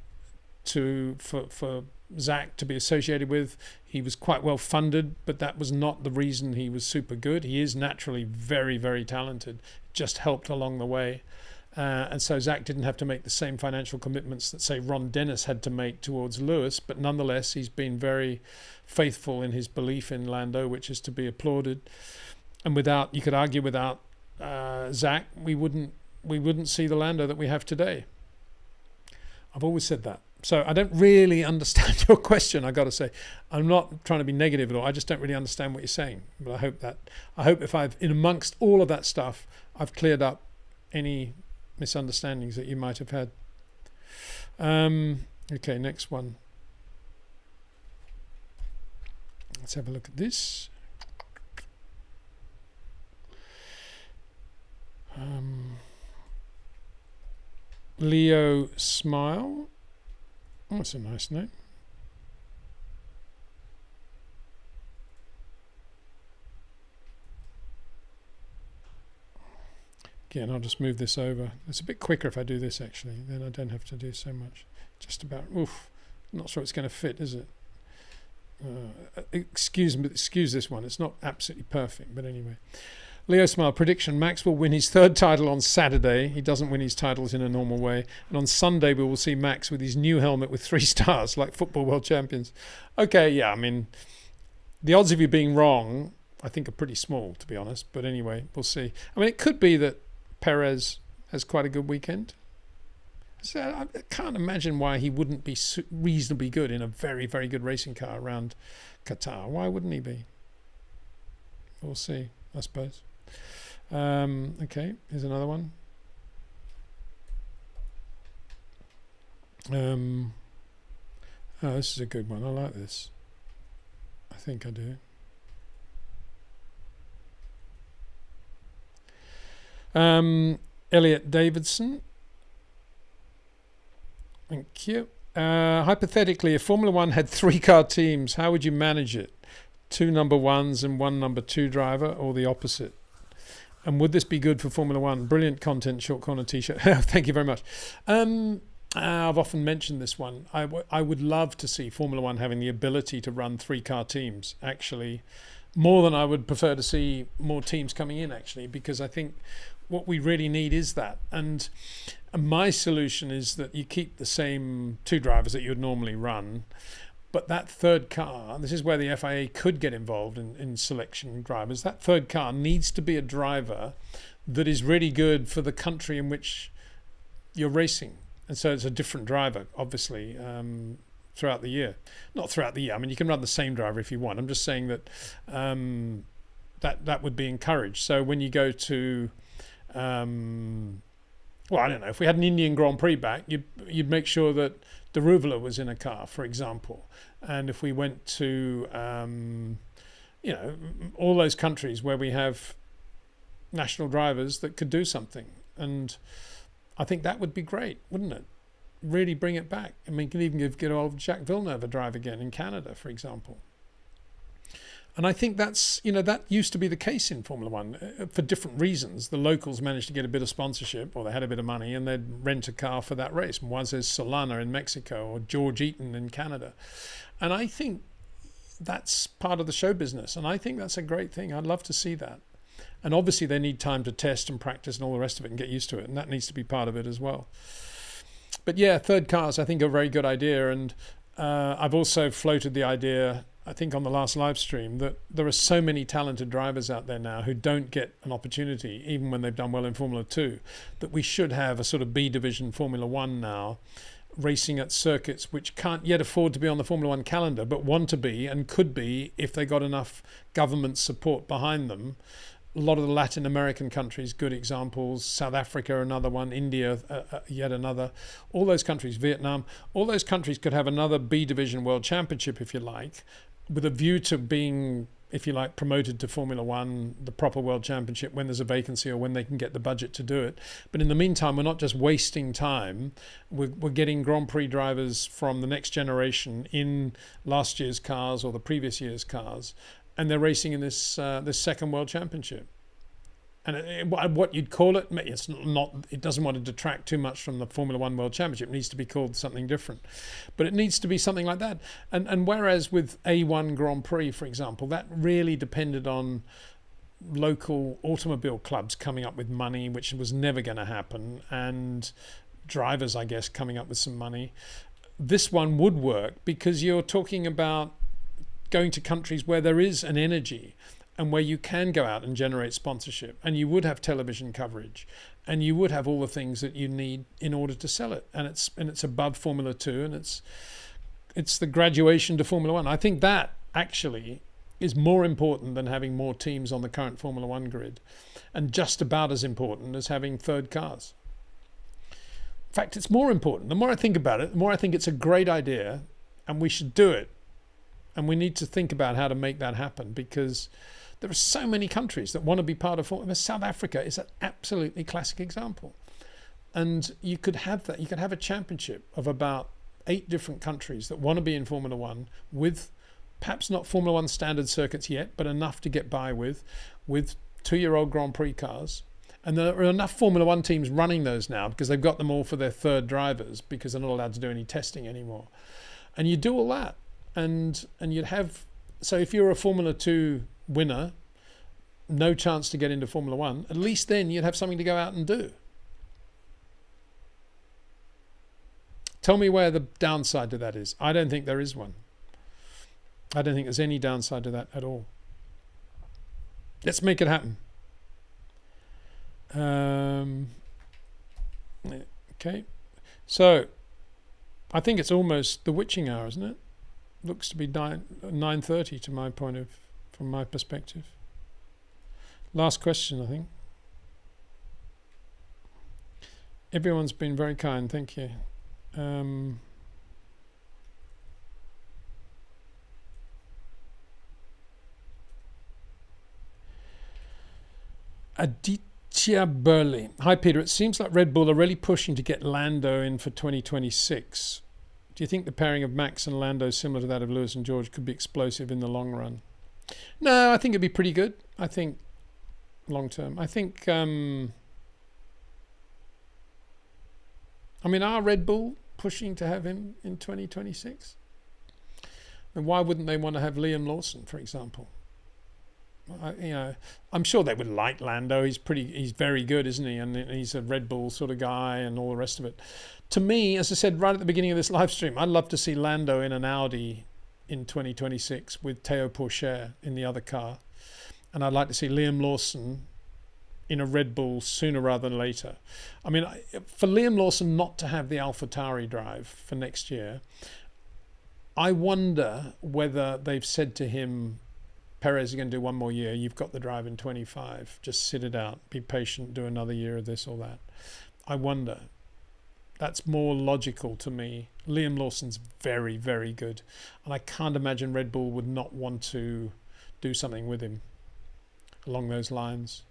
for Zach to be associated with. He was quite well funded, but that was not the reason he was super good. He is naturally very, very talented. Just helped along the way. And so Zach didn't have to make the same financial commitments that, say, Ron Dennis had to make towards Lewis, but nonetheless, he's been very faithful in his belief in Lando, which is to be applauded. And you could argue without Zach, we wouldn't see the Lando that we have today. I've always said that. So I don't really understand your question, I got to say. I'm not trying to be negative at all. I just don't really understand what you're saying. But I hope if I've, in amongst all of that stuff, I've cleared up any misunderstandings that you might have had. Okay, next one. Let's have a look at this. Leo Smile. Oh, that's a nice name. Again, I'll just move this over. It's a bit quicker if I do this, actually. Then I don't have to do so much. Just about, not sure it's going to fit, is it? Excuse this one. It's not absolutely perfect, but anyway. Leo Smile, prediction, Max will win his third title on Saturday. He doesn't win his titles in a normal way. And on Sunday, we will see Max with his new helmet with 3 stars, like football world champions. Okay, yeah, I mean, the odds of you being wrong, I think, are pretty small, to be honest. But anyway, we'll see. I mean, it could be that Perez has quite a good weekend. So I can't imagine why he wouldn't be reasonably good in a very, very good racing car around Qatar. Why wouldn't he be? We'll see, I suppose. Okay, here's another one. Oh, this is a good one. I like this. I think I do. Elliot Davidson. Thank you. Hypothetically, if Formula One had 3-car teams, how would you manage it? 2 number ones and 1 number 2 driver, or the opposite? And would this be good for Formula One? Brilliant content, Short Corner T-shirt. Thank you very much. I've often mentioned this one. I would love to see Formula One having the ability to run 3-car teams, actually, more than I would prefer to see more teams coming in, actually, because I think what we really need is that. And my solution is that you keep the same 2 drivers that you would normally run, but that 3rd car, this is where the FIA could get involved in selection drivers, that 3rd car needs to be a driver that is really good for the country in which you're racing. And so it's a different driver, obviously, throughout the year. Not throughout the year. I mean, you can run the same driver if you want. I'm just saying that that would be encouraged. So when you go to, well, I don't know, if we had an Indian Grand Prix back, you'd make sure that Daruvula was in a car, for example. And if we went to, all those countries where we have national drivers that could do something. And I think that would be great, wouldn't it? Really bring it back. I mean, you can even give old Jacques Villeneuve a drive again in Canada, for example. And I think that's, that used to be the case in Formula One for different reasons. The locals managed to get a bit of sponsorship, or they had a bit of money, and they'd rent a car for that race. Moises Solana in Mexico, or George Eaton in Canada. And I think that's part of the show business. And I think that's a great thing. I'd love to see that. And obviously they need time to test and practice and all the rest of it and get used to it. And that needs to be part of it as well. But yeah, 3rd cars, I think, are a very good idea. And I've also floated the idea, I think on the last live stream, that there are so many talented drivers out there now who don't get an opportunity, even when they've done well in Formula 2, that we should have a sort of B division Formula 1 now, racing at circuits which can't yet afford to be on the Formula 1 calendar, but want to be and could be if they got enough government support behind them. A lot of the Latin American countries, good examples. South Africa, another one. India, yet another. All those countries, Vietnam, all those countries could have another B Division World Championship, if you like, with a view to being, if you like, promoted to Formula One, the proper World Championship, when there's a vacancy or when they can get the budget to do it. But in the meantime, we're not just wasting time. We're getting Grand Prix drivers from the next generation in last year's cars or the previous year's cars, and they're racing in this second World Championship. And what you'd call it, it's not. It doesn't want to detract too much from the Formula One World Championship. It needs to be called something different, but it needs to be something like that. And whereas with A1 Grand Prix, for example, that really depended on local automobile clubs coming up with money, which was never going to happen, and drivers, I guess, coming up with some money. This one would work because you're talking about going to countries where there is an energy and where you can go out and generate sponsorship, and you would have television coverage, and you would have all the things that you need in order to sell it. And it's above Formula 2, and it's the graduation to Formula 1. I think that actually is more important than having more teams on the current Formula 1 grid, and just about as important as having 3rd cars. In fact, it's more important. The more I think about it, the more I think it's a great idea, and we should do it. And we need to think about how to make that happen, because there are so many countries that want to be part of Formula. South Africa is an absolutely classic example. And you could have that. You could have a championship of about 8 different countries that want to be in Formula 1 with perhaps not Formula 1 standard circuits yet, but enough to get by with 2-year-old Grand Prix cars. And there are enough Formula 1 teams running those now because they've got them all for their 3rd drivers because they're not allowed to do any testing anymore. And you do all that. And you'd have, so if you're a Formula 2 winner, no chance to get into Formula 1, at least then you'd have something to go out and do. Tell me where the downside to that is. I don't think there is one. I don't think there's any downside to that at all. Let's make it happen. Okay. So, I think it's almost the witching hour, isn't it? Looks to be 9:30 from my perspective. Last question, I think. Everyone's been very kind, thank you. Chia Burley. Hi, Peter. It seems like Red Bull are really pushing to get Lando in for 2026. Do you think the pairing of Max and Lando, similar to that of Lewis and George, could be explosive in the long run? No, I think it'd be pretty good. I think long term. I think, are Red Bull pushing to have him in 2026? And why wouldn't they want to have Liam Lawson, for example? I'm sure they would like Lando. He's very good, isn't he? And he's a Red Bull sort of guy and all the rest of it. To me, as I said right at the beginning of this live stream, I'd love to see Lando in an Audi in 2026 with Théo Pourchaire in the other car. And I'd like to see Liam Lawson in a Red Bull sooner rather than later. For Liam Lawson not to have the AlphaTauri drive for next year, I wonder whether they've said to him, Perez is going to do one more year. You've got the drive in 25. Just sit it out. Be patient. Do another year of this or that. I wonder. That's more logical to me. Liam Lawson's very, very good. And I can't imagine Red Bull would not want to do something with him along those lines.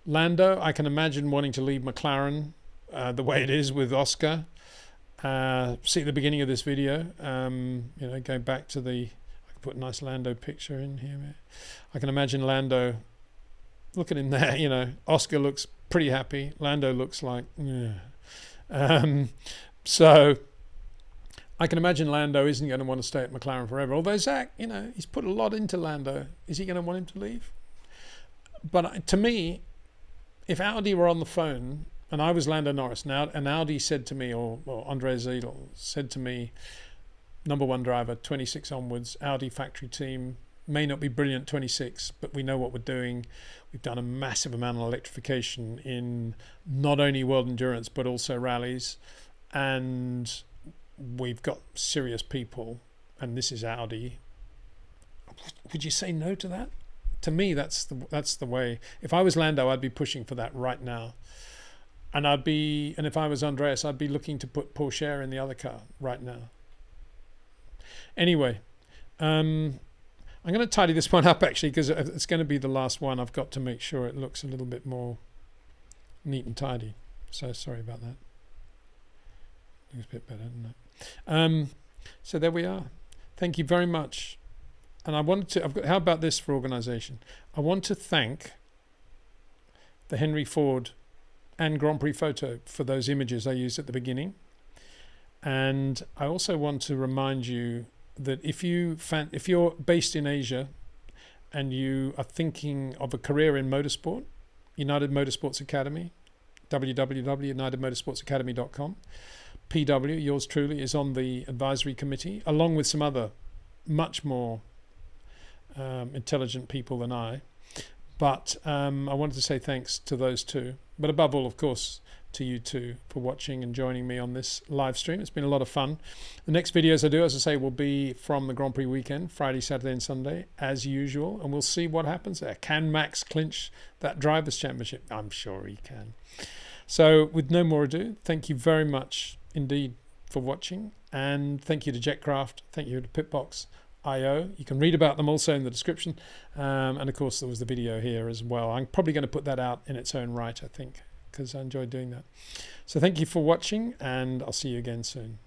Lando, I can imagine wanting to leave McLaren the way it is with Oscar. See the beginning of this video. Going back to the... Put a nice Lando picture in here. I can imagine Lando, look at him there, Oscar looks pretty happy. Lando looks like, yeah. So I can imagine Lando isn't going to want to stay at McLaren forever. Although Zach, he's put a lot into Lando. Is he going to want him to leave? But to me, if Audi were on the phone and I was Lando Norris, and Audi said to me, or Andre Ziedel said to me, number one driver, 26 onwards, Audi factory team, may not be brilliant 26, but we know what we're doing. We've done a massive amount of electrification in not only world endurance, but also rallies. And we've got serious people, and this is Audi. Would you say no to that? To me, that's the way. If I was Lando, I'd be pushing for that right now. And if I was Andreas, I'd be looking to put Pourchaire in the other car right now. Anyway, I'm going to tidy this one up actually, because it's going to be the last one. I've got to make sure it looks a little bit more neat and tidy. So sorry about that. Looks a bit better, doesn't it? So there we are. Thank you very much. And I wanted to, how about this for organisation? I want to thank the Henry Ford and Grand Prix Photo for those images I used at the beginning. And I also want to remind you that if you're based in Asia and you are thinking of a career in motorsport, United Motorsports Academy, www.unitedmotorsportsacademy.com. PW, yours truly, is on the advisory committee, along with some other much more intelligent people than I. But I wanted to say thanks to those two. But above all, of course, to you two for watching and joining me on this live stream. It's been a lot of fun. The next videos I do, as I say, will be from the Grand Prix weekend, Friday, Saturday and Sunday, as usual. And we'll see what happens there. Can Max clinch that Drivers' Championship? I'm sure he can. So with no more ado, thank you very much indeed for watching. And thank you to Jetcraft. Thank you to Pitbox.io. You can read about them also in the description. And of course, there was the video here as well. I'm probably going to put that out in its own right, I think, because I enjoyed doing that. So thank you for watching, and I'll see you again soon.